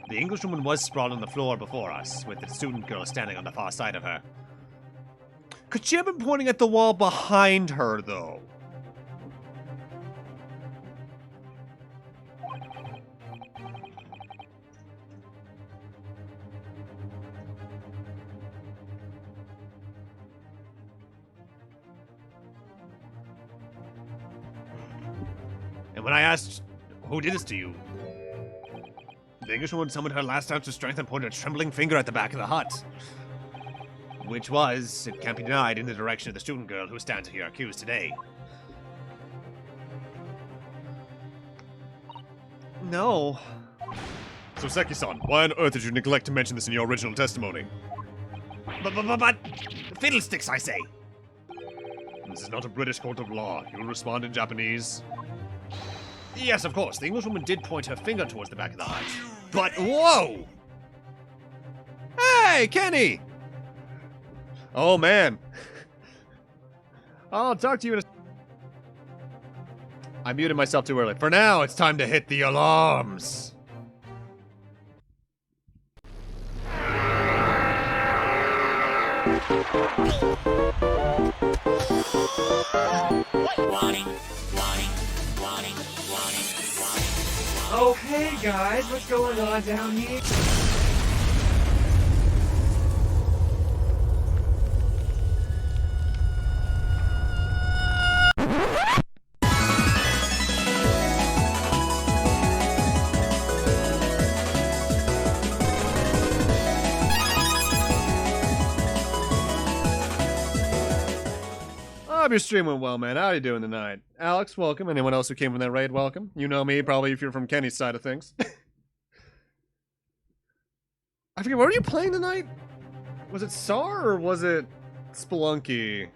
the Englishwoman was sprawled on the floor before us, with the student girl standing on the far side of her. Could she have been pointing at the wall behind her, though? And when I asked, who did this to you? The Englishwoman summoned her last ounce of strength and pointed a trembling finger at the back of the hut. Which was, it can't be denied, in the direction of the student girl who stands here accused today. No. Soseki-san, why on earth did you neglect to mention this in your original testimony? But fiddlesticks, I say! This is not a British court of law. You'll respond in Japanese. Yes, of course. The Englishwoman did point her finger towards the back of the hut. But, whoa! Hey, Kenny! Oh, man. I'll talk to you in a... I muted myself too early. For now, it's time to hit the alarms. Oh, hey guys, what's going on down here? I hope your stream went well, man. How are you doing tonight? Alex, welcome. Anyone else who came from that raid, welcome. You know me, probably, if you're from Kenny's side of things. I forget, what were you playing tonight? Was it SAR or was it Spelunky?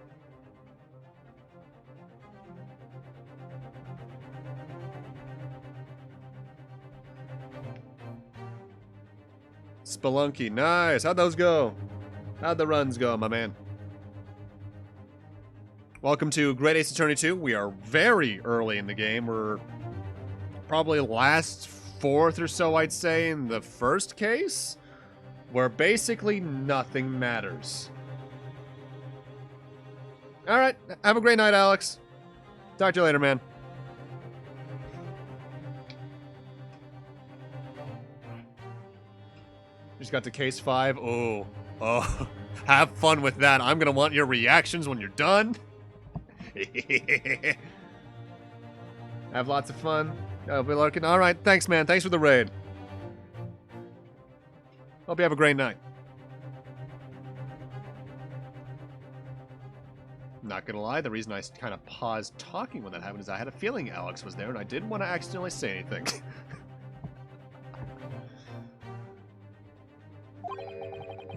Spelunky, nice. How'd those go? How'd the runs go, my man? Welcome to Great Ace Attorney 2. We are very early in the game. We're probably last fourth or so, I'd say, in the first case, where basically nothing matters. Alright, have a great night, Alex. Talk to you later, man. Just got to case 5. Oh, have fun with that. I'm gonna want your reactions when you're done. Have lots of fun. I'll be lurking. All right, thanks, man. Thanks for the raid. Hope you have a great night. Not gonna lie, the reason I kind of paused talking when that happened is I had a feeling Alex was there, and I didn't want to accidentally say anything.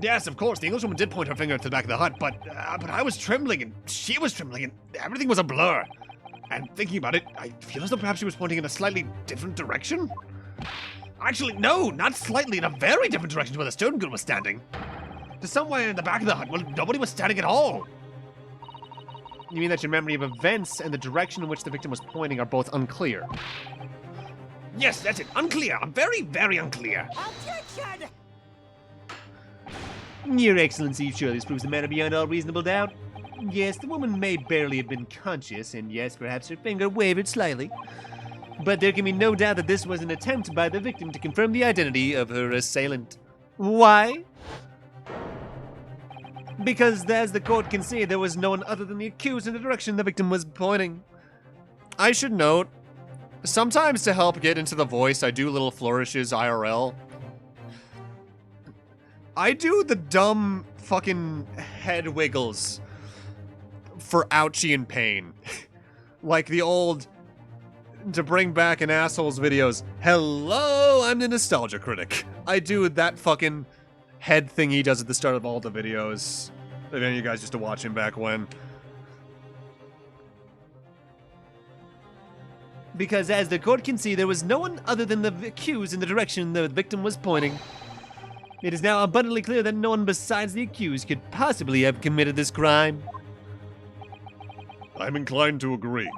Yes, of course, the Englishwoman did point her finger to the back of the hut, but I was trembling, and she was trembling, and everything was a blur. And thinking about it, I feel as though perhaps she was pointing in a slightly different direction. Actually, no, not slightly, in a very different direction to where the student girl was standing. To somewhere in the back of the hut, well, nobody was standing at all. You mean that your memory of events and the direction in which the victim was pointing are both unclear? Yes, that's it, unclear. I'm very, very unclear. Objection! Your Excellency, sure this proves the matter beyond all reasonable doubt? Yes, the woman may barely have been conscious, and yes, perhaps her finger wavered slightly. But there can be no doubt that this was an attempt by the victim to confirm the identity of her assailant. Why? Because, as the court can see, there was no one other than the accused in the direction the victim was pointing. I should note, sometimes to help get into the voice, I do little flourishes IRL. I do the dumb fucking head wiggles for ouchie and pain. Like the old, to bring back an asshole's videos, hello, I'm the nostalgia critic. I do that fucking head thing he does at the start of all the videos. If any of you guys used to watch him back when. Because, as the court can see, there was no one other than the accused in the direction the victim was pointing. It is now abundantly clear that no one besides the accused could possibly have committed this crime. I'm inclined to agree.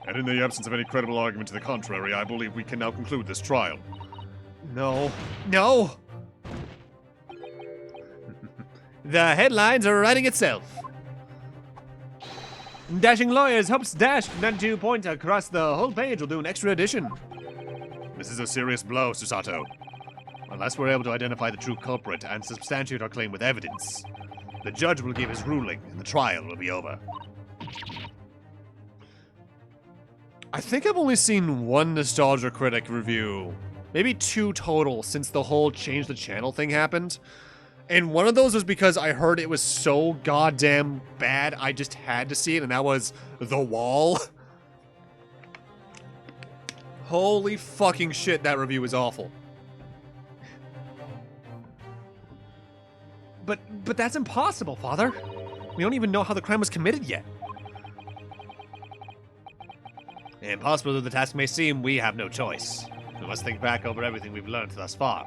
And in the absence of any credible argument to the contrary, I believe we can now conclude this trial. No. No! The headlines are writing itself. Dashing lawyers hopes dashed 92 points across the whole page will do an extra edition. This is a serious blow, Susato. Unless we're able to identify the true culprit and substantiate our claim with evidence, the judge will give his ruling and the trial will be over. I think I've only seen one Nostalgia Critic review, maybe 2 total since the whole change the channel thing happened. And one of those was because I heard it was so goddamn bad I just had to see it, and that was The Wall. Holy fucking shit, that review was awful. But that's impossible, Father. We don't even know how the crime was committed yet. Impossible though the task may seem, we have no choice. We must think back over everything we've learned thus far.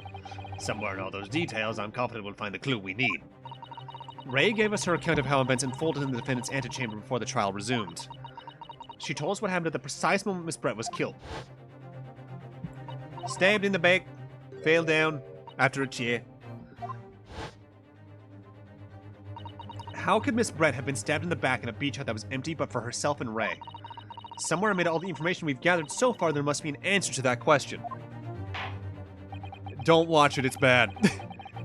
Somewhere in all those details, I'm confident we'll find the clue we need. Ray gave us her account of how events unfolded in the defendant's antechamber before the trial resumed. She told us what happened at the precise moment Miss Brett was killed. Stabbed in the back, fell down after a chair. How could Miss Brett have been stabbed in the back in a beach hut that was empty but for herself and Ray? Somewhere amid all the information we've gathered so far, there must be an answer to that question. Don't watch it, it's bad.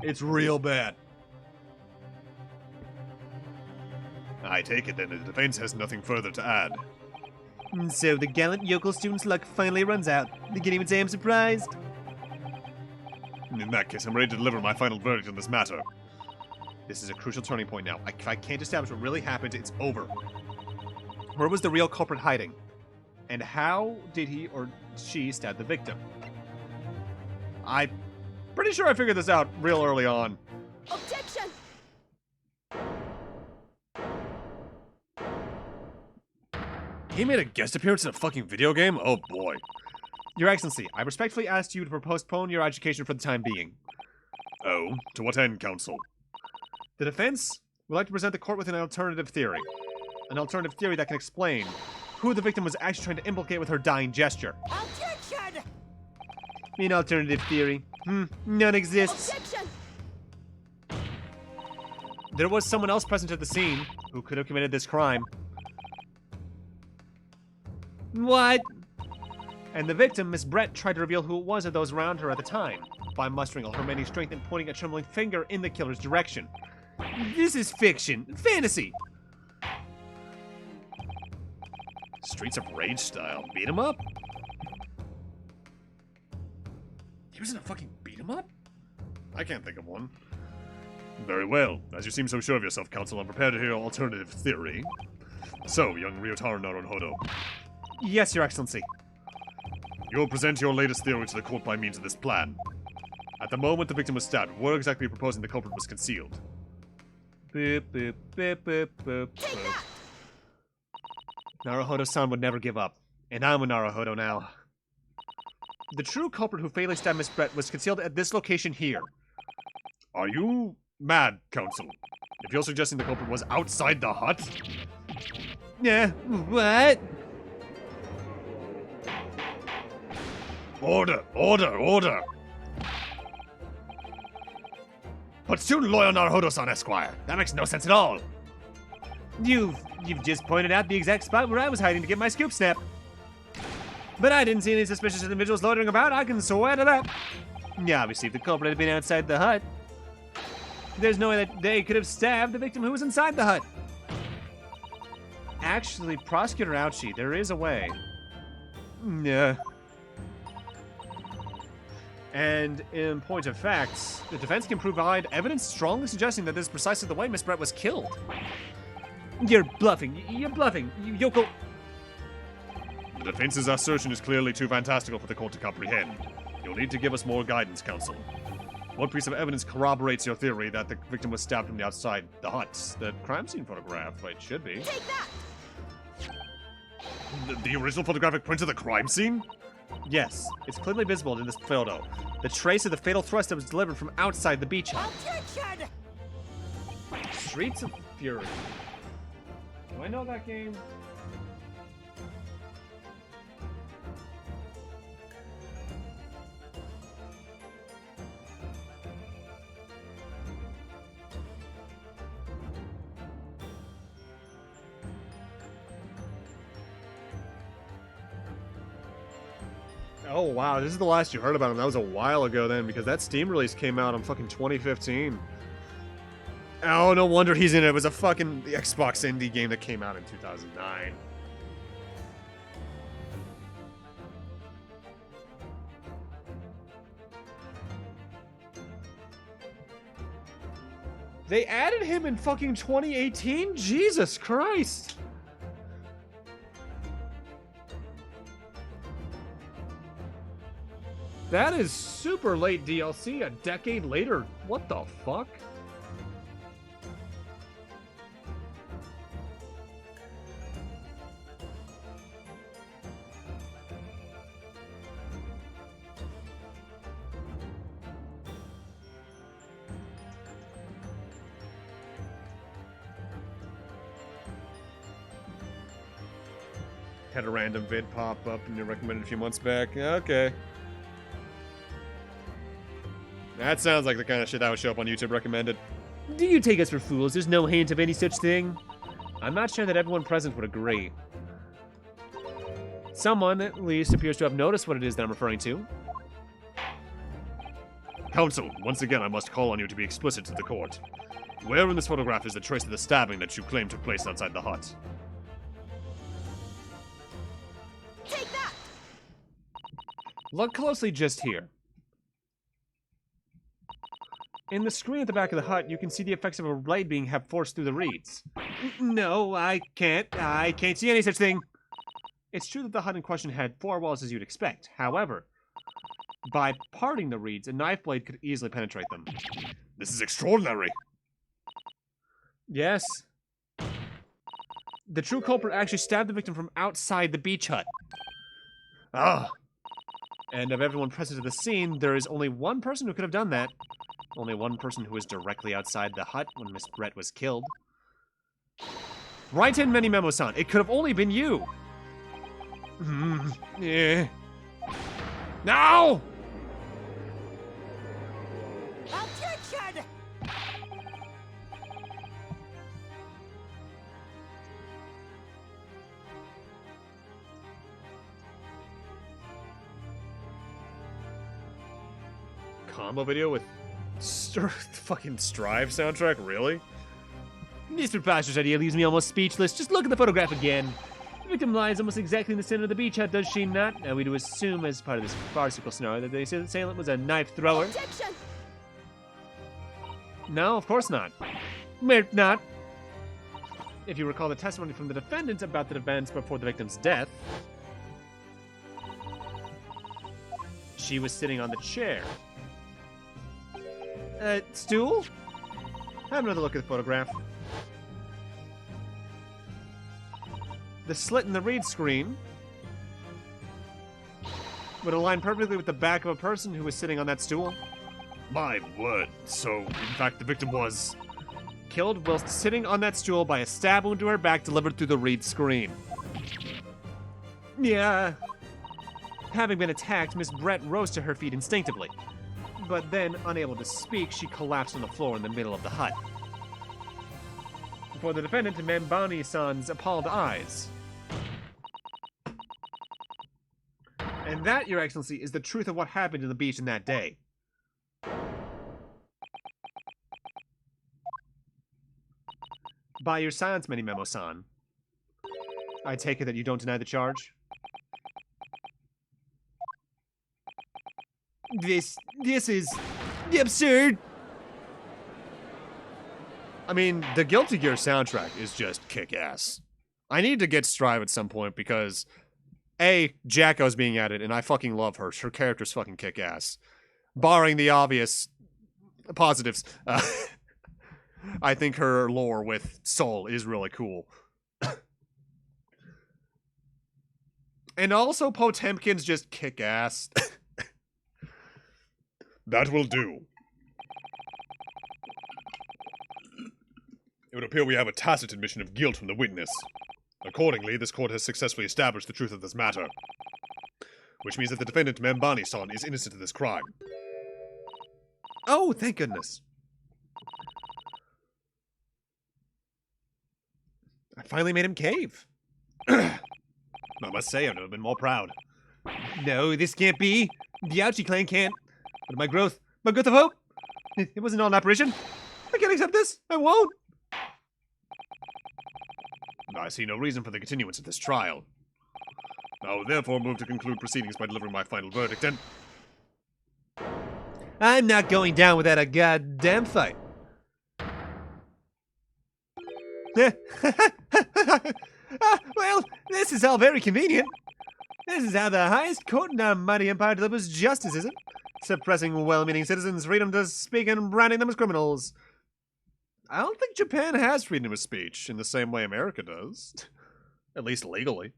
It's real bad. I take it then the defense has nothing further to add. So the gallant yokel student's luck finally runs out. Beginning with say I'm surprised. In that case, I'm ready to deliver my final verdict on this matter. This is a crucial turning point now. If I can't establish what really happened, it's over. Where was the real culprit hiding? And how did he or she stab the victim? I'm pretty sure I figured this out real early on. Objection! He made a guest appearance in a fucking video game? Oh boy. Your Excellency, I respectfully asked you to postpone your education for the time being. Oh, to what end, counsel? The defense would like to present the court with an alternative theory. An alternative theory that can explain who the victim was actually trying to implicate with her dying gesture. Objection! An alternative theory. None exists. Objection! There was someone else present at the scene who could have committed this crime. What? And the victim, Miss Brett, tried to reveal who it was of those around her at the time by mustering all her remaining strength and pointing a trembling finger in the killer's direction. This is fiction. Fantasy. Streets of Rage style. Beat 'em up? He was in a fucking beat 'em up? I can't think of one. Very well. As you seem so sure of yourself, counsel, I'm prepared to hear your alternative theory. So, young Ryotaro Naruhodo, Yes, Your Excellency. you'll present your latest theory to the court by means of this plan. At the moment the victim was stabbed, where exactly are you proposing the culprit was concealed? Boop, boop, boop, boop, boop, boop. Naruhodo-san would never give up. And I'm a Naruhodo now. The true culprit who fatally stabbed Miss Brett was concealed at this location here. Are you mad, counsel? If you're suggesting the culprit was outside the hut? Yeah, what? Order, order, order! But student lawyer Naruhodo-san, Esquire, that makes no sense at all. You've just pointed out the exact spot where I was hiding to get my scoop snap. But I didn't see any suspicious individuals loitering about, I can swear to that. Yeah, obviously if the culprit had been outside the hut, there's no way that they could have stabbed the victim who was inside the hut. Actually, Prosecutor Ouchie, there is a way. Yeah. And in point of fact, the defense can provide evidence strongly suggesting that this is precisely the way Miss Brett was killed. You're bluffing. You're bluffing. You yokel. The defense's assertion is clearly too fantastical for the court to comprehend. You'll need to give us more guidance, counsel. What piece of evidence corroborates your theory that the victim was stabbed from the outside the hut? The crime scene photograph, it should be. Take that! The original photographic print of the crime scene? Yes, it's clearly visible in this photo. The trace of the fatal thrust that was delivered from outside the beach hut. Objection! Streets of Fury. Do I know that game? Oh wow, this is the last you heard about him. That was a while ago then, because that Steam release came out in fucking 2015. Oh, no wonder he's in it. It was a fucking Xbox indie game that came out in 2009. They added him in fucking 2018? Jesus Christ! That is super late DLC, a decade later. What the fuck? Had a random vid pop up and you recommended a few months back. Okay. That sounds like the kind of shit that would show up on YouTube recommended. Do you take us for fools? There's no hint of any such thing. I'm not sure that everyone present would agree. Someone, at least, appears to have noticed what it is that I'm referring to. Counsel, once again I must call on you to be explicit to the court. Where in this photograph is the trace of the stabbing that you claim took place outside the hut? Take that! Look closely just here. In the screen at the back of the hut, you can see the effects of a light being forced through the reeds. No, I can't see any such thing. It's true that the hut in question had 4 walls as you'd expect. However, by parting the reeds, a knife blade could easily penetrate them. This is extraordinary. Yes. The true culprit actually stabbed the victim from outside the beach hut. Ah, And of everyone present at the scene, there is only one person who could have done that. Only one person who was directly outside the hut when Miss Brett was killed. Right in, Many Memo-san. It could have only been you. Yeah. No! Objection! Combo video with fucking Strive soundtrack? Really? This preposterous idea leaves me almost speechless. Just look at the photograph again. The victim lies almost exactly in the center of the beach hut, does she not? Now we do assume, as part of this farcical scenario, that the assailant was a knife thrower. Objection! No, of course not. We're not. If you recall the testimony from the defendant about the events before the victim's death, she was sitting on the chair. Stool? Have another look at the photograph. The slit in the reed screen would align perfectly with the back of a person who was sitting on that stool. my word. So, in fact, the victim was... Killed whilst sitting on that stool by a stab wound to her back delivered through the reed screen. Yeah. Having been attacked, Miss Brett rose to her feet instinctively. But then, unable to speak, she collapsed on the floor in the middle of the hut. Before the defendant and Mambani-san's appalled eyes. And that, Your Excellency, is the truth of what happened in the beach in that day. By your silence, Many Memo-san, I take it that you don't deny the charge? This is absurd. I mean, the Guilty Gear soundtrack is just kick-ass. I need to get Strive at some point because, A, Jacko's being added, and I fucking love her. Her character's fucking kick-ass. Barring the obvious positives, I think her lore with Soul is really cool. And also, Potemkin's just kick-ass. That will do. It would appear we have a tacit admission of guilt from the witness. Accordingly, this court has successfully established the truth of this matter. Which means that the defendant, Mambani-san, is innocent of this crime. Oh, thank goodness. I finally made him cave. I must say, I've never been more proud. No, this can't be. The Ouchie clan can't. But my growth of hope, it wasn't all an apparition. I can't accept this. I won't. I see no reason for the continuance of this trial. I will therefore move to conclude proceedings by delivering my final verdict and... I'm not going down without a goddamn fight. Well, this is all very convenient. This is how the highest court in our mighty empire delivers justice, is it? Suppressing well-meaning citizens' freedom to speak and branding them as criminals. I don't think Japan has freedom of speech in the same way America does. At least legally.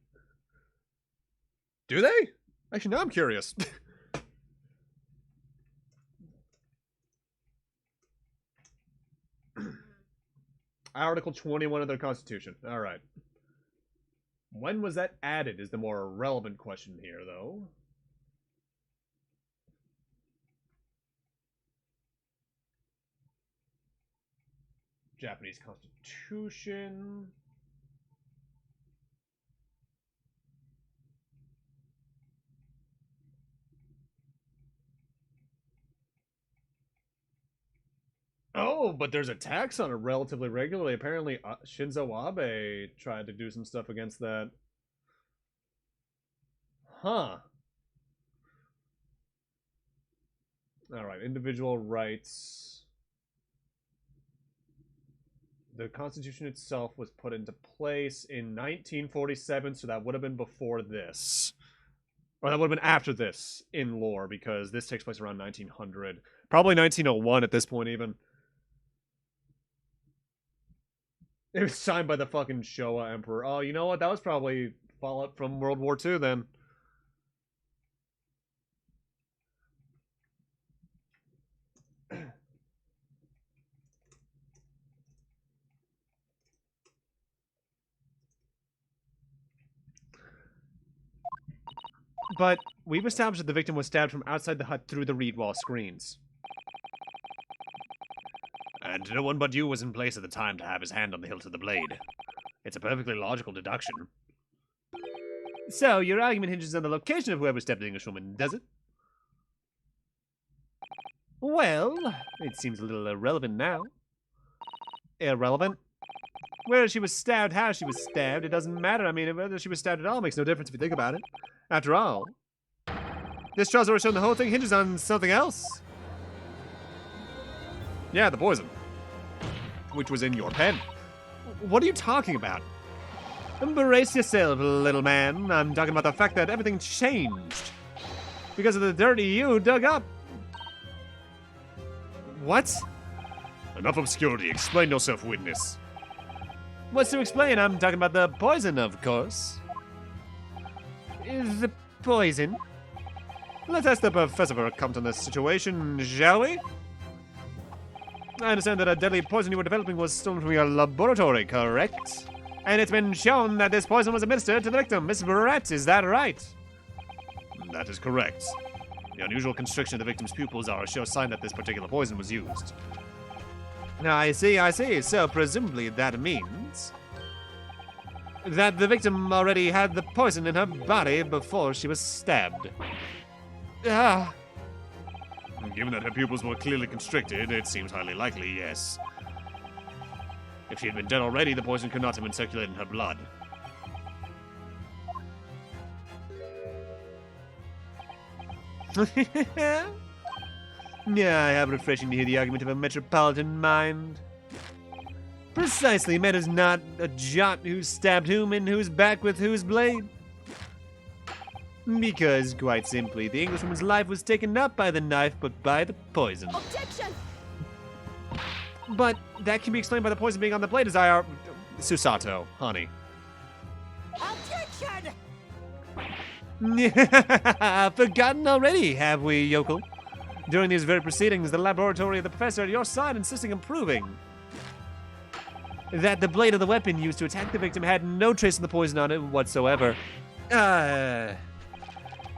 Do they? Actually, now I'm curious. Article 21 of their constitution. Alright. When was that added is the more relevant question here, though. Japanese Constitution. Oh, but there's attacks on it relatively regularly. Apparently, Shinzo Abe tried to do some stuff against that. Huh. Alright, individual rights. The Constitution itself was put into place in 1947, so that would have been before this. Or that would have been after this in lore, because this takes place around 1900. Probably 1901 at this point, even. It was signed by the fucking Showa Emperor. Oh, you know what? That was probably fallout from World War II, then. But we've established that the victim was stabbed from outside the hut through the reed wall screens. And no one but you was in place at the time to have his hand on the hilt of the blade. It's a perfectly logical deduction. So, your argument hinges on the location of whoever stabbed the Englishwoman, does it? Well, it seems a little irrelevant now. Irrelevant? Where she was stabbed, how she was stabbed, it doesn't matter. I mean, whether she was stabbed at all makes no difference if you think about it. After all, this trial's already shown the whole thing hinges on something else. Yeah, the poison. Which was in your pen. What are you talking about? Embrace yourself, little man. I'm talking about the fact that everything changed. Because of the dirt you dug up. What? Enough obscurity. Explain yourself, witness. What's to explain? I'm talking about the poison, of course. The poison? Let's ask the professor for a comment on this situation, shall we? I understand that a deadly poison you were developing was stolen from your laboratory, correct? And it's been shown that this poison was administered to the victim, Miss Brett, is that right? That is correct. The unusual constriction of the victim's pupils are a sure sign that this particular poison was used. I see. So presumably that means that the victim already had the poison in her body before she was stabbed. Ah. Given that her pupils were clearly constricted, it seems highly likely, yes. If she had been dead already, the poison could not have been circulating in her blood. Yeah, how refreshing to hear the argument of a metropolitan mind. Precisely, matters not a jot who stabbed whom and who's back with whose blade. Because, quite simply, the Englishwoman's life was taken not by the knife, but by the poison. Objection! But that can be explained by the poison being on the blade, as I are... Susato, honey. Objection! Forgotten already, have we, yokel? During these very proceedings, the laboratory of the professor at your side insisting on proving that the blade of the weapon used to attack the victim had no trace of the poison on it whatsoever.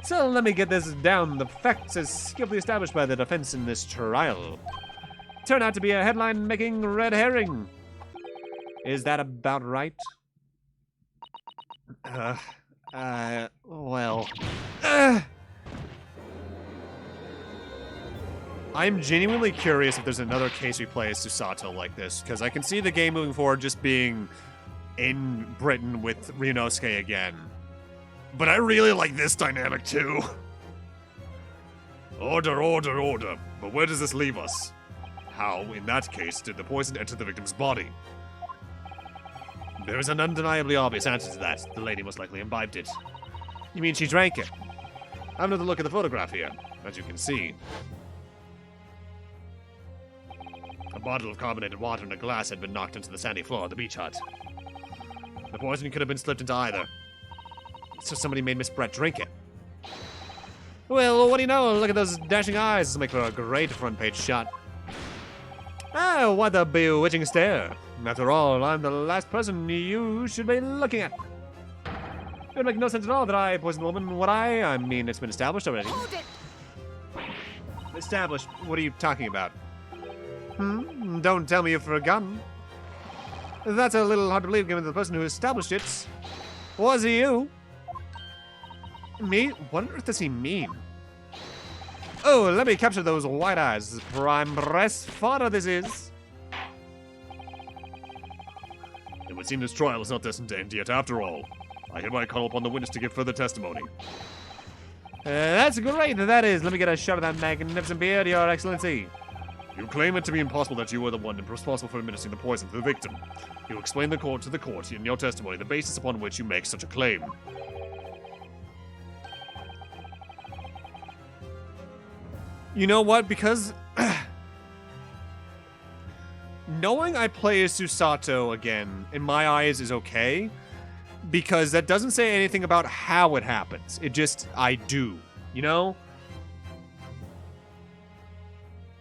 So let me get this down. The facts as skillfully established by the defense in this trial turn out to be a headline-making red herring. Is that about right? Well... I'm genuinely curious if there's another case we play as Susato like this, because I can see the game moving forward just being in Britain with Ryunosuke again. But I really like this dynamic too. Order, order, order. But where does this leave us? How, in that case, did the poison enter the victim's body? There is an undeniably obvious answer to that. The lady most likely imbibed it. You mean she drank it? Have another look at the photograph here. As you can see, a bottle of carbonated water and a glass had been knocked into the sandy floor of the beach hut. The poison could have been slipped into either. So somebody made Miss Brett drink it. Well, what do you know? Look at those dashing eyes. This will make for a great front page shot. Oh, what a bewitching stare. After all, I'm the last person you should be looking at. It would make no sense at all that I poisoned the woman, would I? I mean, it's been established already. Hold it! Established? What are you talking about? Don't tell me you've forgotten. That's a little hard to believe given the person who established it. Was he you? Me? What on earth does he mean? Oh, let me capture those white eyes. Prime breast fodder this is. It would seem this trial is not destined to end yet after all. I hereby call upon the witness to give further testimony. That's great, that is. Let me get a shot of that magnificent beard, Your Excellency. You claim it to be impossible that you were the one responsible for administering the poison to the victim. You explain to the court in your testimony the basis upon which you make such a claim. You know what? Because knowing I play as Susato again, in my eyes, is okay. Because that doesn't say anything about how it happens. It just, I do. You know?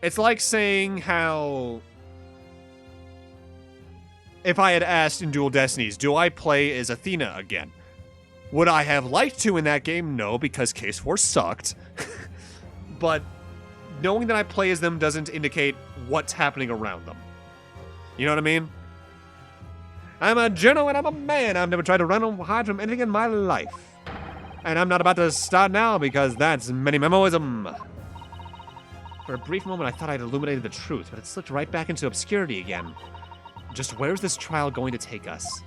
It's like saying how... If I had asked in Dual Destinies, do I play as Athena again? Would I have liked to in that game? No, because Case 4 sucked. But knowing that I play as them doesn't indicate what's happening around them. You know what I mean? I'm a journal and I'm a man. I've never tried to run or hide from anything in my life. And I'm not about to start now because that's many memoism. For a brief moment, I thought I'd illuminated the truth, but it slipped right back into obscurity again. Just where's this trial going to take us?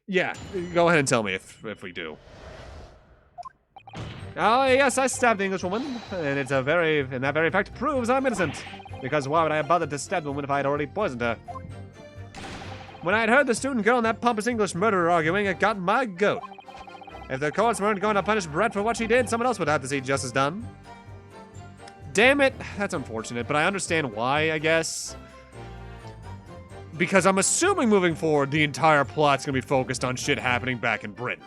Yeah, go ahead and tell me if we do. Oh, yes, I stabbed the Englishwoman, and that very fact proves I'm innocent. Because why would I have bothered to stab the woman if I had already poisoned her? When I had heard the student girl and that pompous English murderer arguing, it got my goat. If the courts weren't going to punish Brett for what she did, someone else would have to see justice done. Damn it, that's unfortunate, but I understand why, I guess. Because I'm assuming moving forward, the entire plot's gonna be focused on shit happening back in Britain.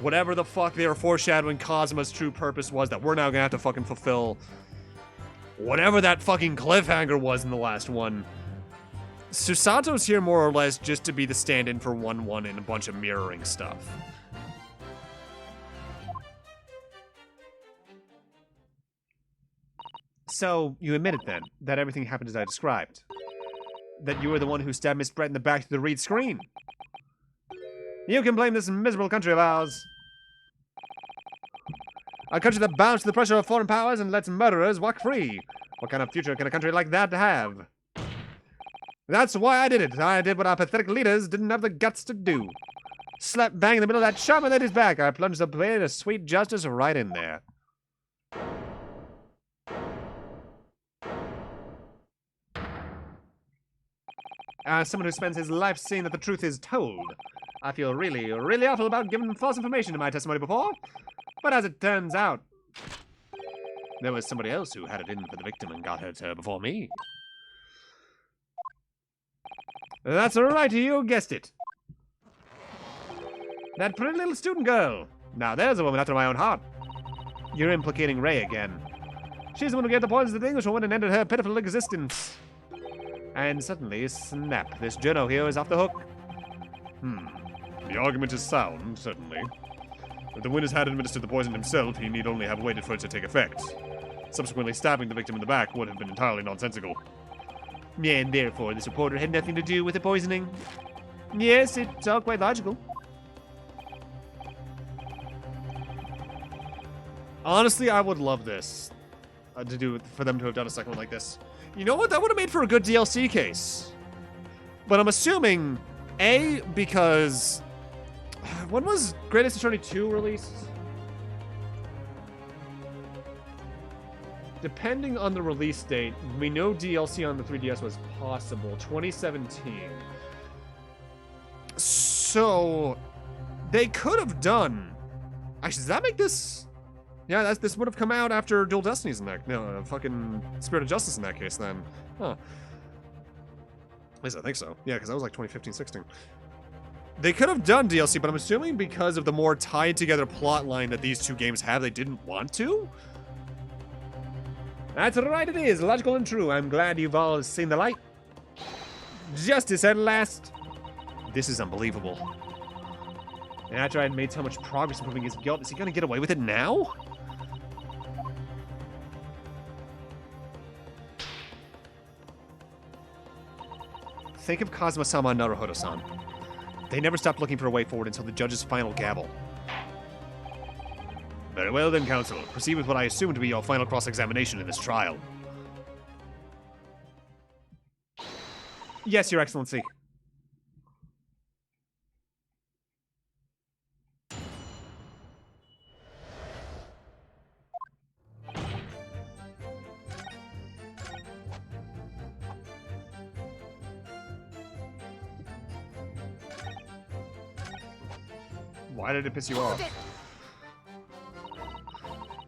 Whatever the fuck they were foreshadowing Cosmo's true purpose was that we're now gonna have to fucking fulfill. Whatever that fucking cliffhanger was in the last one. Susato's here more or less just to be the stand-in for 1-1 and a bunch of mirroring stuff. So, you admit it then, that everything happened as I described? That you were the one who stabbed Miss Brett in the back through the reed screen? You can blame this miserable country of ours. A country that bows to the pressure of foreign powers and lets murderers walk free. What kind of future can a country like that have? That's why I did it. I did what our pathetic leaders didn't have the guts to do. Slap bang in the middle of that charming lady's back. I plunged the blade of sweet justice right in there. As someone who spends his life seeing that the truth is told, I feel really, really awful about giving false information in my testimony before. But as it turns out, there was somebody else who had it in for the victim and got her to her before me. That's right, you guessed it. That pretty little student girl. Now there's a woman after my own heart. You're implicating Ray again. She's the one who gave the poison to the Englishwoman and ended her pitiful existence. And suddenly, snap, this journal here is off the hook. The argument is sound, certainly. If the witness had administered the poison himself, he need only have waited for it to take effect. Subsequently stabbing the victim in the back would have been entirely nonsensical. And therefore, this reporter had nothing to do with the poisoning. Yes, it's all quite logical. Honestly, I would love this. For them to have done a second one like this. You know what? That would have made for a good DLC case. But I'm assuming, A, because... When was Greatest Attorney 2 released? Depending on the release date, we know DLC on the 3DS was possible. 2017. So, they could have done... Actually, does that make this... Yeah, this would have come out after Dual Destinies in that... No, fucking Spirit of Justice in that case, then. Huh. At least I think so. Yeah, because that was like 2015-16. They could have done DLC, but I'm assuming because of the more tied-together plot line that these two games have, they didn't want to? That's right, it is. Logical and true. I'm glad you've all seen the light. Justice at last. This is unbelievable. And after I had made so much progress in proving his guilt, is he gonna get away with it now? Think of Kazuma-sama and Naruhodo-san. They never stopped looking for a way forward until the judge's final gavel. Very well then, counsel. Proceed with what I assume to be your final cross-examination in this trial. Yes, Your Excellency. Why did it piss you off?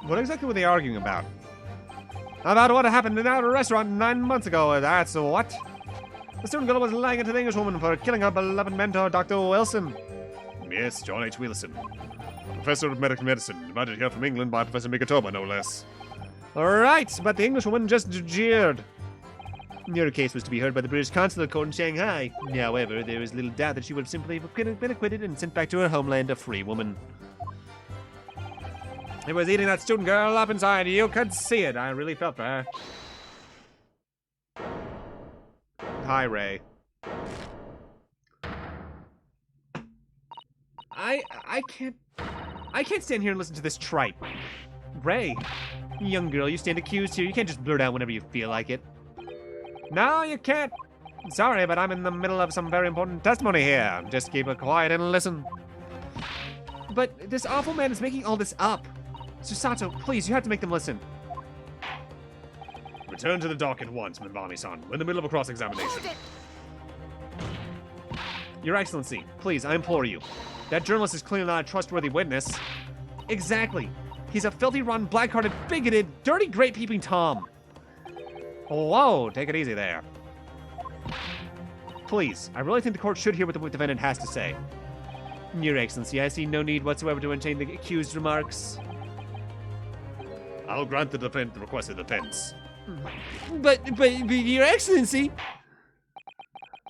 What exactly were they arguing about? About what happened in our restaurant 9 months ago, that's what? The student girl was lying to the Englishwoman for killing her beloved mentor, Dr. Wilson. Yes, John H. Wilson. Professor of medical medicine, invited here from England by Professor Tomikitoba, no less. Alright, but the Englishwoman just jeered. Your case was to be heard by the British Consulate Court in Shanghai. However, there is little doubt that she would have simply been acquitted and sent back to her homeland a free woman. It was eating that student girl up inside. You could see it. I really felt for her. Hi, Ray. I can't stand here and listen to this tripe. Ray, young girl, you stand accused here. You can't just blurt out whenever you feel like it. No, you can't. Sorry, but I'm in the middle of some very important testimony here. Just keep it quiet and listen. But this awful man is making all this up. Susato, please, you have to make them listen. Return to the dock at once, Minbami-san. We're in the middle of a cross-examination. Your Excellency, please, I implore you. That journalist is clearly not a trustworthy witness. Exactly. He's a filthy, rotten, black-hearted, bigoted, dirty, grape-peeping Tom. Whoa, take it easy there. Please, I really think the court should hear what the defendant has to say. Your Excellency, I see no need whatsoever to entertain the accused's remarks. I'll grant the requested defense. But, Your Excellency...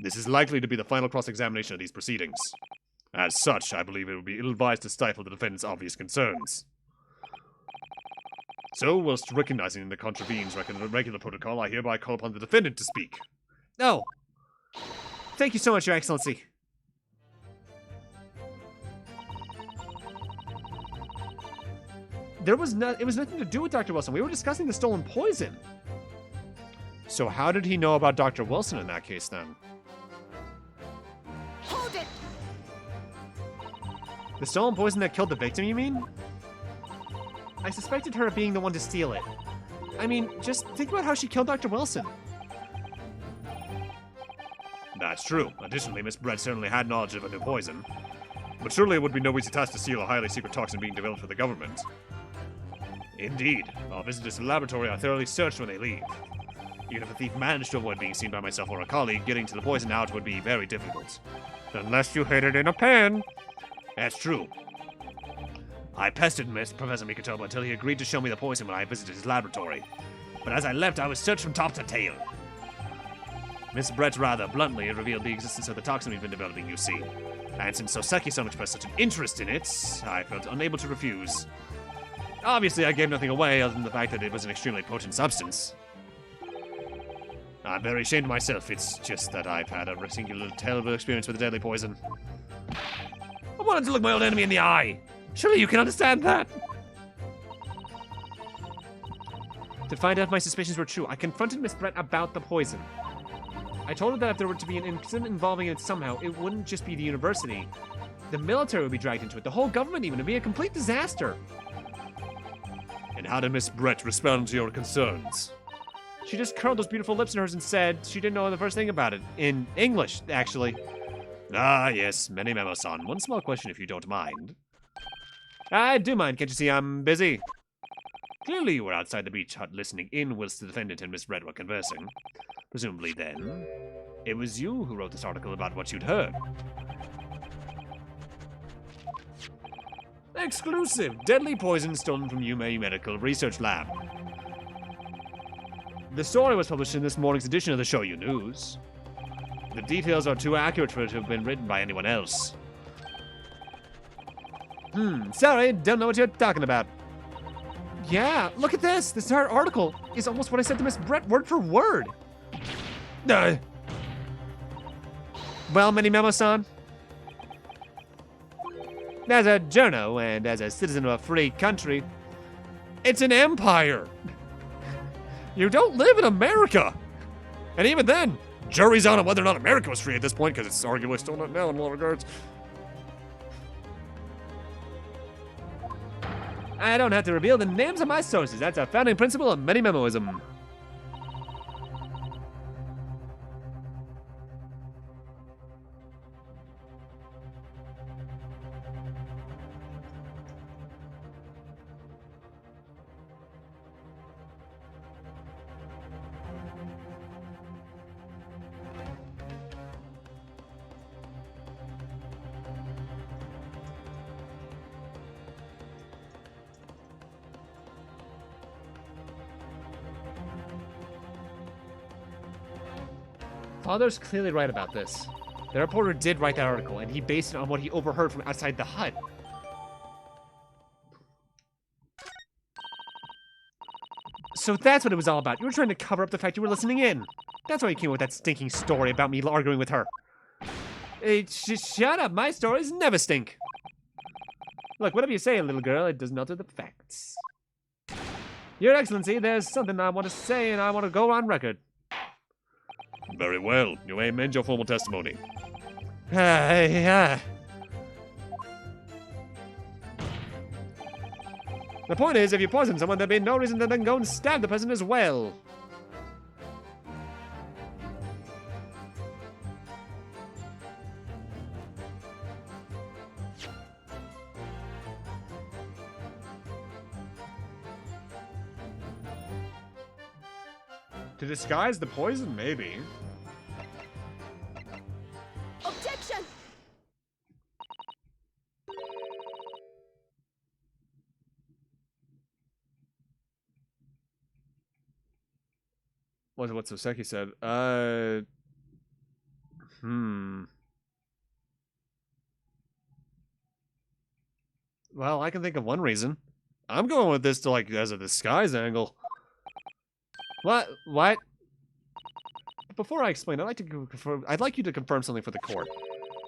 This is likely to be the final cross-examination of these proceedings. As such, I believe it would be ill-advised to stifle the defendant's obvious concerns. So, whilst recognizing the contravenes regular protocol, I hereby call upon the defendant to speak. Oh. Thank you so much, Your Excellency. It was nothing to do with Dr. Wilson. We were discussing the stolen poison. So how did he know about Dr. Wilson in that case, then? Hold it! The stolen poison that killed the victim, you mean? I suspected her of being the one to steal it. I mean, just think about how she killed Dr. Wilson. That's true. Additionally, Miss Brett certainly had knowledge of a new poison. But surely it would be no easy task to steal a highly secret toxin being developed for the government. Indeed. Our visitors to the laboratory are thoroughly searched when they leave. Even if a thief managed to avoid being seen by myself or a colleague, getting to the poison out would be very difficult. Unless you hid it in a pen. That's true. I pestered Professor Mikitoba until he agreed to show me the poison when I visited his laboratory. But as I left, I was searched from top to tail. Miss Brett rather bluntly revealed the existence of the toxin we've been developing, you see. And since Soseki-san expressed such an interest in it, I felt unable to refuse. Obviously, I gave nothing away other than the fact that it was an extremely potent substance. I'm very ashamed of myself. It's just that I've had a singular terrible experience with a deadly poison. I wanted to look my old enemy in the eye. Surely you can understand that. To find out if my suspicions were true, I confronted Miss Brett about the poison. I told her that if there were to be an incident involving it somehow, it wouldn't just be the university. The military would be dragged into it, the whole government even. It'd be a complete disaster. And how did Miss Brett respond to your concerns? She just curled those beautiful lips of hers and said she didn't know the first thing about it. In English, actually. Ah, yes, many memo-san. One small question if you don't mind. I do mind, can't you see I'm busy? Clearly you were outside the beach hut listening in whilst the defendant and Miss Brett were conversing. Presumably then, it was you who wrote this article about what you'd heard. Exclusive! Deadly poison stolen from Yume Medical Research Lab. The story was published in this morning's edition of the Shoyu News. The details are too accurate for it to have been written by anyone else. Sorry, don't know what you're talking about. Yeah, look at this. This entire article is almost what I said to Miss Brett, word for word. Well, Mini Memo-san, as a journo and as a citizen of a free country, It's an empire. You don't live in America. And even then, jury's on whether or not America was free at this point, because it's arguably still not now in a lot of regards. I don't have to reveal the names of my sources. That's a founding principle of Mini Memoism. Father's clearly right about this. The reporter did write that article, and he based it on what he overheard from outside the hut. So that's what it was all about. You were trying to cover up the fact you were listening in. That's why you came up with that stinking story about me arguing with her. Hey, shut up. My stories never stink. Look, whatever you say, little girl, it doesn't alter the facts. Your Excellency, there's something I want to say, and I want to go on record. Very well. You may amend your formal testimony. The point is, if you poison someone, there'd be no reason to then go and stab the person as well. To disguise the poison, maybe. Objection! What Soseki said. Well, I can think of one reason. I'm going with this to, like, as a disguise angle. What? Before I explain, I'd like you to confirm something for the court.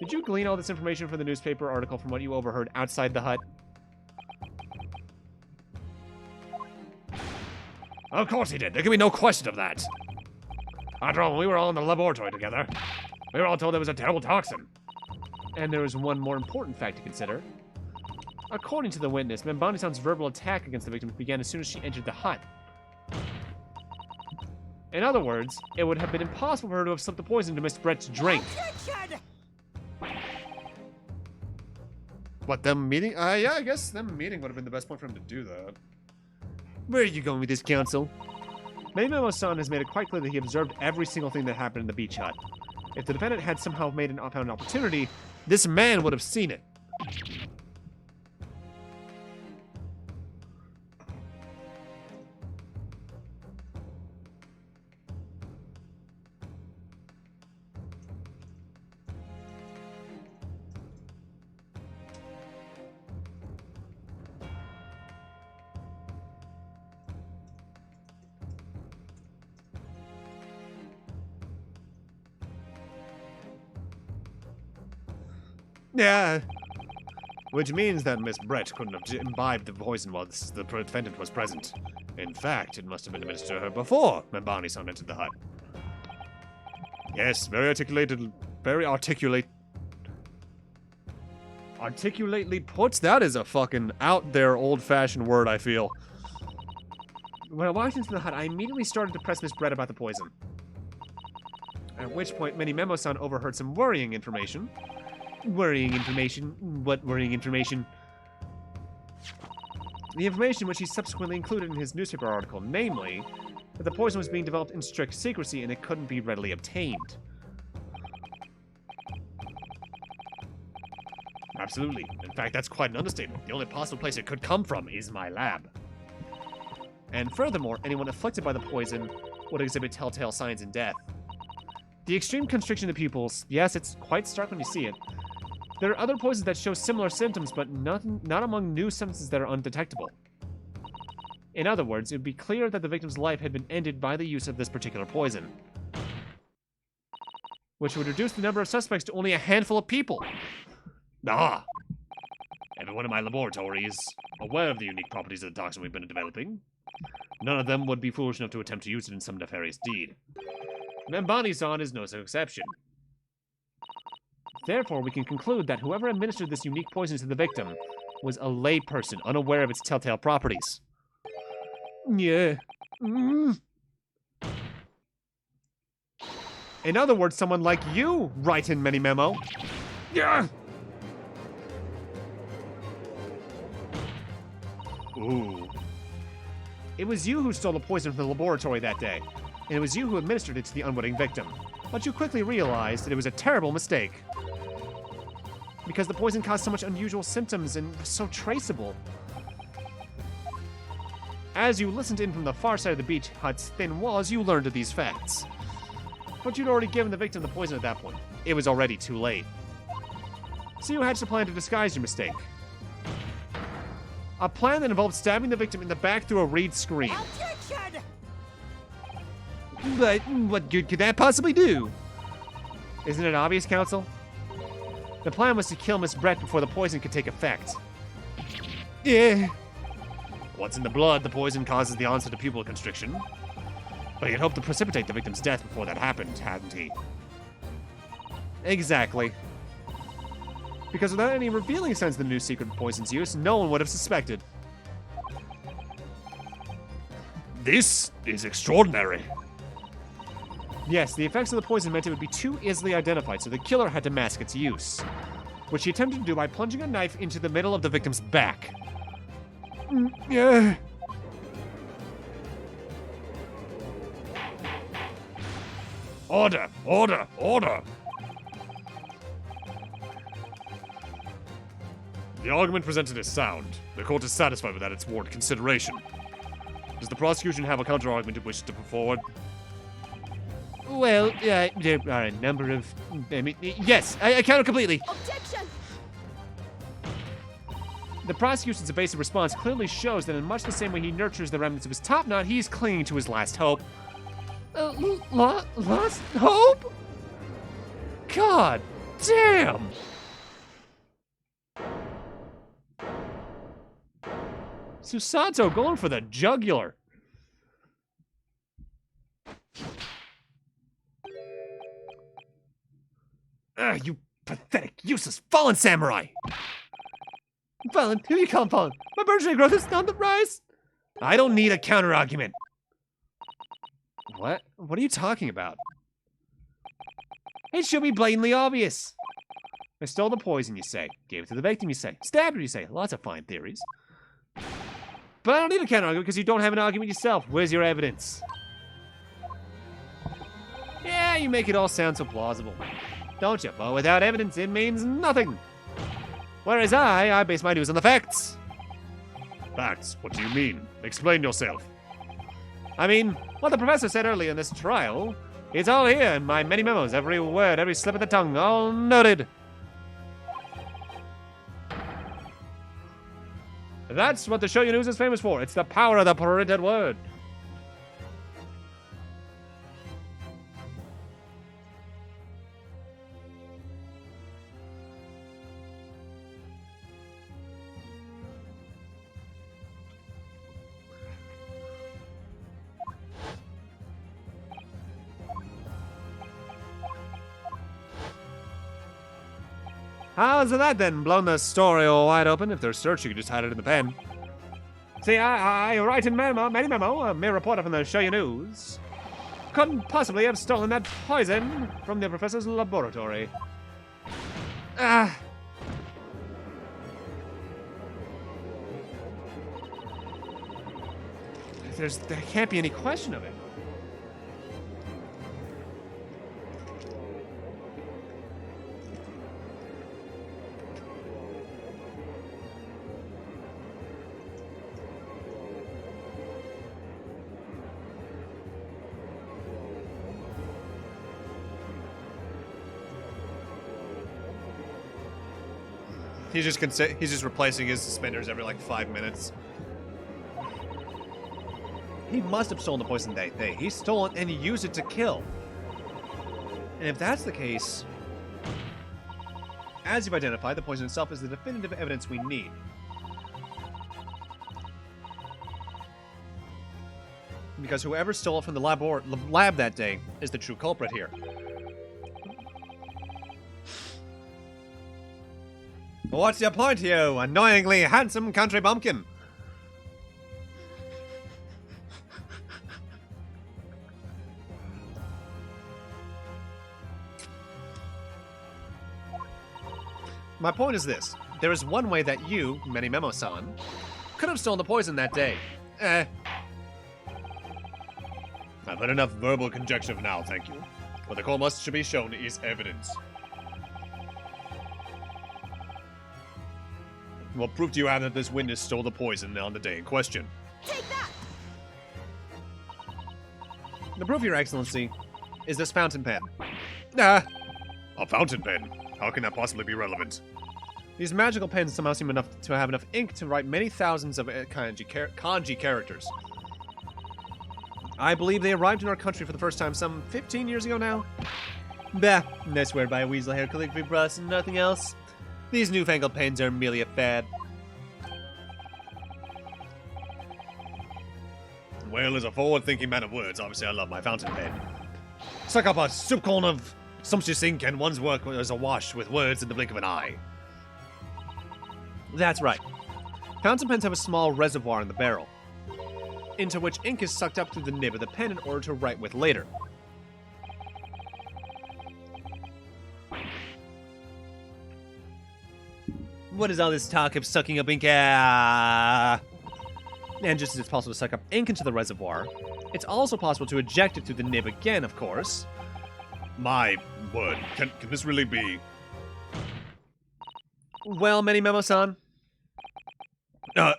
Did you glean all this information from the newspaper article from what you overheard outside the hut? Of course he did. There can be no question of that. After all, when we were all in the laboratory together, we were all told there was a terrible toxin. And there was one more important fact to consider. According to the witness, Membani-san's verbal attack against the victim began as soon as she entered the hut. In other words, it would have been impossible for her to have slipped the poison into Miss Brett's drink. What, them meeting? Yeah, I guess them meeting would have been the best point for him to do that. Where are you going with this, counsel? Memo-san has made it quite clear that he observed every single thing that happened in the beach hut. If the defendant had somehow found an opportunity, this man would have seen it. Yeah. Which means that Miss Brett couldn't have imbibed the poison while the defendant was present. In fact, it must have been administered to her before Membani-san entered the hut. Yes, Articulately put? That is a fucking out there old-fashioned word, I feel. When I walked into the hut, I immediately started to press Miss Brett about the poison. At which point, Memo-san overheard some worrying information. Worrying information? What worrying information? The information which he subsequently included in his newspaper article, namely, that the poison was being developed in strict secrecy and it couldn't be readily obtained. Absolutely. In fact, that's quite an understatement. The only possible place it could come from is my lab. And furthermore, anyone afflicted by the poison would exhibit telltale signs in death. The extreme constriction of the pupils. Yes, it's quite stark when you see it. There are other poisons that show similar symptoms, but not among new substances that are undetectable. In other words, it would be clear that the victim's life had been ended by the use of this particular poison, which would reduce the number of suspects to only a handful of people. Ah! Everyone in my laboratory is aware of the unique properties of the toxin we've been developing. None of them would be foolish enough to attempt to use it in some nefarious deed. Membani-san is no exception. Therefore, we can conclude that whoever administered this unique poison to the victim was a layperson, unaware of its telltale properties. Yeah. In other words, someone like you, write in Many Memo. Yeah. Ooh. It was you who stole the poison from the laboratory that day, and it was you who administered it to the unwitting victim. But you quickly realized that it was a terrible mistake, because the poison caused so much unusual symptoms and was so traceable. As you listened in from the far side of the beach hut's thin walls, you learned of these facts. But you'd already given the victim the poison at that point. It was already too late. So you hatched a plan to disguise your mistake. A plan that involved stabbing the victim in the back through a reed screen. Objection! But what good could that possibly do? Isn't it obvious, Counsel? The plan was to kill Miss Brett before the poison could take effect. Yeah. Once in the blood, the poison causes the onset of pupil constriction. But he had hoped to precipitate the victim's death before that happened, hadn't he? Exactly. Because without any revealing signs of the new secret poison's use, no one would have suspected. This is extraordinary. Yes, the effects of the poison meant it would be too easily identified, so the killer had to mask its use, which he attempted to do by plunging a knife into the middle of the victim's back. Yeah. Order! Order! Order! The argument presented is sound. The court is satisfied with that its warrant consideration. Does the prosecution have a counter-argument it wishes to put forward? Well, there are a number of... yes, I count it completely. Objection! The prosecution's evasive response clearly shows that in much the same way he nurtures the remnants of his top knot, he's clinging to his last hope. Lost hope? God damn! Susanto going for the jugular. You pathetic, useless, fallen samurai! Fallen? Who you calling fallen? My burgeoning growth is on the rise! I don't need a counter-argument. What? What are you talking about? It should be blatantly obvious. I stole the poison, you say. Gave it to the victim, you say. Stabbed her, you say. Lots of fine theories. But I don't need a counter-argument because you don't have an argument yourself. Where's your evidence? Yeah, you make it all sound so plausible. Don't you? But without evidence, it means nothing. Whereas I base my news on the facts. Facts? What do you mean? Explain yourself. I mean, what the professor said earlier in this trial, it's all here in my many memos, every word, every slip of the tongue, all noted. That's what the Show You News is famous for. It's the power of the printed word. How's that then? Blown the story all wide open. If there's search, you could just hide it in the pen. See, I write in many memo, a mere reporter from the Show You News. Couldn't possibly have stolen that poison from the professor's laboratory. There can't be any question of it. He's just replacing his suspenders every like 5 minutes. He must have stolen the poison that day. He stole it and he used it to kill. And if that's the case, as you've identified, the poison itself is the definitive evidence we need. Because whoever stole it from the lab that day is the true culprit here. What's your point, you annoyingly handsome country bumpkin? My point is this. There is one way that you, Many Memo-san, could have stolen the poison that day. I've had enough verbal conjecture for now, thank you. What the court must be shown is evidence. What proof do you have that this witness stole the poison on the day in question? Take that! The proof, Your Excellency, is this fountain pen. A fountain pen? How can that possibly be relevant? These magical pens somehow seem to have enough ink to write many thousands of kanji characters. I believe they arrived in our country for the first time some 15 years ago now. Bah, I swear by a weasel hair calligraphy brush and nothing else. These newfangled pens are merely a fad. Well, as a forward-thinking man of words, obviously I love my fountain pen. Suck up a soup corn of sumptuous ink and one's work is awash with words in the blink of an eye. That's right. Fountain pens have a small reservoir in the barrel, into which ink is sucked up through the nib of the pen in order to write with later. What is all this talk of sucking up ink? And just as it's possible to suck up ink into the reservoir, it's also possible to eject it through the nib again, of course. My word, can this really be? Well, Many Memo-san. When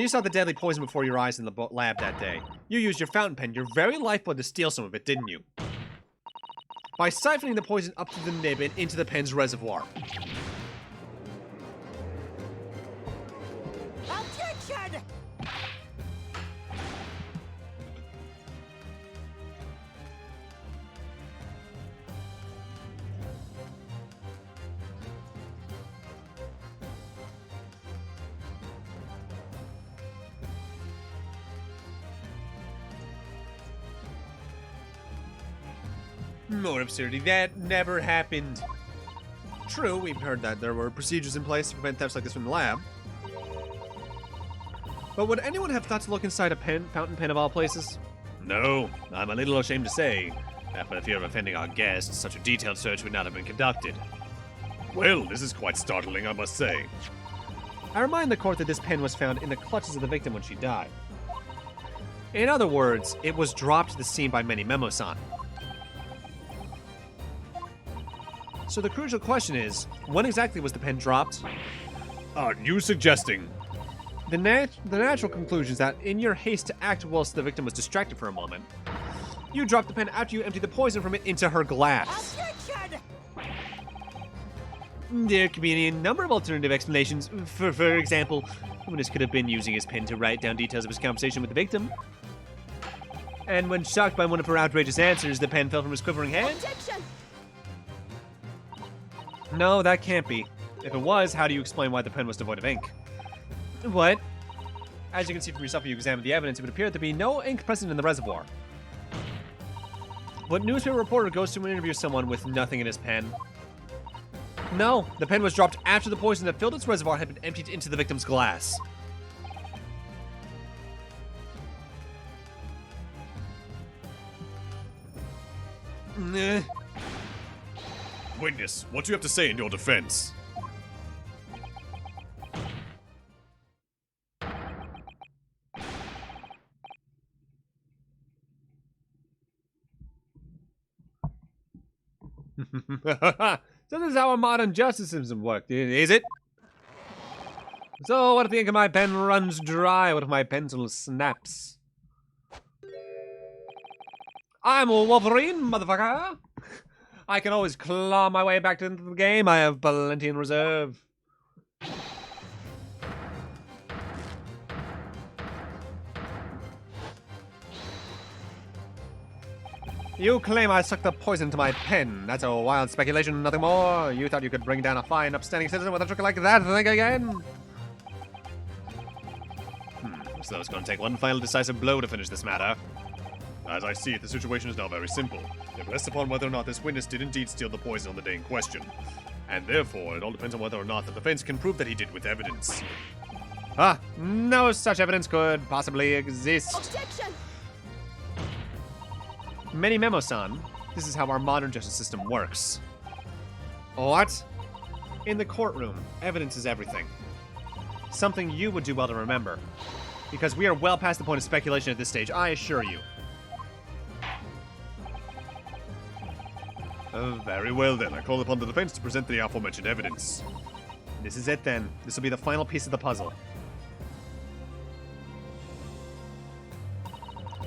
you saw the deadly poison before your eyes in the lab that day, you used your fountain pen, your very lifeblood, to steal some of it, didn't you? By siphoning the poison up through the nib and into the pen's reservoir. Objection! More absurdity. That never happened. True, we've heard that there were procedures in place to prevent thefts like this from the lab. But would anyone have thought to look inside a fountain pen of all places? No, I'm a little ashamed to say that for the fear of offending our guests, such a detailed search would not have been conducted. Well, this is quite startling, I must say. I remind the court that this pen was found in the clutches of the victim when she died. In other words, it was dropped to the scene by Many Memo-san. So the crucial question is, when exactly was the pen dropped? Are you suggesting? The natural conclusion is that in your haste to act whilst the victim was distracted for a moment, you dropped the pen after you emptied the poison from it into her glass. Objection! There could be any number of alternative explanations. For example, the witness could have been using his pen to write down details of his conversation with the victim. And when shocked by one of her outrageous answers, the pen fell from his quivering hand? Objection! No, that can't be. If it was, how do you explain why the pen was devoid of ink? What? As you can see from yourself, you examined the evidence, it would appear to be no ink present in the reservoir. What newspaper reporter goes to interview someone with nothing in his pen? No, the pen was dropped after the poison that filled its reservoir had been emptied into the victim's glass. Witness, what do you have to say in your defense? So this is how a modern justice system works, is it? So what if the ink of my pen runs dry? What if my pencil snaps? I'm a Wolverine, motherfucker! I can always claw my way back into the game. I have plenty in reserve. You claim I sucked the poison into my pen. That's a wild speculation, nothing more. You thought you could bring down a fine, upstanding citizen with a trick like that? Think again. So it's going to take one final decisive blow to finish this matter. As I see it, the situation is now very simple. It rests upon whether or not this witness did indeed steal the poison on the day in question. And therefore, it all depends on whether or not the defense can prove that he did with evidence. No such evidence could possibly exist. Objection! Many Memo-san, this is how our modern justice system works. What? In the courtroom, evidence is everything. Something you would do well to remember. Because we are well past the point of speculation at this stage, I assure you. Very well then, I call upon the defense to present the aforementioned evidence. This is it then. This will be the final piece of the puzzle.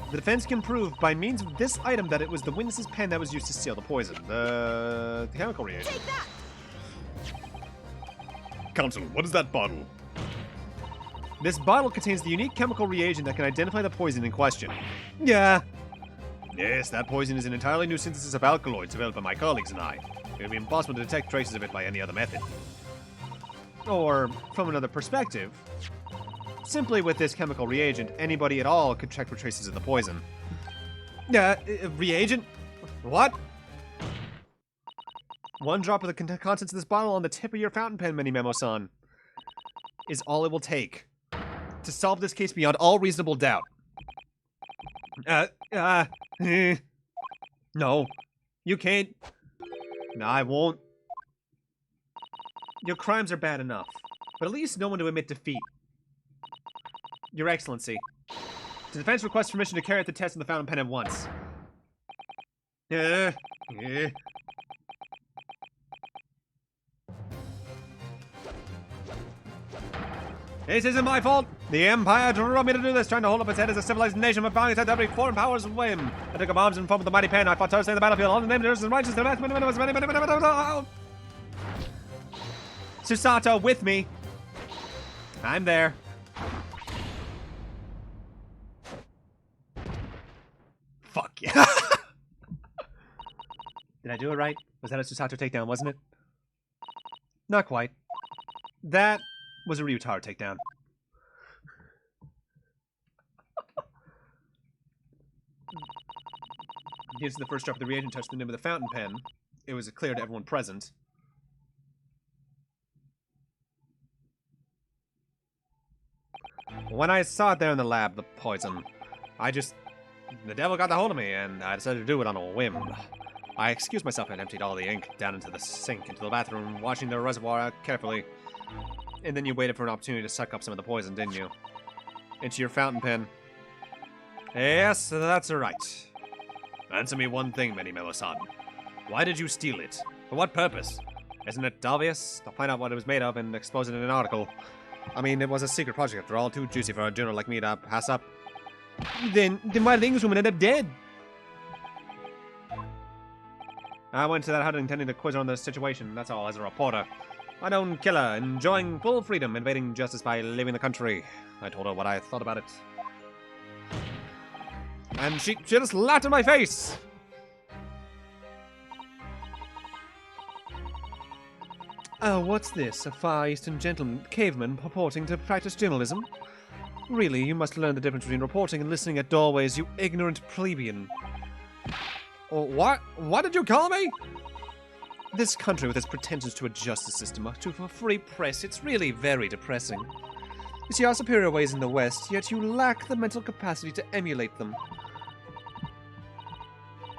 The defense can prove by means of this item that it was the witness's pen that was used to steal the poison. The chemical reagent. Take that! Counsel, what is that bottle? This bottle contains the unique chemical reagent that can identify the poison in question. Yeah. Yes, that poison is an entirely new synthesis of alkaloids developed by my colleagues and I. It would be impossible to detect traces of it by any other method. Or, from another perspective, simply with this chemical reagent, anybody at all could check for traces of the poison. Reagent? What? One drop of the contents of this bottle on the tip of your fountain pen, Mini Memo-san, is all it will take to solve this case beyond all reasonable doubt. No. You can't. No, I won't. Your crimes are bad enough, but at least no one to admit defeat. Your Excellency, the defense requests permission to carry out the test in the fountain pen at once. This isn't my fault. The Empire drove me to do this, trying to hold up its head as a civilized nation, but finally attacked every foreign power's whim. I took up arms and fought with the mighty pen. I fought tirelessly in the battlefield. All in the name of justice and righteousness. Susato, with me. I'm there. Fuck yeah. Did I do it right? Was that a Susato takedown, wasn't it? Not quite. That was a Ryutaro takedown. Here's the first drop of the reagent touched the nib of the fountain pen. It was clear to everyone present. When I saw it there in the lab, the poison, the devil got the hold of me, and I decided to do it on a whim. I excused myself and emptied all the ink down into the sink, into the bathroom, washing the reservoir out carefully. And then you waited for an opportunity to suck up some of the poison, didn't you? Into your fountain pen. Yes, that's right. Answer me one thing, Mini Memo-san. Why did you steal it? For what purpose? Isn't it obvious? To find out what it was made of and expose it in an article. I mean, it was a secret project after all, too juicy for a journal like me to pass up. Then why did the Englishwoman end up dead? I went to that hut intending to quiz her on the situation, that's all, as a reporter. My own killer, enjoying full freedom, invading justice by leaving the country. I told her what I thought about it. And she just laughed in my face! Oh, what's this? A Far Eastern gentleman, caveman, purporting to practice journalism? Really, you must learn the difference between reporting and listening at doorways, you ignorant plebeian. Oh, what? What did you call me? This country with its pretensions to a justice system, to a free press, it's really very depressing. You see our superior ways in the West, yet you lack the mental capacity to emulate them.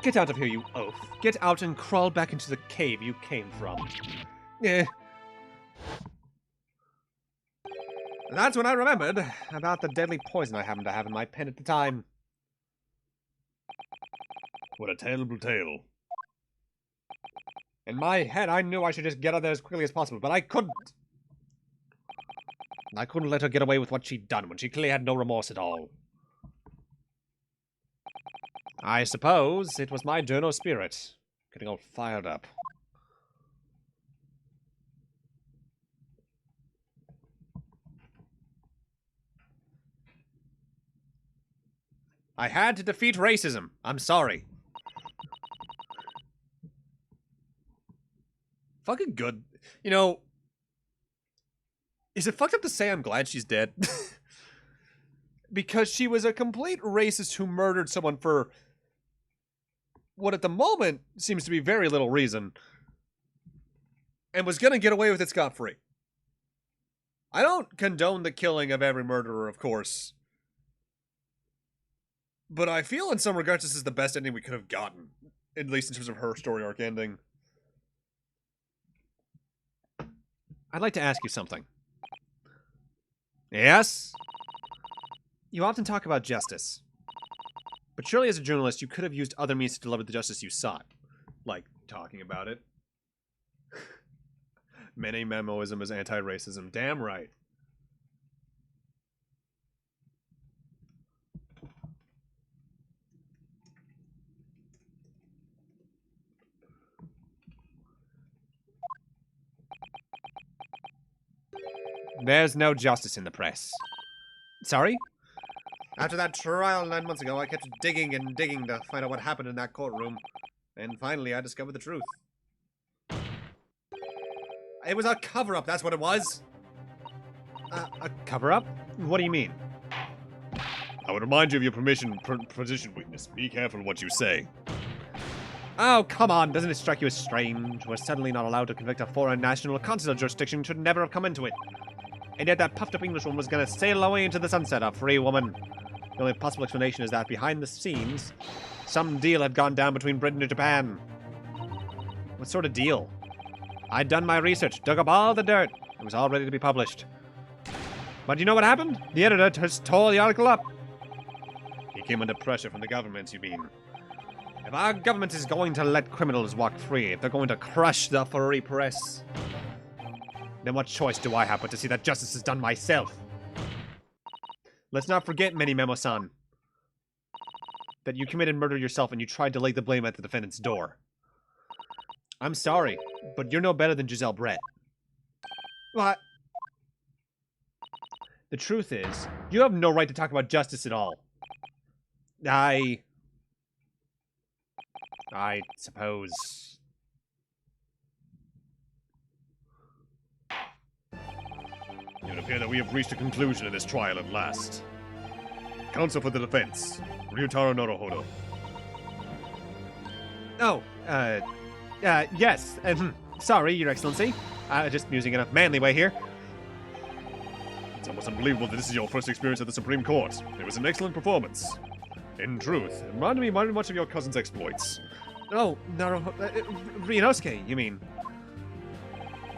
Get out of here, you oaf. Get out and crawl back into the cave you came from. That's when I remembered about the deadly poison I happened to have in my pen at the time. What a terrible tale. In my head, I knew I should just get out there as quickly as possible, but I couldn't. I couldn't let her get away with what she'd done when she clearly had no remorse at all. I suppose it was my journal spirit. Getting all fired up. I had to defeat racism. I'm sorry. Fucking good. You know, is it fucked up to say I'm glad she's dead? Because she was a complete racist who murdered someone for what at the moment seems to be very little reason. And was gonna get away with it scot-free. I don't condone the killing of every murderer, of course. But I feel in some regards this is the best ending we could have gotten. At least in terms of her story arc ending. I'd like to ask you something. Yes? You often talk about justice. But surely as a journalist, you could have used other means to deliver the justice you sought. Like, talking about it. Many memoism is anti-racism. Damn right. There's no justice in the press. Sorry? After that trial 9 months ago, I kept digging and digging to find out what happened in that courtroom. And finally, I discovered the truth. It was a cover-up, that's what it was! A cover-up? What do you mean? I would remind you of your position, witness. Be careful what you say. Oh, come on, doesn't it strike you as strange? We're suddenly not allowed to convict a foreign national. Consular jurisdiction should never have come into it. And yet that puffed-up Englishwoman was gonna sail away into the sunset, a free woman. The only possible explanation is that behind the scenes, some deal had gone down between Britain and Japan. What sort of deal? I'd done my research, dug up all the dirt. It was all ready to be published. But you know what happened? The editor just tore the article up. He came under pressure from the government, you mean? If our government is going to let criminals walk free, if they're going to crush the free press, then what choice do I have but to see that justice is done myself? Let's not forget, Memo-san, that you committed murder yourself and you tried to lay the blame at the defendant's door. I'm sorry, but you're no better than Giselle Brett. What? The truth is, you have no right to talk about justice at all. I suppose. It would appear that we have reached a conclusion in this trial at last. Counsel for the defense, Ryutaro Norohodo. Oh, yes. Sorry, Your Excellency. Just using a manly way here. It's almost unbelievable that this is your first experience at the Supreme Court. It was an excellent performance. In truth, it reminded me much of your cousin's exploits. Oh, Ryunosuke, you mean?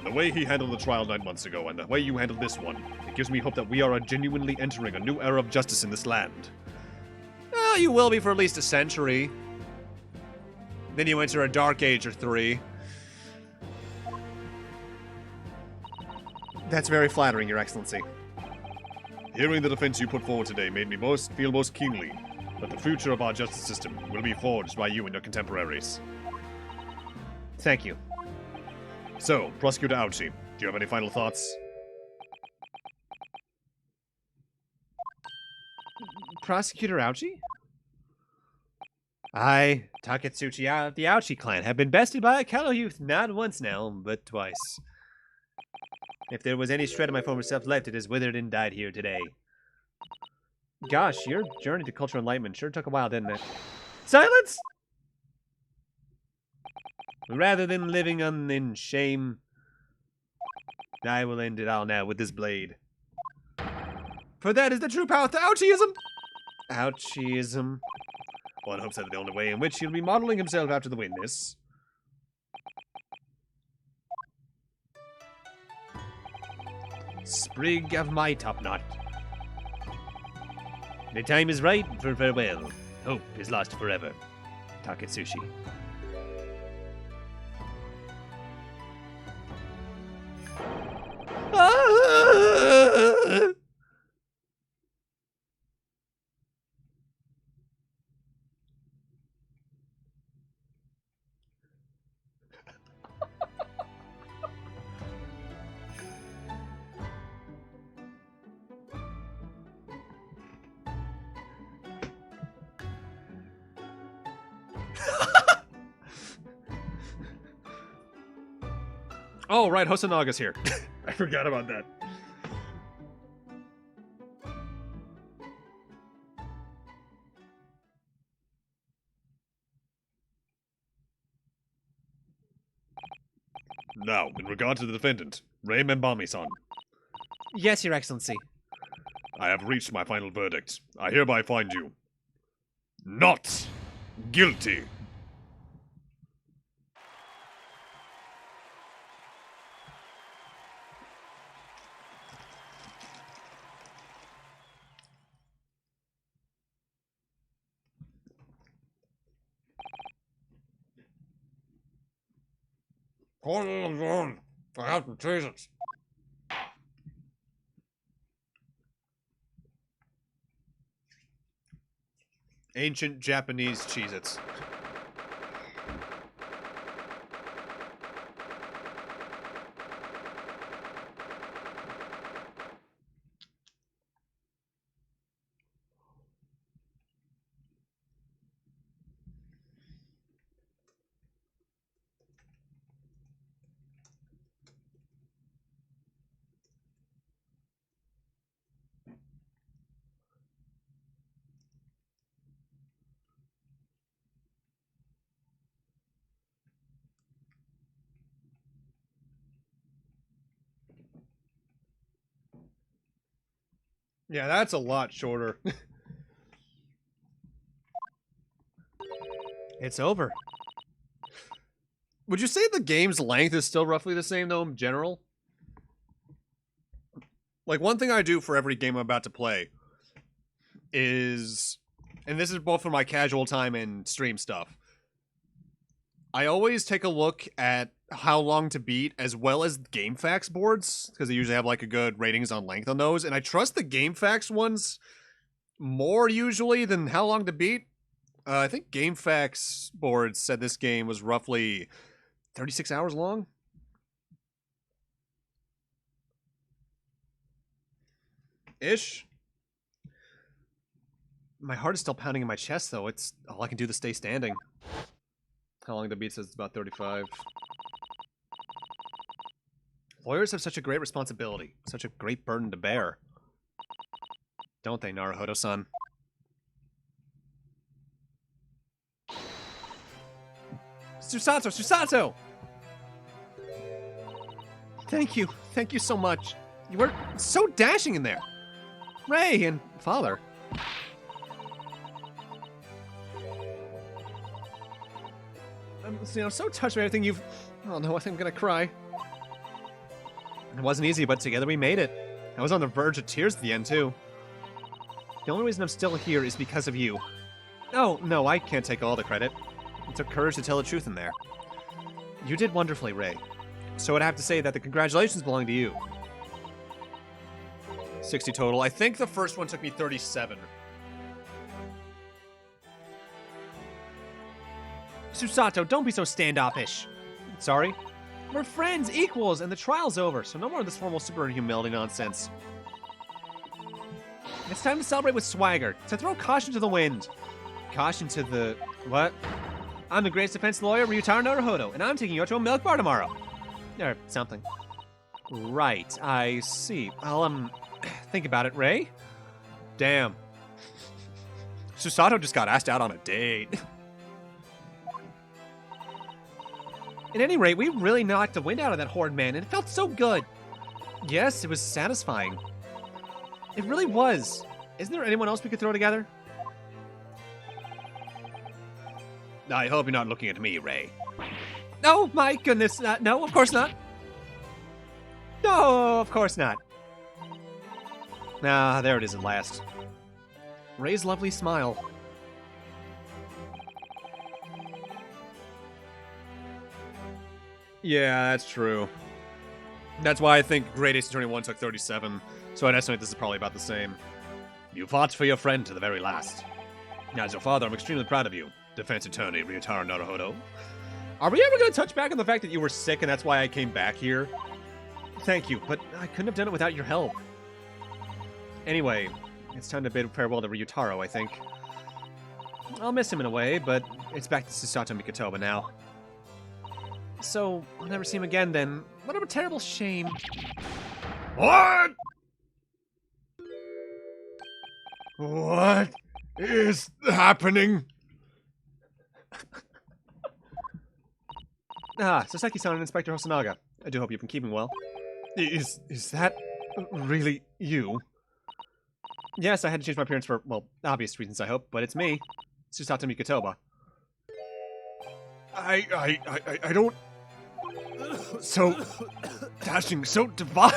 The way he handled the trial 9 months ago and the way you handled this one, it gives me hope that we are genuinely entering a new era of justice in this land. Well, you will be for at least a century. Then you enter a dark age or 3. That's very flattering, Your Excellency. Hearing the defense you put forward today made me feel most keenly that the future of our justice system will be forged by you and your contemporaries. Thank you. So, Prosecutor Ouchi, do you have any final thoughts? Prosecutor Ouchi? I, Taketsuchi, the Ouchi clan, have been bested by a callow youth not once now, but twice. If there was any shred of my former self left, it has withered and died here today. Gosh, your journey to cultural enlightenment sure took a while, didn't it? Silence! Rather than living in shame, I will end it all now with this blade. For that is the true path to Ouchiism! Ouchiism. One hopes that the only way in which he'll be modeling himself after the witness. Sprig of my topknot. The time is right for farewell. Hope is lost forever. Taketsuchi. Oh, right, Hosanaga's here. I forgot about that. Now, in regard to the defendant, Rei Membami-san, Yes, Your Excellency. I have reached my final verdict. I hereby find you not guilty. I have to taste it. Ancient Japanese Cheez-Its. Yeah, that's a lot shorter. It's over. Would you say the game's length is still roughly the same, though, in general? Like, one thing I do for every game I'm about to play is, and this is both for my casual time and stream stuff, I always take a look at how long to beat as well as GameFAQs boards, because they usually have, like, a good ratings on length on those, and I trust the GameFAQs ones more usually than how long to beat. I think GameFAQs boards said this game was roughly 36 hours long. Ish. My heart is still pounding in my chest, though. It's all I can do to stay standing. How long the beat says it's about 35. Lawyers have such a great responsibility, such a great burden to bear. Don't they, Naruhodo-san? Susato! Susato! Thank you. Thank you so much. You were so dashing in there. Ray and Father. I'm so touched by everything you've... Oh no, I think I'm gonna cry. It wasn't easy, but together we made it. I was on the verge of tears at the end, too. The only reason I'm still here is because of you. Oh, no, I can't take all the credit. It took courage to tell the truth in there. You did wonderfully, Ray. So I'd have to say that the congratulations belong to you. 60 total. I think the first one took me 37. Susato, don't be so standoffish. Sorry? We're friends, equals, and the trial's over, so no more of this formal super humility nonsense. It's time to celebrate with swagger, to throw caution to the wind. Caution to the... what? I'm the greatest defense lawyer, Ryutaro Naruhodo, and I'm taking you out to a milk bar tomorrow. Or something. Right, I see. I'll, think about it, Ray. Damn. Susato just got asked out on a date. At any rate, we really knocked the wind out of that horde man, and it felt so good. Yes, it was satisfying. It really was. Isn't there anyone else we could throw together? I hope you're not looking at me, Ray. Oh, my goodness. No, of course not. No, of course not. Ah, there it is at last. Ray's lovely smile. Yeah, that's true. That's why I think Great Ace Attorney 1 took 37, so I'd estimate this is probably about the same. You fought for your friend to the very last. As your father, I'm extremely proud of you, Defense Attorney Ryutaro Naruhodo. Are we ever going to touch back on the fact that you were sick and that's why I came back here? Thank you, but I couldn't have done it without your help. Anyway, it's time to bid farewell to Ryutaro, I think. I'll miss him in a way, but it's back to Susato Mikitoba now. So, I'll never see him again then. What a terrible shame. What? What is happening? Saseki-san and Inspector Hosonaga. I do hope you've been keeping well. Is that really you? Yes, I had to change my appearance for, well, obvious reasons, I hope, but it's me. Susato Tomikitoba. I don't... So dashing, so divine.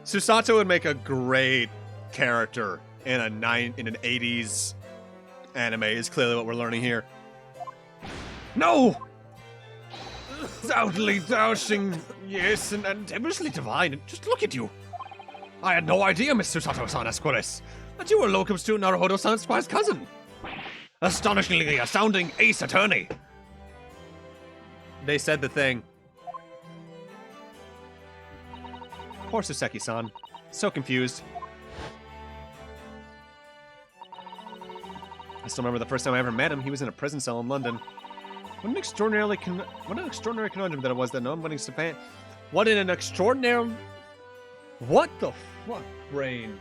Susato would make a great character in an 80s anime is clearly what we're learning here. No! Proudly dashing, yes, and devilishly divine. Just look at you. I had no idea, Miss Susato-san Esquires, that you were locums to Naruhodo-san Esquire's cousin. Astonishingly astounding ace attorney. They said the thing. Poor Saseki-san. So confused. I still remember the first time I ever met him. He was in a prison cell in London. What an extraordinary conundrum that it was that no one went to Japan. What an extraordinary... What the fuck, brain?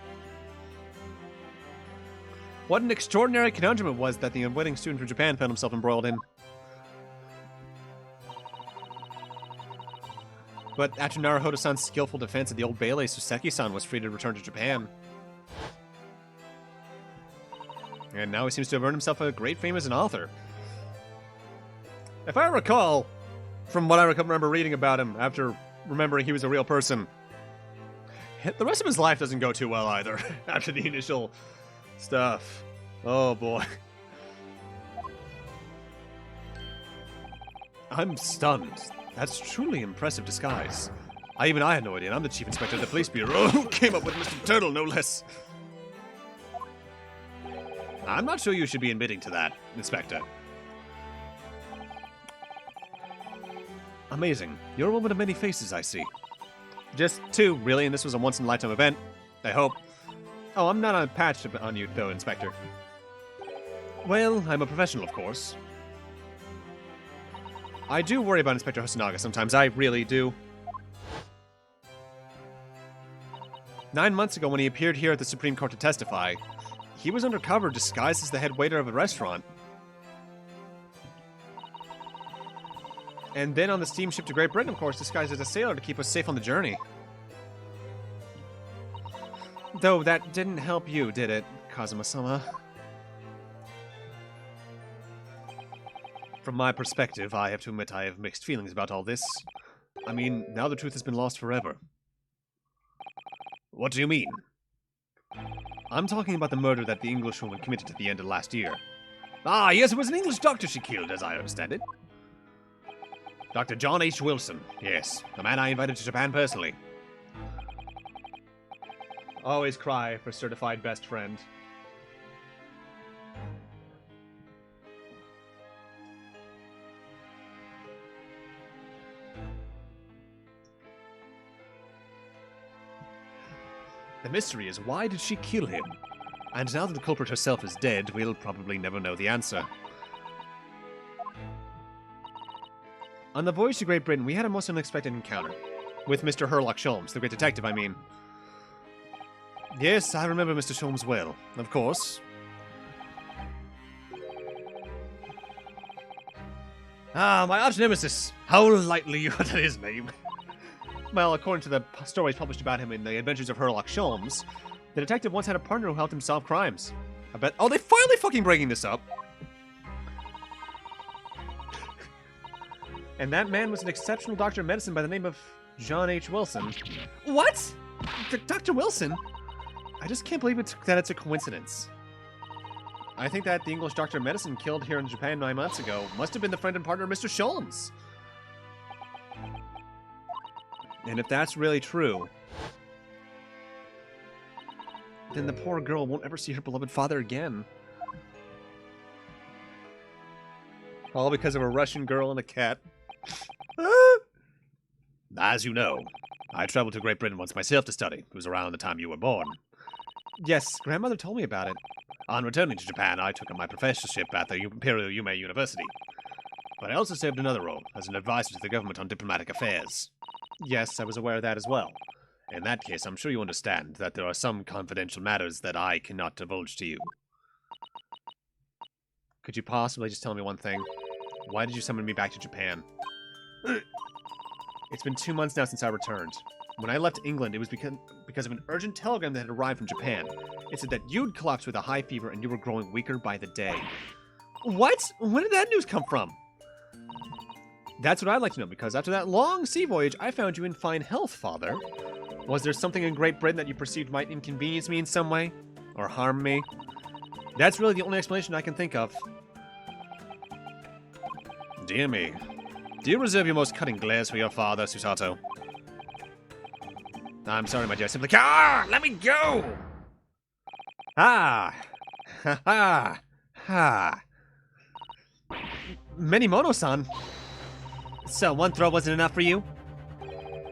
What an extraordinary conundrum it was that the unwitting student from Japan found himself embroiled in. But after Naruhodo-san's skillful defense of the Old Bailey, Saseki-san was free to return to Japan. And now he seems to have earned himself a great fame as an author. If I recall, from what I remember reading about him after remembering he was a real person, the rest of his life doesn't go too well either after the initial stuff. Oh boy. I'm stunned. That's truly impressive disguise. Even I had no idea. I'm the chief inspector of the police bureau who came up with Mr. Turtle, no less. I'm not sure you should be admitting to that, Inspector. Amazing. You're a woman of many faces, I see. Just two, really, and this was a once-in-a-lifetime event. I hope. Oh, I'm not on patch on you, though, Inspector. Well, I'm a professional, of course. I do worry about Inspector Hosonaga sometimes, I really do. 9 months ago, when he appeared here at the Supreme Court to testify, he was undercover disguised as the head waiter of a restaurant. And then on the steamship to Great Britain, of course, disguised as a sailor to keep us safe on the journey. Though that didn't help you, did it, Kazuma-sama? From my perspective, I have to admit I have mixed feelings about all this. I mean, now the truth has been lost forever. What do you mean? I'm talking about the murder that the Englishwoman committed at the end of last year. Ah, yes, it was an English doctor she killed, as I understand it. Dr. John H. Wilson, yes, the man I invited to Japan personally. Always cry for certified best friend. The mystery is, why did she kill him? And now that the culprit herself is dead, we'll probably never know the answer. On the voyage to Great Britain, we had a most unexpected encounter. With Mr. Sherlock Sholmes, the great detective, I mean. Yes, I remember Mr. Sholmes well, of course. Ah, my arch nemesis. How lightly you utter his name. Well, according to the stories published about him in The Adventures of Sherlock Sholmes, the detective once had a partner who helped him solve crimes. I bet. Oh, they finally fucking bringing this up. And that man was an exceptional doctor of medicine by the name of John H. Wilson. What? Dr. Wilson? I just can't believe that it's a coincidence. I think that the English doctor of medicine killed here in Japan 9 months ago must have been the friend and partner of Mr. Sholmes. And if that's really true, then the poor girl won't ever see her beloved father again. All because of a Russian girl and a cat. As you know, I traveled to Great Britain once myself to study. It was around the time you were born. Yes, grandmother told me about it. On returning to Japan, I took up my professorship at the Imperial Yume University. But I also served another role as an advisor to the government on diplomatic affairs. Yes, I was aware of that as well. In that case, I'm sure you understand that there are some confidential matters that I cannot divulge to you. Could you possibly just tell me one thing? Why did you summon me back to Japan? It's been 2 months now since I returned. When I left England, it was because of an urgent telegram that had arrived from Japan. It said that you'd collapsed with a high fever and you were growing weaker by the day. What? When did that news come from? That's what I'd like to know, because after that long sea voyage, I found you in fine health, Father. Was there something in Great Britain that you perceived might inconvenience me in some way? Or harm me? That's really the only explanation I can think of. Dear me. Do you reserve your most cutting glares for your father, Susato? I'm sorry, my dear. I simply can't. Ah! Let me go! Ah! Ha ha! Ha! Minimoto-san. So, one throw wasn't enough for you?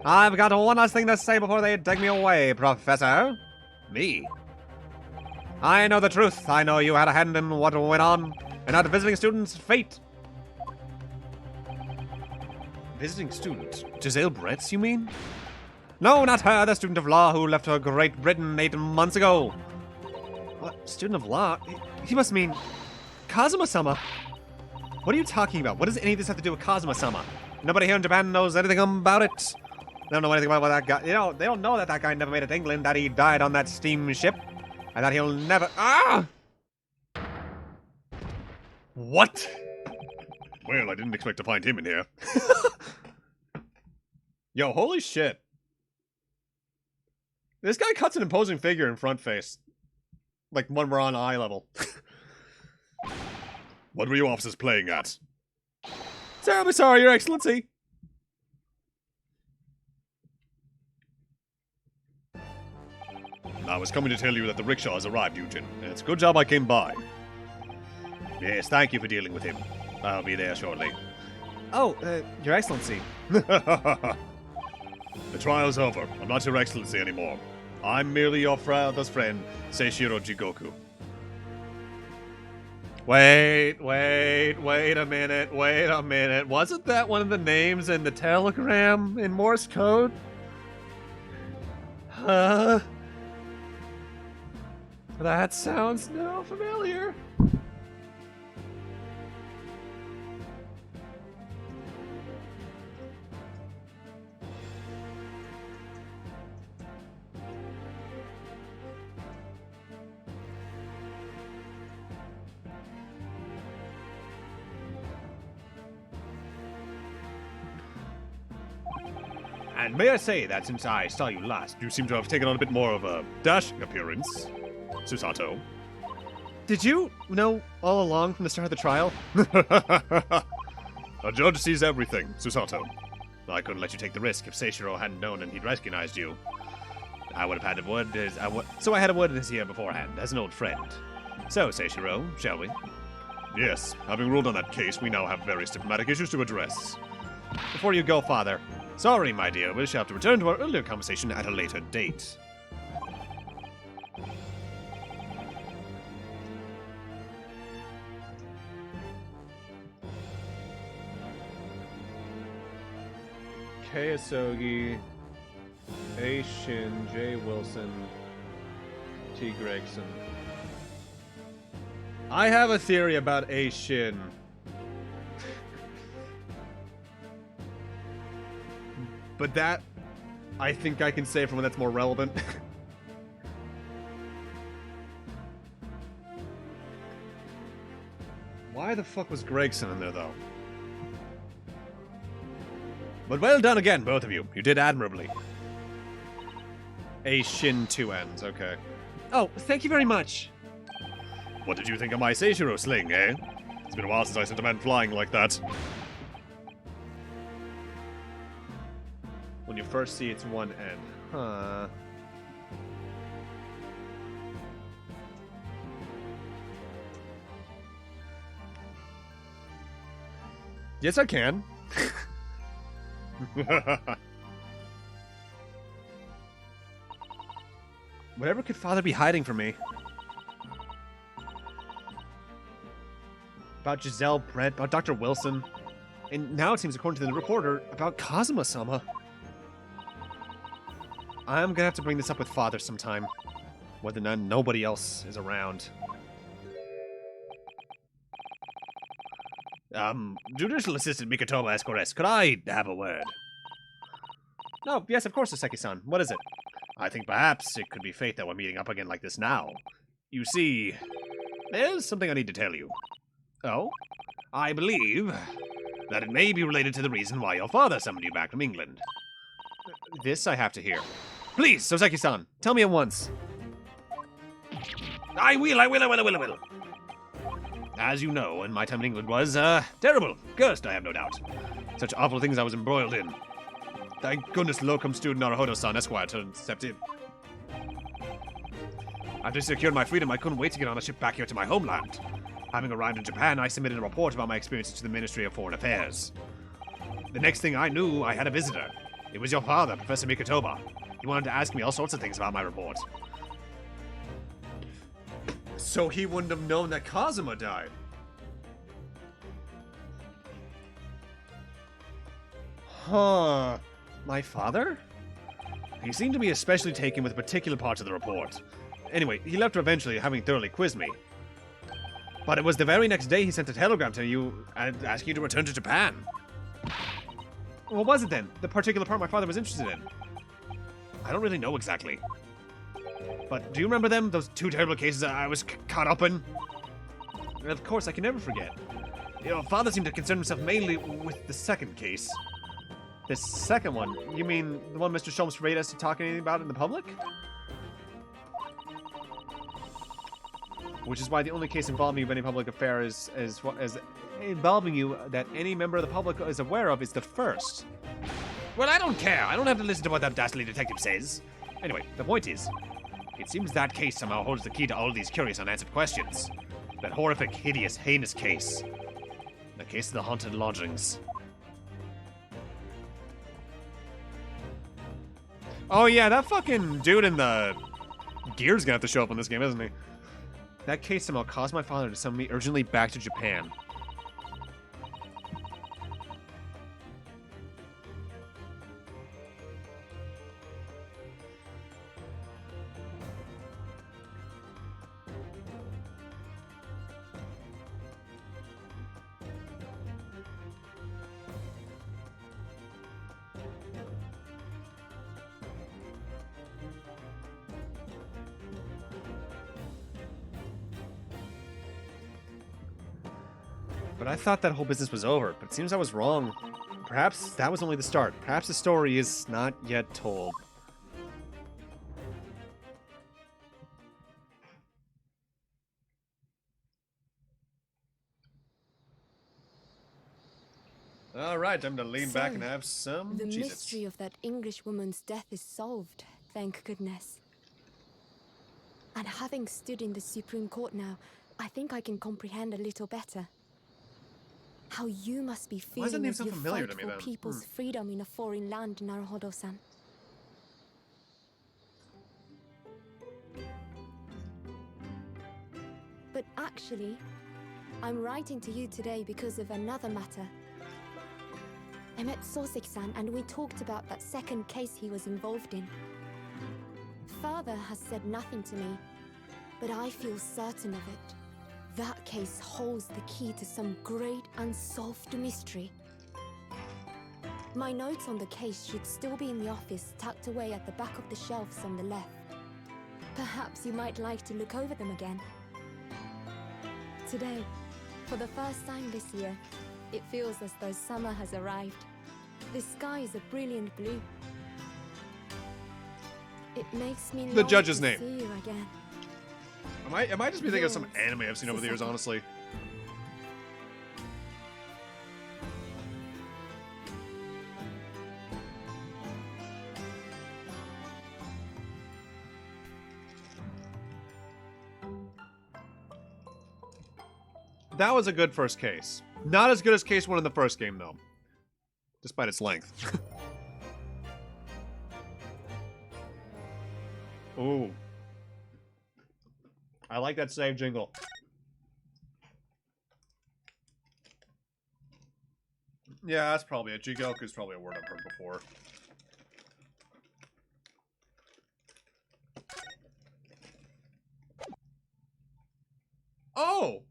I've got one last thing to say before they take me away, Professor. Me? I know the truth. I know you had a hand in what went on, and not a visiting student's fate. Visiting student? Giselle Bretz, you mean? No, not her, the student of law who left for Great Britain 8 months ago. What? Student of law? He must mean Kazuma-sama. What are you talking about? What does any of this have to do with Kazuma-sama? Nobody here in Japan knows anything about it. They don't know anything about what that guy... You know, they don't know that that guy never made it to England, that he died on that steamship, and that he'll never... Ah! What? Well, I didn't expect to find him in here. Yo, holy shit. This guy cuts an imposing figure in front face. Like when we're on eye level. What were you officers playing at? Terribly sorry, Your Excellency. I was coming to tell you that the rickshaw has arrived, Eugen, and it's a good job I came by. Yes, thank you for dealing with him. I'll be there shortly. Oh, Your Excellency. The trial's over. I'm not Your Excellency anymore. I'm merely your father's friend, Seishiro Jigoku. Wait a minute. Wasn't that one of the names in the telegram in Morse code? Huh? That sounds no familiar. And may I say that since I saw you last, you seem to have taken on a bit more of a dashing appearance, Susato. Did you know all along from the start of the trial? A judge sees everything, Susato. I couldn't let you take the risk if Seishiro hadn't known and he'd recognized you. I would have had a word so I had a word in his ear beforehand, as an old friend. So, Seishiro, shall we? Yes, having ruled on that case, we now have various diplomatic issues to address. Before you go, Father. Sorry, my dear, we shall have to return to our earlier conversation at a later date. K. Asogi, A. Shin, J. Wilson, T. Gregson. I have a theory about A. Shin. But that, I think I can say for one that's more relevant. Why the fuck was Gregson in there, though? But well done again, both of you. You did admirably. A Shin 2 ends, okay. Oh, thank you very much. What did you think of my Seishiro sling, eh? It's been a while since I sent a man flying like that. When you first see it's one end. Huh. Yes, I can. Whatever could Father be hiding from me? About Giselle, Brett, about Dr. Wilson. And now it seems, according to the reporter, about Kazuma-sama. I'm gonna have to bring this up with Father sometime. Whether or not nobody else is around. Judicial Assistant Mikitoba Escores, could I have a word? No, yes, of course, Saseki-san. What is it? I think perhaps it could be fate that we're meeting up again like this now. You see, there's something I need to tell you. Oh? I believe that it may be related to the reason why your father summoned you back from England. This I have to hear. Please, Soseki-san, tell me at once. I will. As you know, and my time in England was, terrible. Cursed, I have no doubt. Such awful things I was embroiled in. Thank goodness locum student Naruhodo-san Esquire stepped in. After I secured my freedom, I couldn't wait to get on a ship back here to my homeland. Having arrived in Japan, I submitted a report about my experiences to the Ministry of Foreign Affairs. The next thing I knew, I had a visitor. It was your father, Professor Mikitoba. He wanted to ask me all sorts of things about my report. So he wouldn't have known that Kazuma died. Huh. My father? He seemed to be especially taken with particular parts of the report. Anyway, he left eventually, having thoroughly quizzed me. But it was the very next day he sent a telegram to you and asking you to return to Japan. What was it then? The particular part my father was interested in? I don't really know exactly. But do you remember them? Those two terrible cases I was caught up in? Of course, I can never forget. Your father seemed to concern himself mainly with the second case. The second one? You mean the one Mr. Sholmes forbade us to talk anything about in the public? Which is why the only case involving you of any public affair is involving you that any member of the public is aware of is the first. Well, I don't care. I don't have to listen to what that dastardly detective says. Anyway, the point is, it seems that case somehow holds the key to all these curious unanswered questions. That horrific, hideous, heinous case. The case of the haunted lodgings. Oh yeah, that fucking dude in the gear's gonna have to show up in this game, isn't he? That case somehow caused my father to summon me urgently back to Japan. But I thought that whole business was over, but it seems I was wrong. Perhaps that was only the start. Perhaps the story is not yet told. Alright, time to lean back and have some The Jesus. mystery of that English woman's death is solved, thank goodness. And having stood in the Supreme Court now, I think I can comprehend a little better. How you must be Why does that feeling name as sound you familiar fight to me for then? people's freedom in a foreign land, Naruhodo-san. But actually, I'm writing to you today because of another matter. I met Soseki-san and we talked about that second case he was involved in. Father has said nothing to me, but I feel certain of it. That case holds the key to some great unsolved mystery. My notes on the case should still be in the office, tucked away at the back of the shelves on the left. Perhaps you might like to look over them again. Today, for the first time this year, it feels as though summer has arrived. The sky is a brilliant blue. It makes me The long judge's to name. see you again. Am I just be thinking of some anime I've seen over the years, honestly? That was a good first case. Not as good as case 1 in the first game, though. Despite its length. Ooh. I like that save jingle. Yeah, that's probably it. Jigoku's probably a word I've heard before. Oh!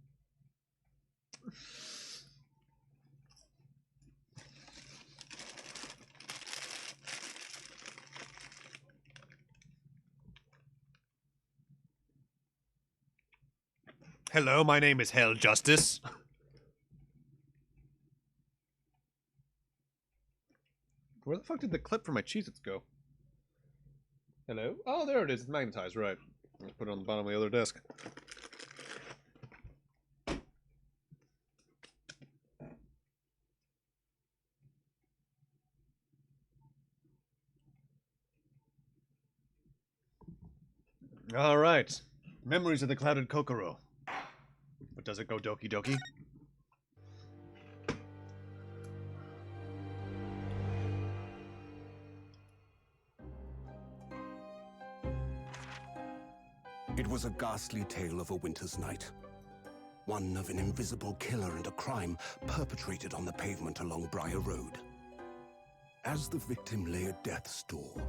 Hello, my name is Hell Justice. Where the fuck did the clip for my Cheez-Its go? Hello? Oh, there it is. It's magnetized, right. Let's put it on the bottom of the other desk. All right. Memories of the Clouded Kokoro. But does it go Doki Doki? It was a ghastly tale of a winter's night. One of an invisible killer and a crime perpetrated on the pavement along Briar Road. As the victim lay at death's door,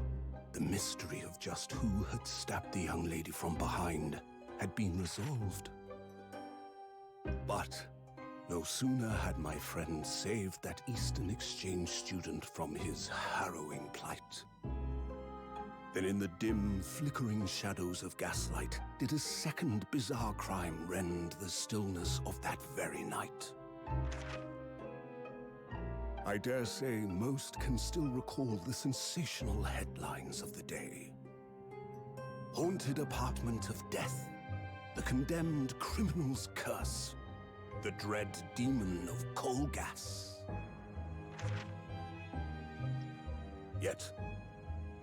the mystery of just who had stabbed the young lady from behind had been resolved. But no sooner had my friend saved that Eastern Exchange student from his harrowing plight, then in the dim, flickering shadows of gaslight did a second bizarre crime rend the stillness of that very night. I dare say most can still recall the sensational headlines of the day. Haunted apartment of death, the condemned criminal's curse, the dread demon of coal gas. Yet,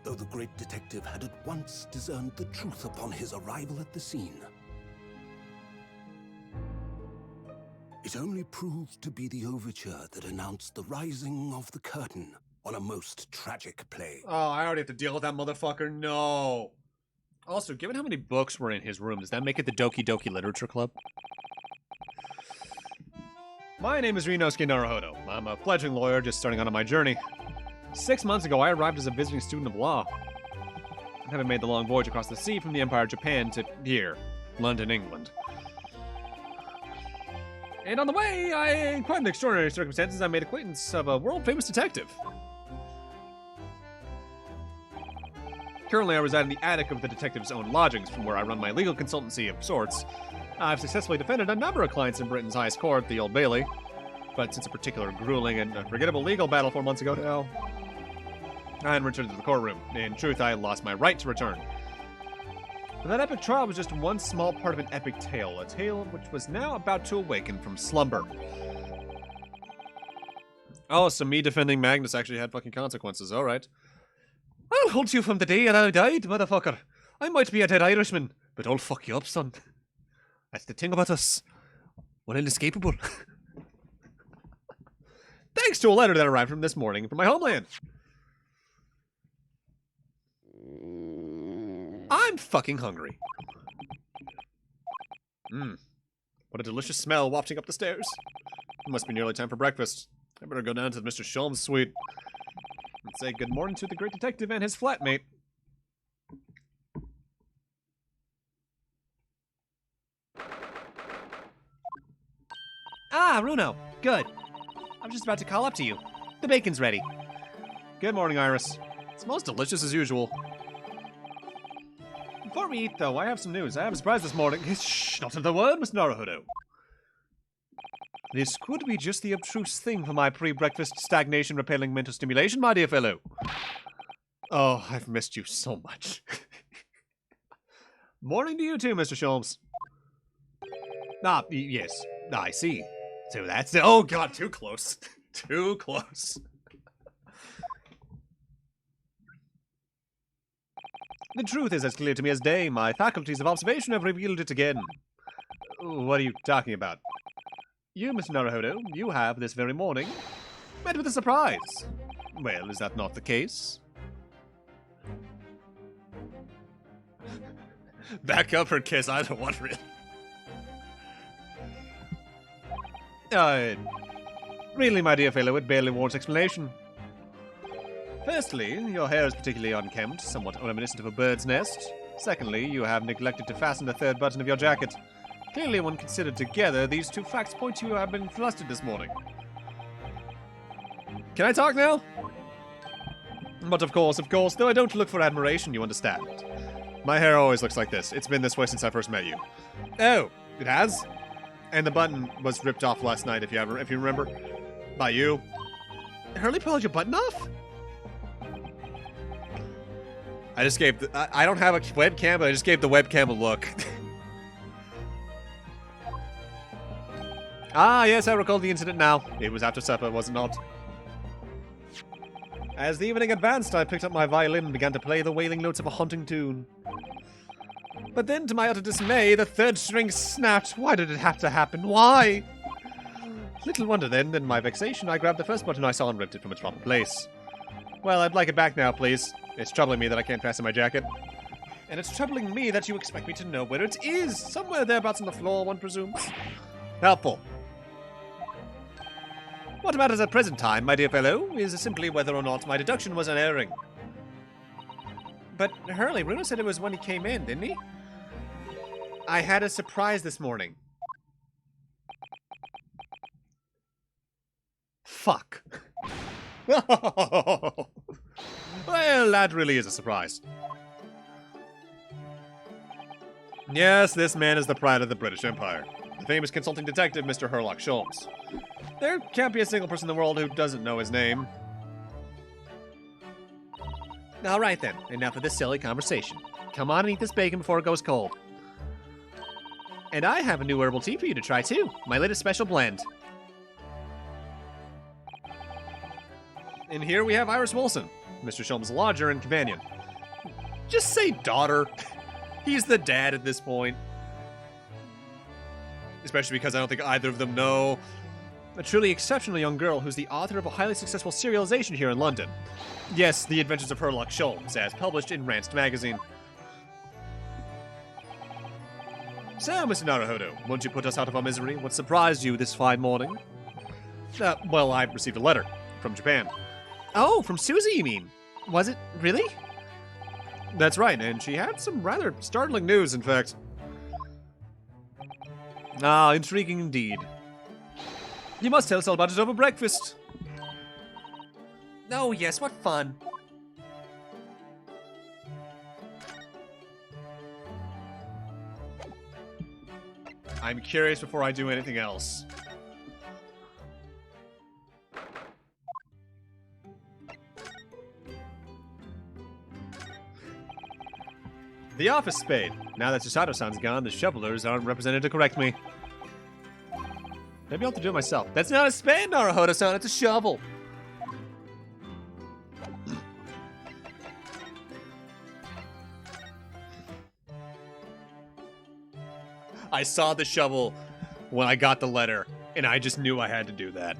though the great detective had at once discerned the truth upon his arrival at the scene, it only proved to be the overture that announced the rising of the curtain on a most tragic play. Oh, I already have to deal with that motherfucker? No. Also, given how many books were in his room, does that make it the Doki Doki Literature Club? My name is Rinosuke Naruhodo. I'm a fledgling lawyer just starting out on my journey. 6 months ago, I arrived as a visiting student of law. Having made the long voyage across the sea from the Empire of Japan to here, London, England. And on the way, in quite an extraordinary circumstances, I made acquaintance of a world-famous detective. Currently, I reside in the attic of the detective's own lodgings, from where I run my legal consultancy of sorts. I've successfully defended a number of clients in Britain's highest court, the Old Bailey. But since a particular grueling and unforgettable legal battle 4 months ago now, I hadn't returned to the courtroom. In truth, I lost my right to return. But that epic trial was just one small part of an epic tale, a tale which was now about to awaken from slumber. Oh, so me defending Magnus actually had fucking consequences, alright. I'll hold you from the day I died, motherfucker. I might be a dead Irishman, but I'll fuck you up, son. That's the thing about us. We're inescapable. Thanks to a letter that arrived from this morning from my homeland. I'm fucking hungry. What a delicious smell wafting up the stairs. It must be nearly time for breakfast. I better go down to Mr. Sholmes' suite and say good morning to the great detective and his flatmate. Ah, Runo. Good. I was just about to call up to you. The bacon's ready. Good morning, Iris. It smells delicious as usual. Before we eat, though, I have some news. I have a surprise this morning. Shh, not another word, Miss Naruhodo. This could be just the abstruse thing for my pre-breakfast stagnation-repelling mental stimulation, my dear fellow. Oh, I've missed you so much. Morning to you too, Mr. Sholmes. Ah, yes. I see. So that's it. Oh god, too close. Too close. The truth is as clear to me as day. My faculties of observation have revealed it again. What are you talking about? You, Mr. Naruhodo, you have, this very morning, met with a surprise. Well, is that not the case? Back up or kiss, either one, really. Really, my dear fellow, it barely warrants explanation. Firstly, your hair is particularly unkempt, somewhat reminiscent of a bird's nest. Secondly, you have neglected to fasten the third button of your jacket. Clearly, when considered together, these two facts point to you have been flustered this morning. Can I talk now? But of course, though I don't look for admiration, you understand. My hair always looks like this. It's been this way since I first met you. Oh, it has? And the button was ripped off last night, if you remember. By you. Hurley pulled your button off? I just gave I don't have a webcam, but I just gave the webcam a look. Ah, yes, I recall the incident now. It was after supper, was it not? As the evening advanced, I picked up my violin and began to play the wailing notes of a haunting tune. But then, to my utter dismay, the third string snapped. Why did it have to happen? Why? Little wonder then, in my vexation, I grabbed the first button I saw and ripped it from its proper place. Well, I'd like it back now, please. It's troubling me that I can't fasten my jacket. And it's troubling me that you expect me to know where it is. Somewhere thereabouts on the floor, one presumes. Helpful. What matters at present time, my dear fellow, is simply whether or not my deduction was unerring. But Hurley, Bruno said it was when he came in, didn't he? I had a surprise this morning. Fuck. Well, that really is a surprise. Yes, this man is the pride of the British Empire. The famous consulting detective, Mr. Sherlock Holmes. There can't be a single person in the world who doesn't know his name. Alright then, enough of this silly conversation. Come on and eat this bacon before it goes cold. And I have a new herbal tea for you to try too. My latest special blend. And here we have Iris Wilson, Mr. Sholmes' lodger and companion. Just say daughter. He's the dad at this point. Especially because I don't think either of them know. A truly exceptional young girl who's the author of a highly successful serialization here in London. Yes, The Adventures of Sherlock Holmes, as published in Ranced magazine. So, Mr. Naruhodo, won't you put us out of our misery? What surprised you this fine morning? Well, I received a letter from Japan. Oh, from Susie, you mean? Was it? Really? That's right, and she had some rather startling news, in fact. Ah, intriguing indeed. You must tell us all about it over breakfast. Oh, yes, what fun. I'm curious before I do anything else. The office spade. Now that Susato-san's gone, the shovelers aren't represented to correct me. Maybe I'll have to do it myself. That's not a spade, Naruhodo-san, it's a shovel. I saw the shovel when I got the letter, and I just knew I had to do that.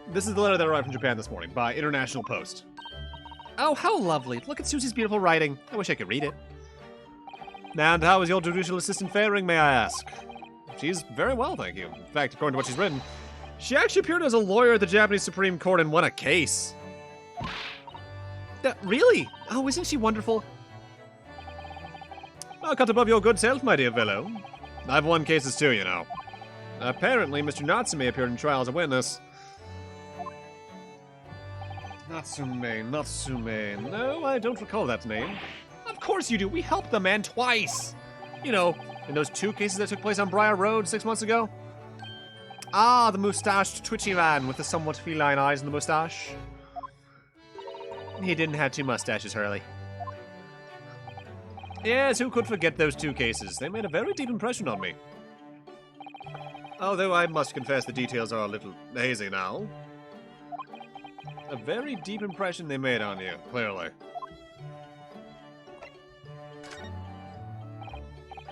This is the letter that arrived from Japan this morning, by International Post. Oh, how lovely. Look at Susie's beautiful writing. I wish I could read it. And how is your judicial assistant faring, may I ask? She's very well, thank you. In fact, according to what she's written, she actually appeared as a lawyer at the Japanese Supreme Court and won a case. Really? Oh, isn't she wonderful? Oh, cut above your good self, my dear fellow. I've won cases too, you know. Apparently, Mr. Natsume appeared in trial as a witness. Natsume. No, I don't recall that name. Of course you do. We helped the man twice. You know, in those 2 cases that took place on Briar Road 6 months ago. Ah, the mustached, twitchy man with the somewhat feline eyes and the mustache. He didn't have 2 mustaches, Hurley. Yes, who could forget those 2 cases? They made a very deep impression on me. Although I must confess the details are a little hazy now. A very deep impression they made on you, clearly.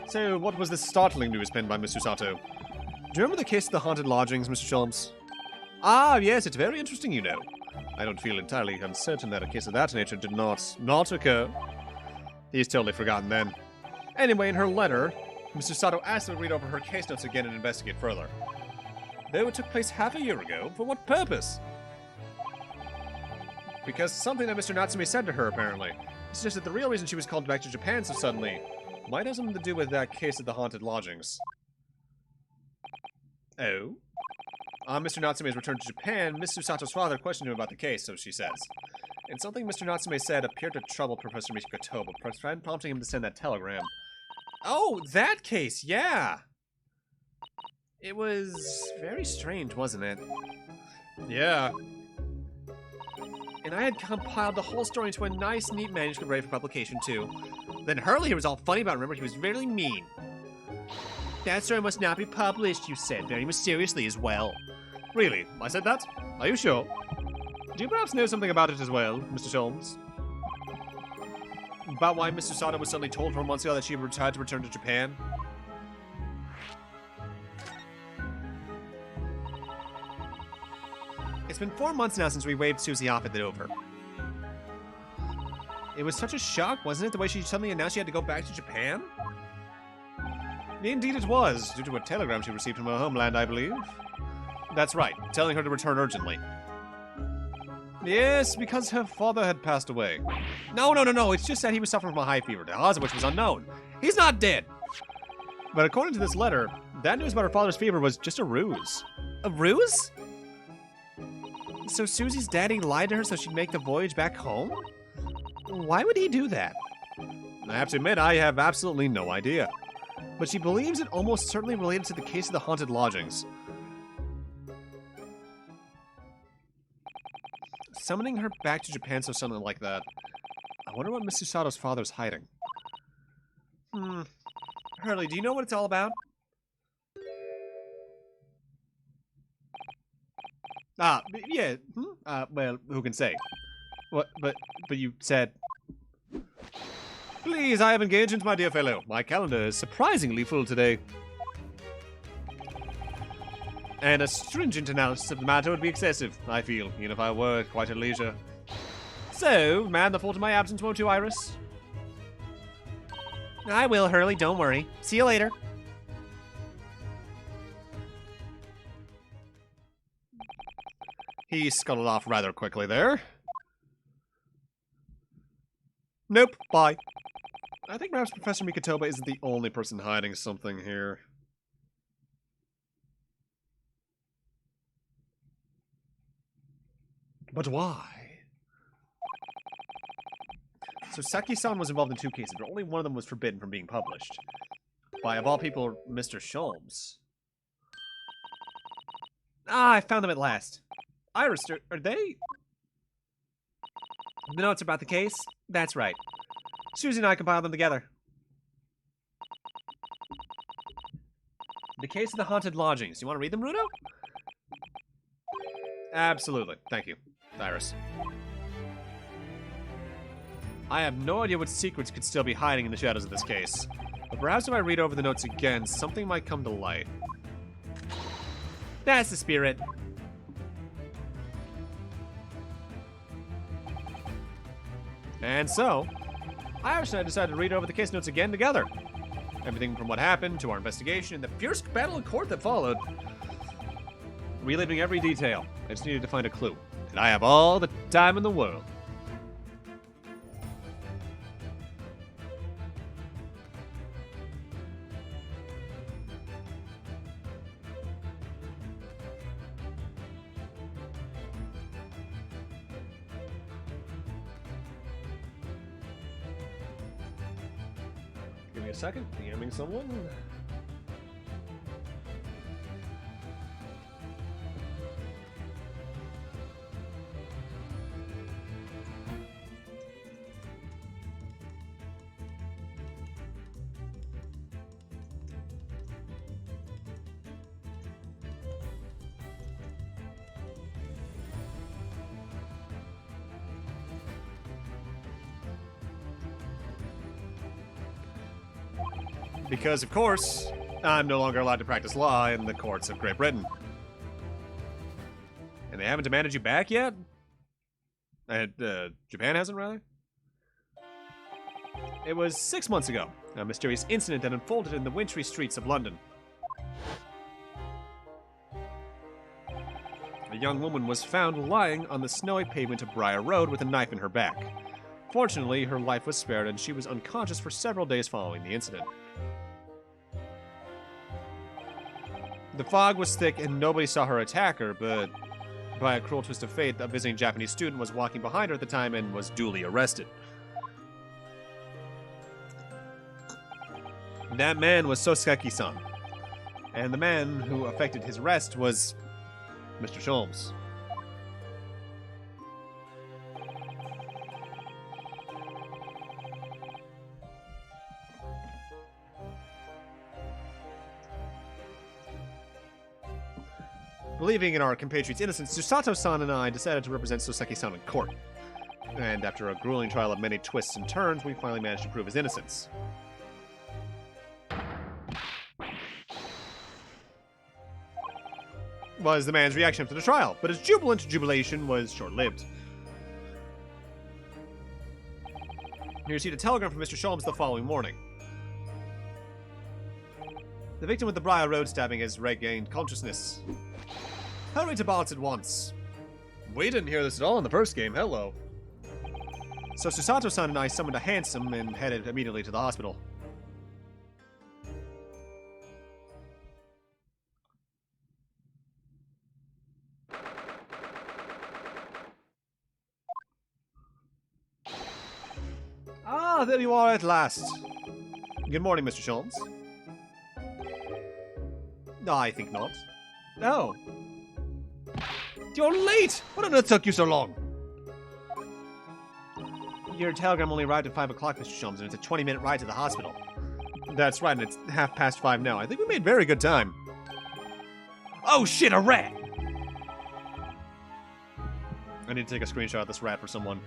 So, what was this startling news penned by Miss Susato? Do you remember the case of the haunted lodgings, Mr. Sholmes? Ah, yes, it's very interesting, you know. I don't feel entirely uncertain that a case of that nature did not occur. He's totally forgotten then. Anyway, in her letter, Mr. Sato asked her to read over her case notes again and investigate further. Though it took place half a year ago, for what purpose? Because something that Mr. Natsume said to her, apparently. He suggested the real reason she was called back to Japan so suddenly might have something to do with that case at the haunted lodgings. Oh? On Mr. Natsume's return to Japan, Miss Susato's father questioned him about the case, so she says. And something Mr. Natsume said appeared to trouble Professor Tomikitoba, prompting him to send that telegram. Oh, that case, yeah! It was very strange, wasn't it? Yeah. And I had compiled the whole story into a nice, neat manuscript ready for publication, too. Then Hurley here was all funny about it. Remember, he was really mean. That story must not be published, you said, very mysteriously as well. Really? I said that? Are you sure? Do you perhaps know something about it as well, Mr. Holmes? About why Mr. Sato was suddenly told 4 months ago that she had to return to Japan? It's been 4 months now since we waved Susie off at the Dover. It was such a shock, wasn't it, the way she suddenly announced she had to go back to Japan? Indeed it was, due to a telegram she received from her homeland, I believe. That's right, telling her to return urgently. Yes, because her father had passed away. No, it's just that he was suffering from a high fever, the cause of which was unknown. He's not dead! But according to this letter, that news about her father's fever was just a ruse. A ruse? So Susie's daddy lied to her so she'd make the voyage back home? Why would he do that? I have to admit, I have absolutely no idea. But she believes it almost certainly related to the case of the haunted lodgings. Summoning her back to Japan so suddenly like that. I wonder what Miss Susato's father's hiding. Hurley, do you know what it's all about? Yeah. Well, who can say? What? But you said... Please, I have engagements, my dear fellow. My calendar is surprisingly full today. And a stringent analysis of the matter would be excessive, I feel, even if I were quite at leisure. So, man the fault of my absence, won't you, Iris? I will, Hurley, don't worry. See you later. He scuttled off rather quickly there. Nope, bye. I think perhaps Professor Mikitoba isn't the only person hiding something here. But why? So Saki-san was involved in 2 cases, but only one of them was forbidden from being published. By, of all people, Mr. Sholmes. I found them at last. Iris, are they... The notes about the case? That's right. Susie and I compiled them together. The case of the haunted lodgings. You want to read them, Rudo? Absolutely. Thank you, Iris. I have no idea what secrets could still be hiding in the shadows of this case. But perhaps if I read over the notes again, something might come to light. That's the spirit. And so, Iris and I decided to read over the case notes again together. Everything from what happened to our investigation and the fierce battle in court that followed. Reliving every detail. I just needed to find a clue. And I have all the time in the world. Give me a second. DMing someone. Because, of course, I'm no longer allowed to practice law in the courts of Great Britain. And they haven't demanded you back yet? Japan hasn't, rather? It was 6 months ago, a mysterious incident that unfolded in the wintry streets of London. A young woman was found lying on the snowy pavement of Briar Road with a knife in her back. Fortunately, her life was spared and she was unconscious for several days following the incident. The fog was thick and nobody saw her attacker, but by a cruel twist of fate, a visiting Japanese student was walking behind her at the time and was duly arrested. That man was Soseki-san, and the man who effected his arrest was Mr. Sholmes. Believing in our compatriot's innocence, Susato-san and I decided to represent Soseki-san in court. And after a grueling trial of many twists and turns, we finally managed to prove his innocence. Was the man's reaction after the trial, but his jubilant jubilation was short-lived. He received a telegram from Mr. Sholmes the following morning. The victim of the Briar Road stabbing has regained consciousness. Hurry to Bart's at once. We didn't hear this at all in the first game, hello. So Susato-san and I summoned a hansom and headed immediately to the hospital. Ah, there you are at last. Good morning, Mr. Sholmes. I think not. Oh. You're late! What on earth took you so long? Your telegram only arrived at 5 o'clock, Mr. Sholmes, and it's a 20-minute ride to the hospital. That's right, and it's 5:30 now. I think we made very good time. Oh shit, a rat! I need to take a screenshot of this rat for someone.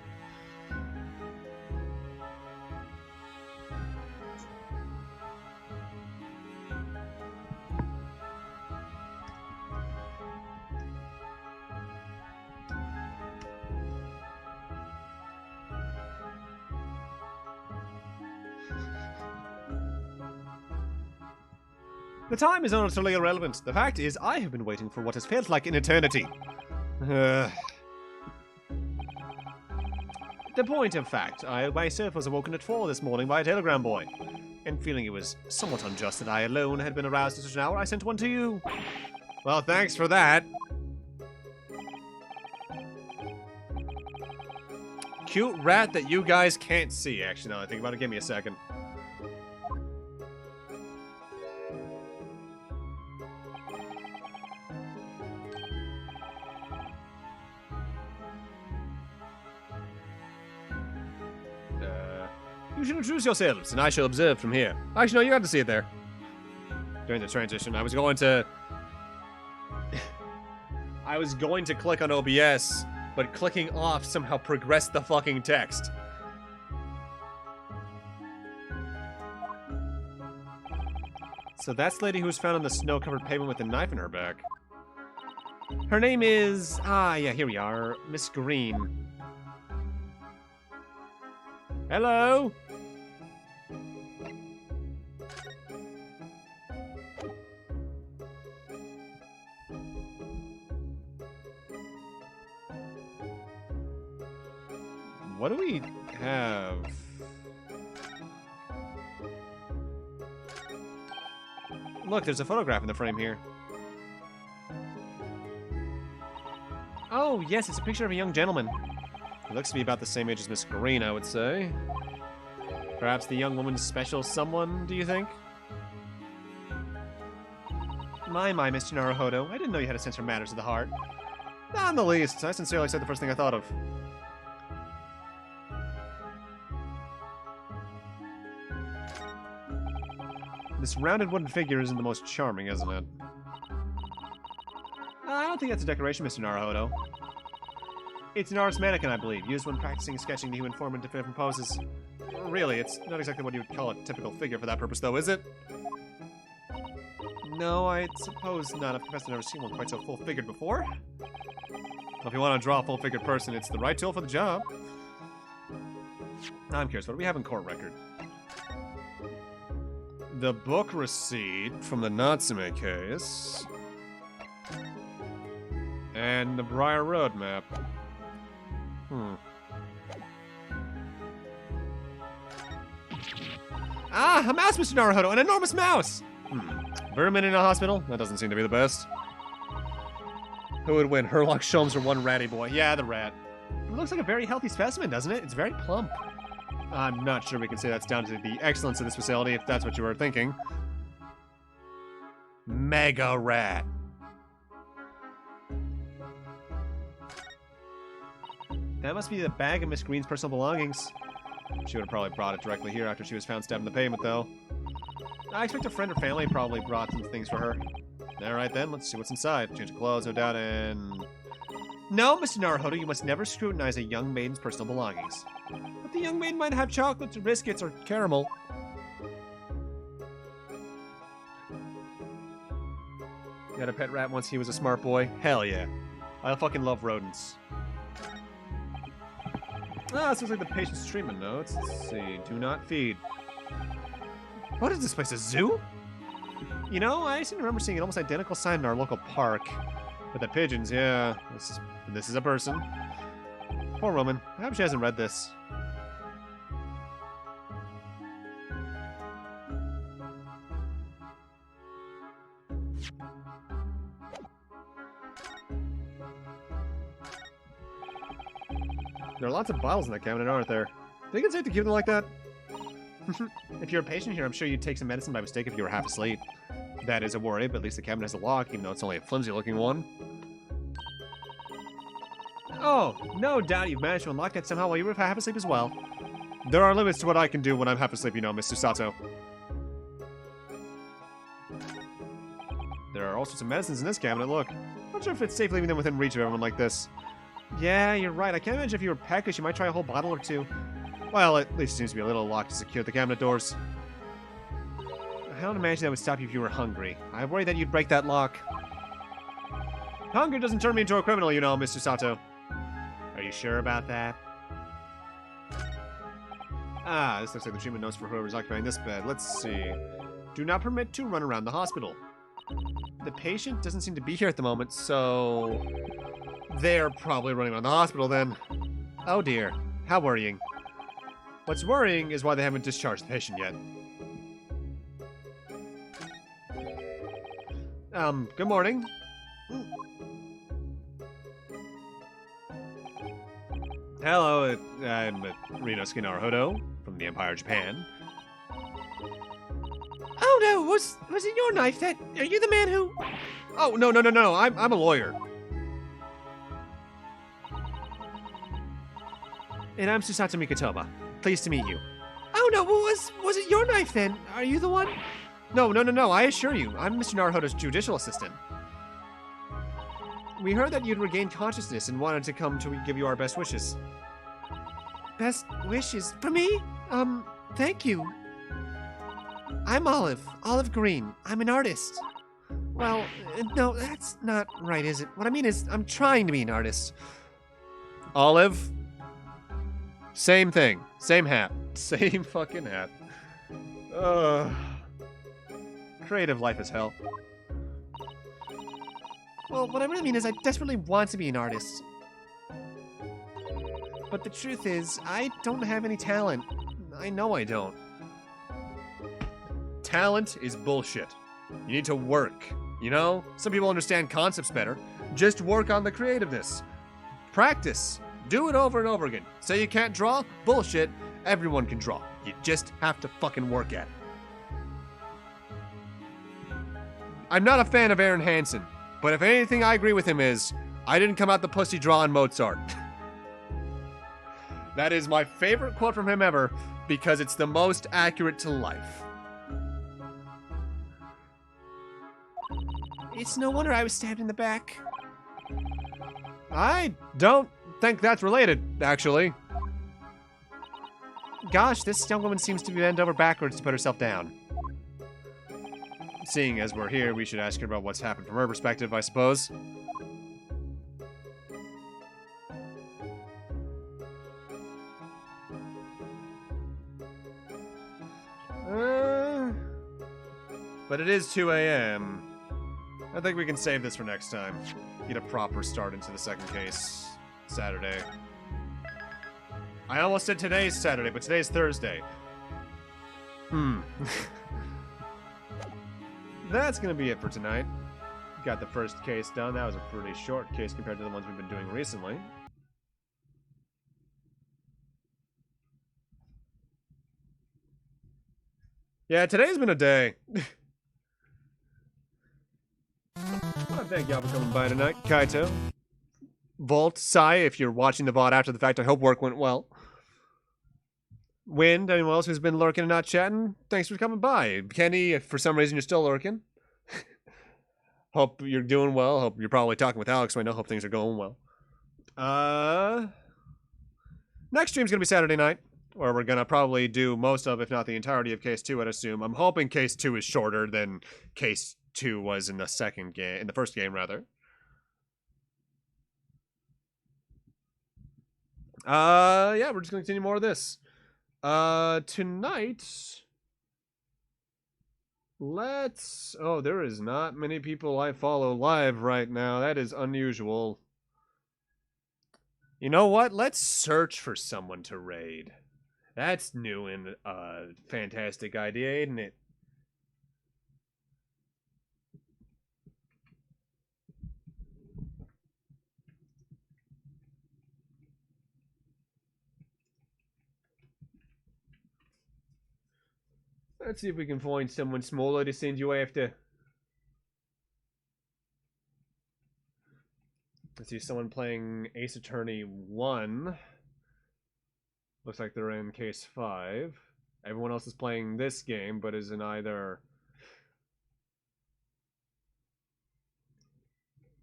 The time is utterly irrelevant. The fact is, I have been waiting for what has felt like an eternity. The point of fact, I myself was awoken at 4 this morning by a telegram boy, and feeling it was somewhat unjust that I alone had been aroused at such an hour, I sent one to you. Well, thanks for that. Cute rat that you guys can't see, actually, now that I think about it. Give me a second. You should introduce yourselves, and I shall observe from here. Actually, no, you got to see it there. During the transition, I was going to click on OBS, but clicking off somehow progressed the fucking text. So that's the lady who was found on the snow-covered pavement with a knife in her back. Her name is... yeah, here we are. Miss Green. Hello? What do we have? Look, there's a photograph in the frame here. Oh, yes, it's a picture of a young gentleman. He looks to be about the same age as Miss Green, I would say. Perhaps the young woman's special someone, do you think? My, Mr. Naruhodo. I didn't know you had a sense for matters of the heart. Not in the least. I sincerely said the first thing I thought of. This rounded wooden figure isn't the most charming, isn't it? I don't think that's a decoration, Mr. Naruhodo. It's an artist's mannequin, I believe, used when practicing sketching to human form in different poses. Really, it's not exactly what you would call a typical figure for that purpose, though, is it? No, I suppose not. I've never seen one quite so full-figured before. If you want to draw a full-figured person, it's the right tool for the job. I'm curious, what do we have in court record? The book receipt from the Natsume case. And the Briar Road map. Ah, a mouse, Mr. Naruhodo, an enormous mouse! Vermin in a hospital? That doesn't seem to be the best. Who would win, Herlock Sholmes or one ratty boy? Yeah, the rat. It looks like a very healthy specimen, doesn't it? It's very plump. I'm not sure we can say that's down to the excellence of this facility, if that's what you were thinking. Mega rat. That must be the bag of Miss Green's personal belongings. She would have probably brought it directly here after she was found stabbed in the pavement, though. I expect a friend or family probably brought some things for her. Alright then, let's see what's inside. Change of clothes, no doubt, and... No, Mr. Naruhodo, you must never scrutinize a young maiden's personal belongings. But the young maiden might have chocolates or biscuits or caramel. You had a pet rat once he was a smart boy? Hell yeah. I fucking love rodents. Ah, this looks like the patient's treatment notes. Let's see. Do not feed. What is this place, a zoo? You know, I seem to remember seeing an almost identical sign in our local park. But the pigeons, yeah. This is a person. Poor woman. I hope she hasn't read this. There are lots of bottles in that cabinet, aren't there? Think it's safe to keep them like that? If you're a patient here, I'm sure you'd take some medicine by mistake if you were half asleep. That is a worry, but at least the cabinet has a lock, even though it's only a flimsy-looking one. Oh, no doubt you've managed to unlock that somehow while you were half asleep as well. There are limits to what I can do when I'm half asleep, you know, Mr. Sato. There are all sorts of medicines in this cabinet, look. Not sure if it's safe leaving them within reach of everyone like this. Yeah, you're right. I can't imagine if you were peckish, you might try a whole bottle or two. Well, at least it seems to be a little locked to secure the cabinet doors. I don't imagine that would stop you if you were hungry. I worry that you'd break that lock. Hunger doesn't turn me into a criminal, you know, Mr. Sato. Are you sure about that? Ah, this looks like the treatment notes for whoever's occupying this bed. Let's see. Do not permit to run around the hospital. The patient doesn't seem to be here at the moment, so... They're probably running around the hospital then. Oh dear. How worrying. What's worrying is why they haven't discharged the patient yet. Good morning. Hello, I'm Rinosuke Naruhodo from the Empire of Japan. Oh no, was it your knife that... Are you the man who... Oh, no, I'm a lawyer. And I'm Susato Tomikitoba. Pleased to meet you. Oh no, was it your knife then? Are you the one? No, I assure you, I'm Mr. Naruhodo's judicial assistant. We heard that you'd regained consciousness and wanted to come to give you our best wishes. Best wishes? For me? Thank you. I'm Olive Green. I'm an artist. Well, no, that's not right, is it? What I mean is, I'm trying to be an artist. Olive? Same thing. Same hat. Same fucking hat. Creative life is hell. Well, what I really mean is I desperately want to be an artist. But the truth is, I don't have any talent. I know I don't. Talent is bullshit. You need to work, you know? Some people understand concepts better. Just work on the creativeness. Practice. Do it over and over again. Say you can't draw? Bullshit. Everyone can draw. You just have to fucking work at it. I'm not a fan of Aaron Hansen, but if anything I agree with him is, I didn't come out the pussy drawing Mozart. That is my favorite quote from him ever, because it's the most accurate to life. It's no wonder I was stabbed in the back. I don't think that's related, actually. Gosh, this young woman seems to be bent over backwards to put herself down. Seeing as we're here, we should ask her about what's happened from her perspective, I suppose. But it is 2 a.m. I think we can save this for next time. Get a proper start into the second case Saturday. I almost said today's Saturday, but today's Thursday. That's gonna be it for tonight. Got the first case done. That was a pretty short case compared to the ones we've been doing recently. Yeah, today's been a day. Well, thank y'all for coming by tonight. Kaito. Vault, Sai, if you're watching the VOD after the fact, I hope work went well. Wind, anyone else who's been lurking and not chatting, thanks for coming by. Kenny, if for some reason you're still lurking, hope you're doing well. Hope you're probably talking with Alex right now. Hope things are going well. Next stream's going to be Saturday night, where we're going to probably do most of, if not the entirety of Case 2, I'd assume. I'm hoping Case 2 is shorter than Case 2 was in the second game, in the first game, rather. Yeah, we're just going to continue more of this. Tonight, oh, there is not many people I follow live right now. That is unusual. You know what? Let's search for someone to raid. That's new and a fantastic idea, isn't it? Let's see if we can find someone smaller to send you after. Let's see, someone playing Ace Attorney 1. Looks like they're in Case 5. Everyone else is playing this game, but is in either...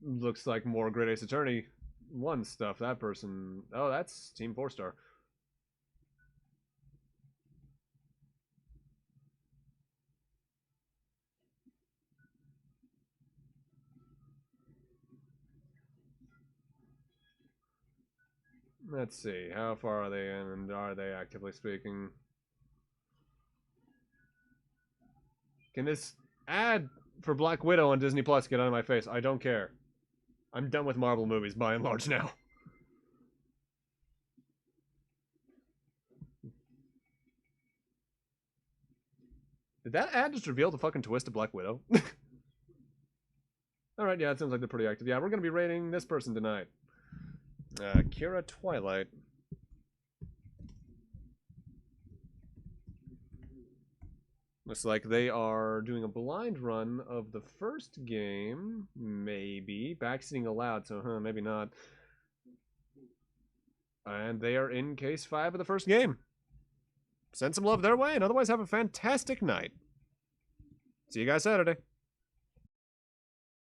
Looks like more Great Ace Attorney 1 stuff. That person... Oh, that's Team 4-Star. Let's see, how far are they in, and are they actively speaking? Can this ad for Black Widow on Disney Plus get out of my face? I don't care. I'm done with Marvel movies by and large now. Did that ad just reveal the fucking twist of Black Widow? Alright, yeah, it seems like they're pretty active. Yeah, we're gonna be rating this person tonight. Kira Twilight. Looks like they are doing a blind run of the first game, maybe. Backseating allowed, so maybe not. And they are in Case 5 of the first game. Send some love their way, and otherwise have a fantastic night. See you guys Saturday.